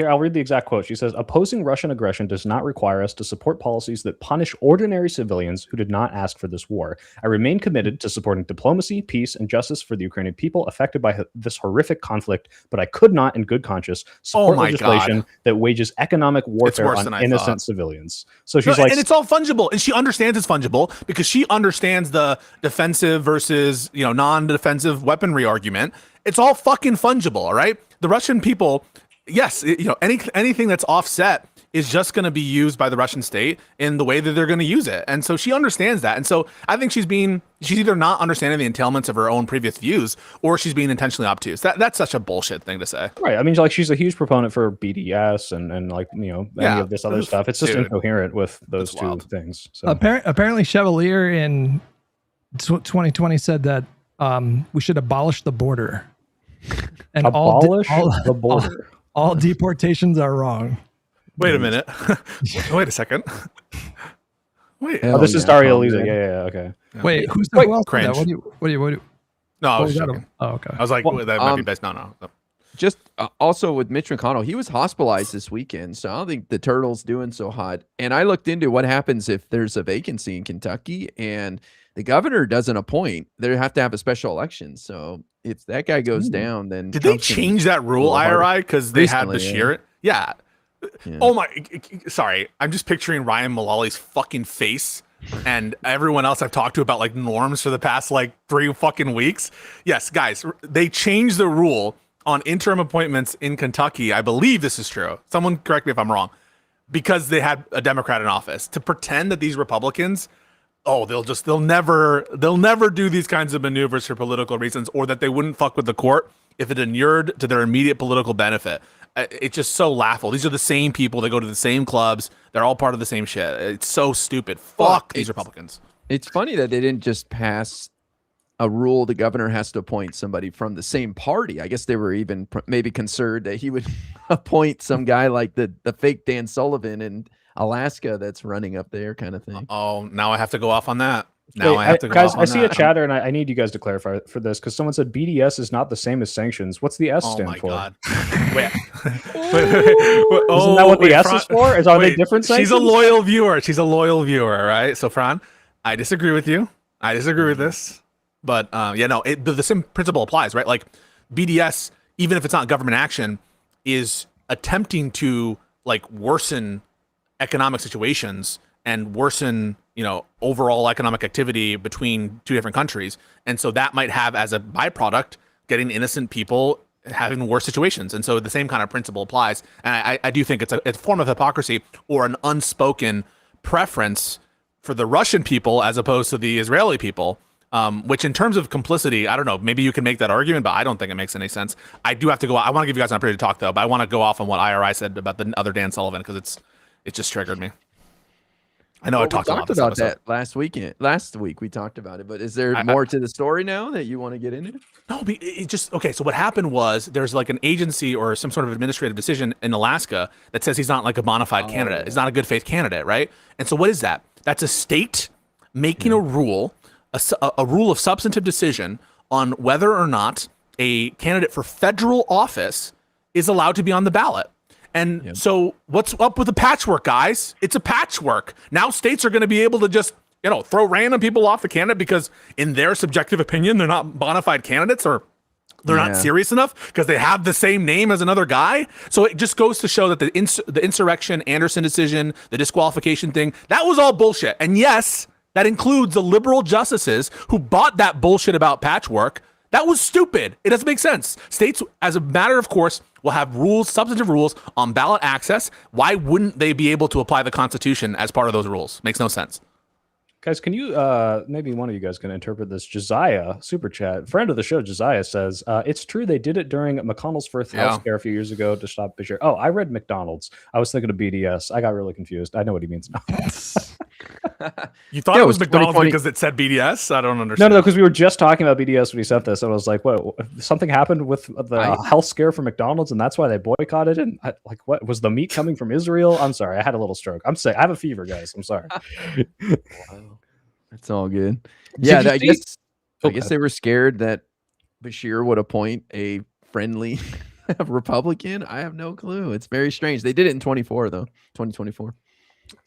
I'll read the exact quote. She says, opposing Russian aggression does not require us to support policies that punish ordinary civilians who did not ask for this war. I remain committed to supporting diplomacy, peace, and justice for the Ukrainian people affected by this horrific conflict, but I could not, in good conscience, support legislation that wages economic warfare on innocent civilians. So she's like... And it's all fungible, and she understands it's fungible because she understands the defensive versus, non-defensive weaponry argument. It's all fucking fungible, all right? The Russian people... Yes, anything that's offset is just going to be used by the Russian state in the way that they're going to use it. And so she understands that. And so I think she's either not understanding the entailments of her own previous views or she's being intentionally obtuse. That's such a bullshit thing to say. Right. I mean, like she's a huge proponent for BDS and like, any of this other stuff. It's just incoherent with those two things. So. Apparently Chevalier in 2020 said that we should abolish the border. And abolish the border. All deportations are wrong. Wait a minute. Wait a second. Wait. This is Daria Lisa. Yeah. Okay. Wait, who else? Cringe. What do you? No, I Oh, was is that joking. okay. I was like, that might be best. No. Just also with Mitch McConnell, he was hospitalized this weekend, so I don't think the Turtle's doing so hot. And I looked into what happens if there's a vacancy in Kentucky and the governor doesn't appoint. They have to have a special election. So if that guy goes down, then Did Trump's they gonna change that rule, pull apart. IRI, because they had Recently, Bashir? Yeah. Yeah. Oh my. Sorry, I'm just picturing Ryan Mullally's fucking face and everyone else I've talked to about like norms for the past like 3 fucking weeks. Yes, guys, they changed the rule on interim appointments in Kentucky. I believe this is true. Someone correct me if I'm wrong. Because they had a Democrat in office, to pretend that these Republicans, they'll never do these kinds of maneuvers for political reasons, or that they wouldn't fuck with the court if it inured to their immediate political benefit. It's just so laughable. These are the same people. They go to the same clubs. They're all part of the same shit. It's so stupid. Fuck these Republicans. It's funny that they didn't just pass a rule the governor has to appoint somebody from the same party. I guess they were even maybe concerned that he would appoint some guy like the fake Dan Sullivan in Alaska that's running up there kind of thing. Oh, now I have to go off on that. I see a chatter, and I need you guys to clarify for this, because someone said BDS is not the same as sanctions. What's the S stand for? Oh my god! Wait. Isn't that what the S is for? Are they different sanctions? She's a loyal viewer. All right. So Fran, I disagree with you. I disagree with this. But the same principle applies, right? Like BDS, even if it's not government action, is attempting to like worsen economic situations and worsen, overall economic activity between 2 different countries. And so that might have as a byproduct getting innocent people having worse situations. And so the same kind of principle applies. And I do think it's a form of hypocrisy or an unspoken preference for the Russian people as opposed to the Israeli people. Which in terms of complicity, I don't know, maybe you can make that argument, but I don't think it makes any sense. I do have to go. I want to give you guys an opportunity to talk though, but I want to go off on what IRI said about the other Dan Sullivan, because it just triggered me. I know I talked about that last week. We talked about it, but is there more to the story now that you want to get into? No, it just, okay. So what happened was there's like an agency or some sort of administrative decision in Alaska that says he's not like a bona fide candidate. He's not a good faith candidate, right? And so what is that? That's a state making a rule. A rule of substantive decision on whether or not a candidate for federal office is allowed to be on the ballot. And so what's up with the patchwork, guys? It's a patchwork. Now states are going to be able to just, throw random people off the candidate because in their subjective opinion, they're not bona fide candidates, or they're not serious enough because they have the same name as another guy. So it just goes to show that the insurrection, Anderson decision, the disqualification thing, that was all bullshit. And yes, that includes the liberal justices who bought that bullshit about patchwork. That was stupid. It doesn't make sense. States, as a matter of course, will have rules, substantive rules on ballot access. Why wouldn't they be able to apply the Constitution as part of those rules? Makes no sense. Guys, can you, maybe one of you guys can interpret this? Josiah, super chat, friend of the show, Josiah says, it's true they did it during McConnell's first health scare a few years ago to stop Bashir. Oh, I read McDonald's. I was thinking of BDS. I got really confused. I know what he means now. You thought it was McDonald's because it said BDS? I don't understand. No, because we were just talking about BDS when he sent this, and I was like, what, something happened with the health scare for McDonald's, and that's why they boycotted it? What, was the meat coming from Israel? I'm sorry, I had a little stroke. I'm sick. I have a fever, guys. I'm sorry. Wow. It's all good. Yeah, I guess they were scared that Bashir would appoint a friendly Republican. I have no clue. It's very strange. They did it in 2024.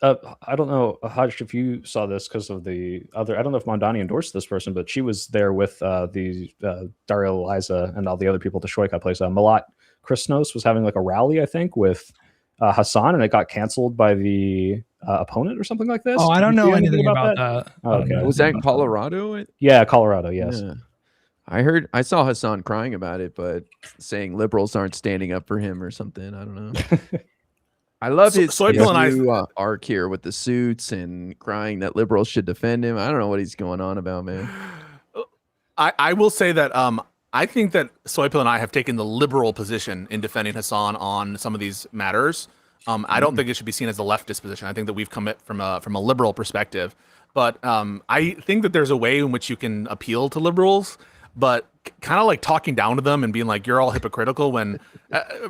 I don't know, Hutch, if you saw this because of the other. I don't know if Mondani endorsed this person, but she was there with Daria Eliza and all the other people at the Shoika place. Malat Krishnos was having like a rally, I think, with Hassan, and it got canceled by the opponent or something like this. Oh, I don't know anything about that. Okay. Was that in Colorado? Yeah, Colorado. Yes. Yeah. I saw Hassan crying about it, but saying liberals aren't standing up for him or something. I don't know. I love his new arc here with the suits and crying that liberals should defend him. I don't know what he's going on about, man. I will say that I think that Soypil and I have taken the liberal position in defending Hassan on some of these matters. I don't think it should be seen as a leftist position. I think that we've come at from a liberal perspective. But I think that there's a way in which you can appeal to liberals, but kind of like talking down to them and being like, you're all hypocritical, when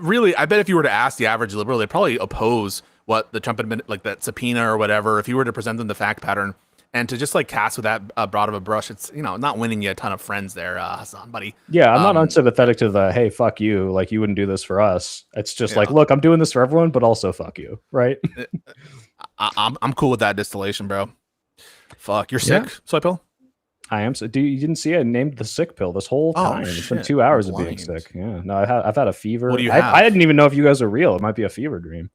really, I bet if you were to ask the average liberal, they'd probably oppose what the Trump like that subpoena or whatever. If you were to present them the fact pattern, And to just like cast with that broad of a brush, it's, you know, not winning you a ton of friends there, Hassan, buddy. Yeah, I'm not unsympathetic to the, hey, fuck you, like you wouldn't do this for us. It's just like, look, I'm doing this for everyone, but also fuck you, right? I'm cool with that distillation, bro. Fuck, you're sick, Soy Pill? I am. So, you didn't see I named the sick pill this whole time. It's been 2 hours of being sick. Yeah, no, I've had a fever. What do you have? I didn't even know if you guys are real. It might be a fever dream.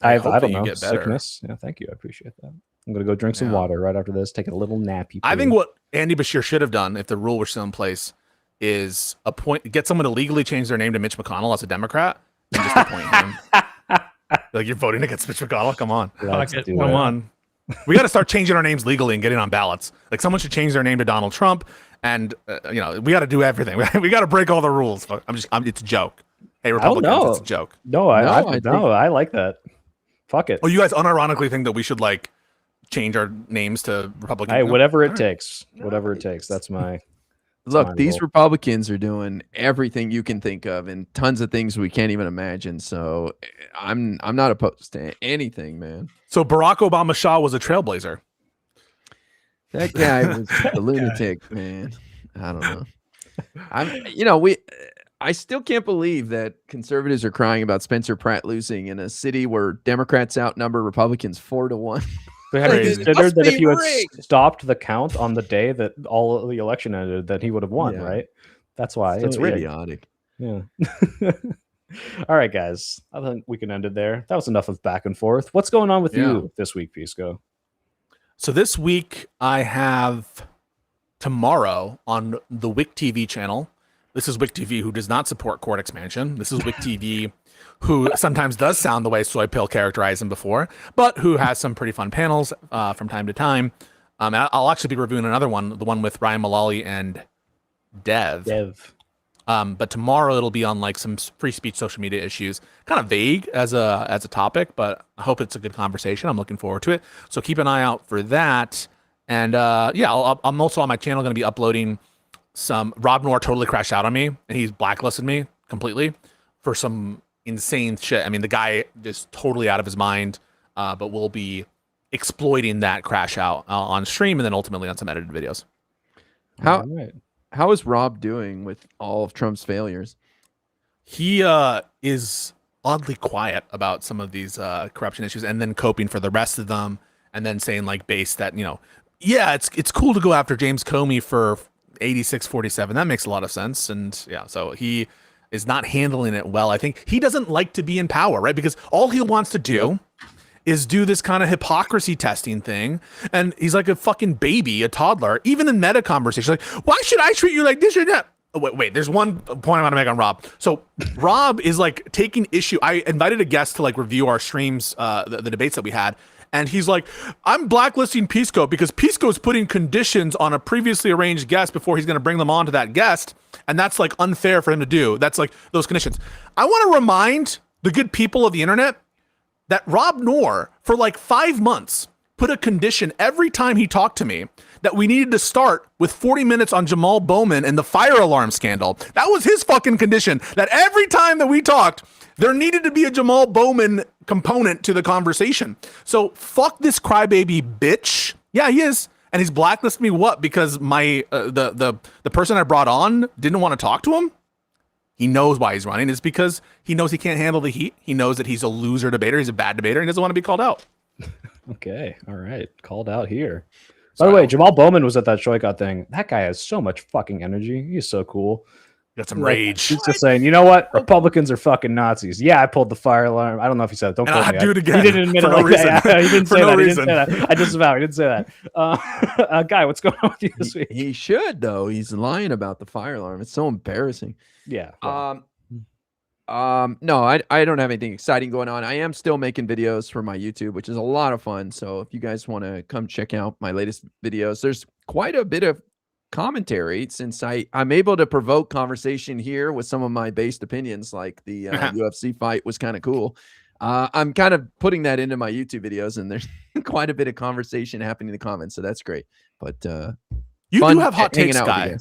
I don't know. Get better. Sickness. Yeah, thank you. I appreciate that. I'm gonna go drink some water right after this. Take a little nappy. I think what Andy Bashir should have done, if the rule were still in place, is get someone to legally change their name to Mitch McConnell as a Democrat and just appoint him. Like, you're voting against Mitch McConnell? Come on. Come on. We got to start changing our names legally and getting on ballots. Like, someone should change their name to Donald Trump, and you know, we got to do everything. We got to break all the rules. It's a joke. Hey, Republicans, it's a joke. No, I like that. Fuck it. Well, you guys unironically think that we should like change our names to Republican? Hey, whatever it takes. Whatever it takes. That's my. Look, these Republicans are doing everything you can think of and tons of things we can't even imagine. So I'm not opposed to anything, man. So Barack Obama Shah was a trailblazer. That guy was a lunatic, man. I don't know. I still can't believe that conservatives are crying about Spencer Pratt losing in a city where Democrats outnumber Republicans 4-1. But have you considered that if you had stopped the count on the day that all of the election ended, that he would have won, right? That's why it's idiotic. Yeah. All right, guys. I think we can end it there. That was enough of back and forth. What's going on with you this week, Pisco? So this week I have tomorrow on the Wick TV channel. This is Wick TV, who does not support court expansion. This is Wick TV, who sometimes does sound the way Soy Pill characterized him before, but who has some pretty fun panels from time to time. I'll actually be reviewing another one, the one with Ryan Mullally and Dev. But tomorrow it'll be on like some free speech social media issues, kind of vague as a topic, but I hope it's a good conversation. I'm looking forward to it. So keep an eye out for that. And I'm also on my channel going to be uploading some. Rob Noir totally crashed out on me, and he's blacklisted me completely for some insane shit. I mean, the guy is totally out of his mind, but we'll be exploiting that crash out on stream and then ultimately on some edited videos. How is Rob doing with all of Trump's failures? He is oddly quiet about some of these corruption issues, and then coping for the rest of them, and then saying like base that, you know, yeah, it's cool to go after James Comey for 86-47. That makes a lot of sense. And yeah, so he is not handling it well. I think he doesn't like to be in power, right? Because all he wants to do is do this kind of hypocrisy testing thing. And he's like a fucking baby, a toddler, even in meta conversation. Like, why should I treat you like this or that? Oh, wait, there's one point I want to make on Rob. So Rob is like taking issue. I invited a guest to like review our streams, the debates that we had. And he's like, I'm blacklisting Pisco because Pisco's putting conditions on a previously arranged guest before he's going to bring them on to that guest. And that's like unfair for him to do. That's like those conditions. I want to remind the good people of the internet that Rob Noor, for like 5 months, put a condition every time he talked to me that we needed to start with 40 minutes on Jamal Bowman and the fire alarm scandal. That was his fucking condition, that every time that we talked, there needed to be a Jamal Bowman component to the conversation. So fuck this crybaby bitch. Yeah, he is. And he's blacklisted me what? Because my the person I brought on didn't want to talk to him? He knows why he's running. It's because he knows he can't handle the heat. He knows that he's a loser debater. He's a bad debater. And he doesn't want to be called out. Okay. All right. Called out here. By the way, Jamal Bowman was at that Shoycott thing. That guy has so much fucking energy. He's so cool. Got some rage. He's just saying, you know what? Republicans are fucking Nazis. Yeah, I pulled the fire alarm. I don't know if he said it. Don't quote me. Do it again. He didn't admit it no like reason. that. He didn't For say no that. reason. He didn't say that. I disavow. He didn't say that. Guy, what's going on with you this week? He should, though. He's lying about the fire alarm. It's so embarrassing. Yeah. Well. No, I don't have anything exciting going on. I am still making videos for my YouTube, which is a lot of fun. So if you guys want to come check out my latest videos, there's quite a bit of commentary since I'm able to provoke conversation here with some of my based opinions, like the UFC fight was kind of cool. I'm kind of putting that into my YouTube videos, and there's quite a bit of conversation happening in the comments. So that's great. But you do have hot takes, guy.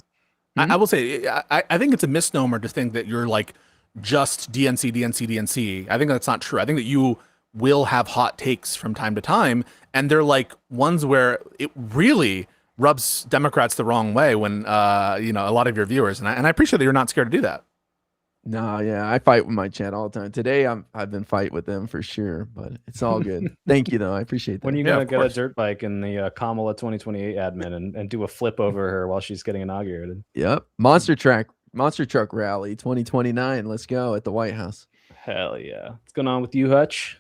Mm-hmm. I will say, I think it's a misnomer to think that you're like just DNC. I think that's not true. I think that you will have hot takes from time to time, and they're like ones where it really rubs Democrats the wrong way when you know, a lot of your viewers, and I appreciate that you're not scared to do that. No, yeah, I fight with my chat all the time. Today I've been fighting with them for sure, but it's all good. Thank you though. I appreciate that. When are you gonna get a dirt bike in the Kamala 2028 admin and do a flip over her while she's getting inaugurated? Yep. Monster truck rally 2029. Let's go at the White House. Hell yeah. What's going on with you, Hutch?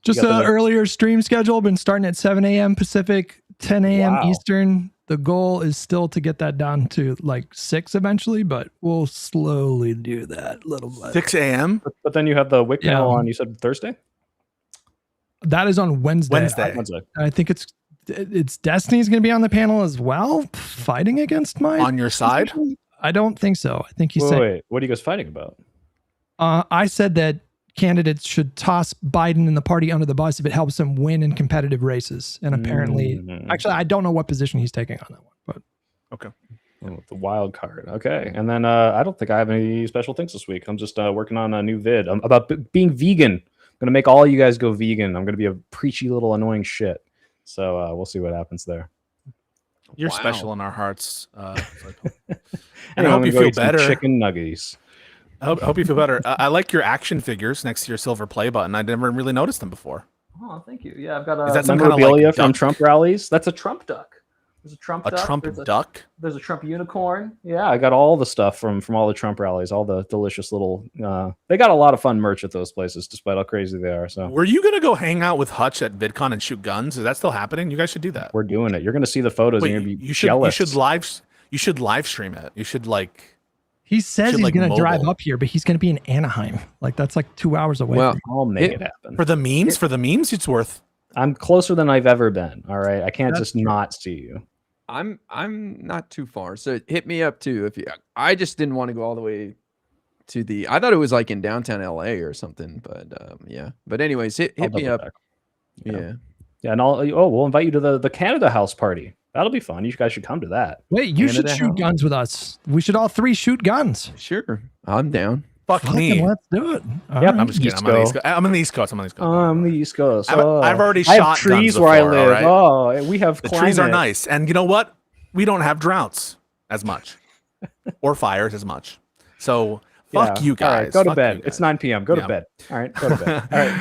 Just an earlier stream schedule. Been starting at 7 a.m. Pacific, 10 a.m. Eastern. The goal is still to get that down to like 6 eventually, but we'll slowly do that little bit. 6 a.m. But then you have the WIC panel on, you said Thursday? That is on Wednesday. I think it's Destiny's going to be on the panel as well, fighting against mine. On your side? I don't think so. I think you said. Wait, what are you guys fighting about? I said that candidates should toss Biden and the party under the bus if it helps them win in competitive races. And apparently, actually, I don't know what position he's taking on that one, but okay. Oh, the wild card. Okay. And then I don't think I have any special things this week. I'm just working on a new vid about being vegan. I'm going to make all you guys go vegan. I'm going to be a preachy little annoying shit. So we'll see what happens there. You're special in our hearts. And I hope you feel better. Chicken nuggets. I hope you feel better. I like your action figures next to your silver play button. I never really noticed them before. Oh, thank you. Yeah, I've got Is that some memorabilia kind of like from Trump rallies. That's a Trump duck. There's a Trump duck. Duck? There's a Trump unicorn. Yeah, I got all the stuff from all the Trump rallies, all the delicious little they got a lot of fun merch at those places, despite how crazy they are. So were you gonna go hang out with Hutch at VidCon and shoot guns? Is that still happening? You guys should do that. We're doing it. You're gonna see the photos. Wait, and you're gonna be jealous. You should live stream it. You should like. He says he's going to drive up here, but he's going to be in Anaheim. Like that's like 2 hours away. Well, I'll make it happen. For the memes, it's worth. I'm closer than I've ever been. All right, I can't just not see you. I'm not too far, so hit me up too. If you, I just didn't want to go all the way to the. I thought it was like in downtown LA or something, but yeah. But anyways, hit me up. Yeah, and we'll invite you to the Canada House party. That'll be fun. You guys should come to that. Wait, you should shoot guns with us. We should all 3 shoot guns. Sure, I'm down. Fuck me. Let's do it. Yeah, I'm just kidding. I'm on the East Coast. I'm on the East Coast. I've already shot trees guns where I before, live. right? Oh, we have the trees are nice, and you know what? We don't have droughts as much, or fires as much. So fuck you guys. All right, go to bed. It's 9 p.m. Go to bed. All right, go to bed. All right.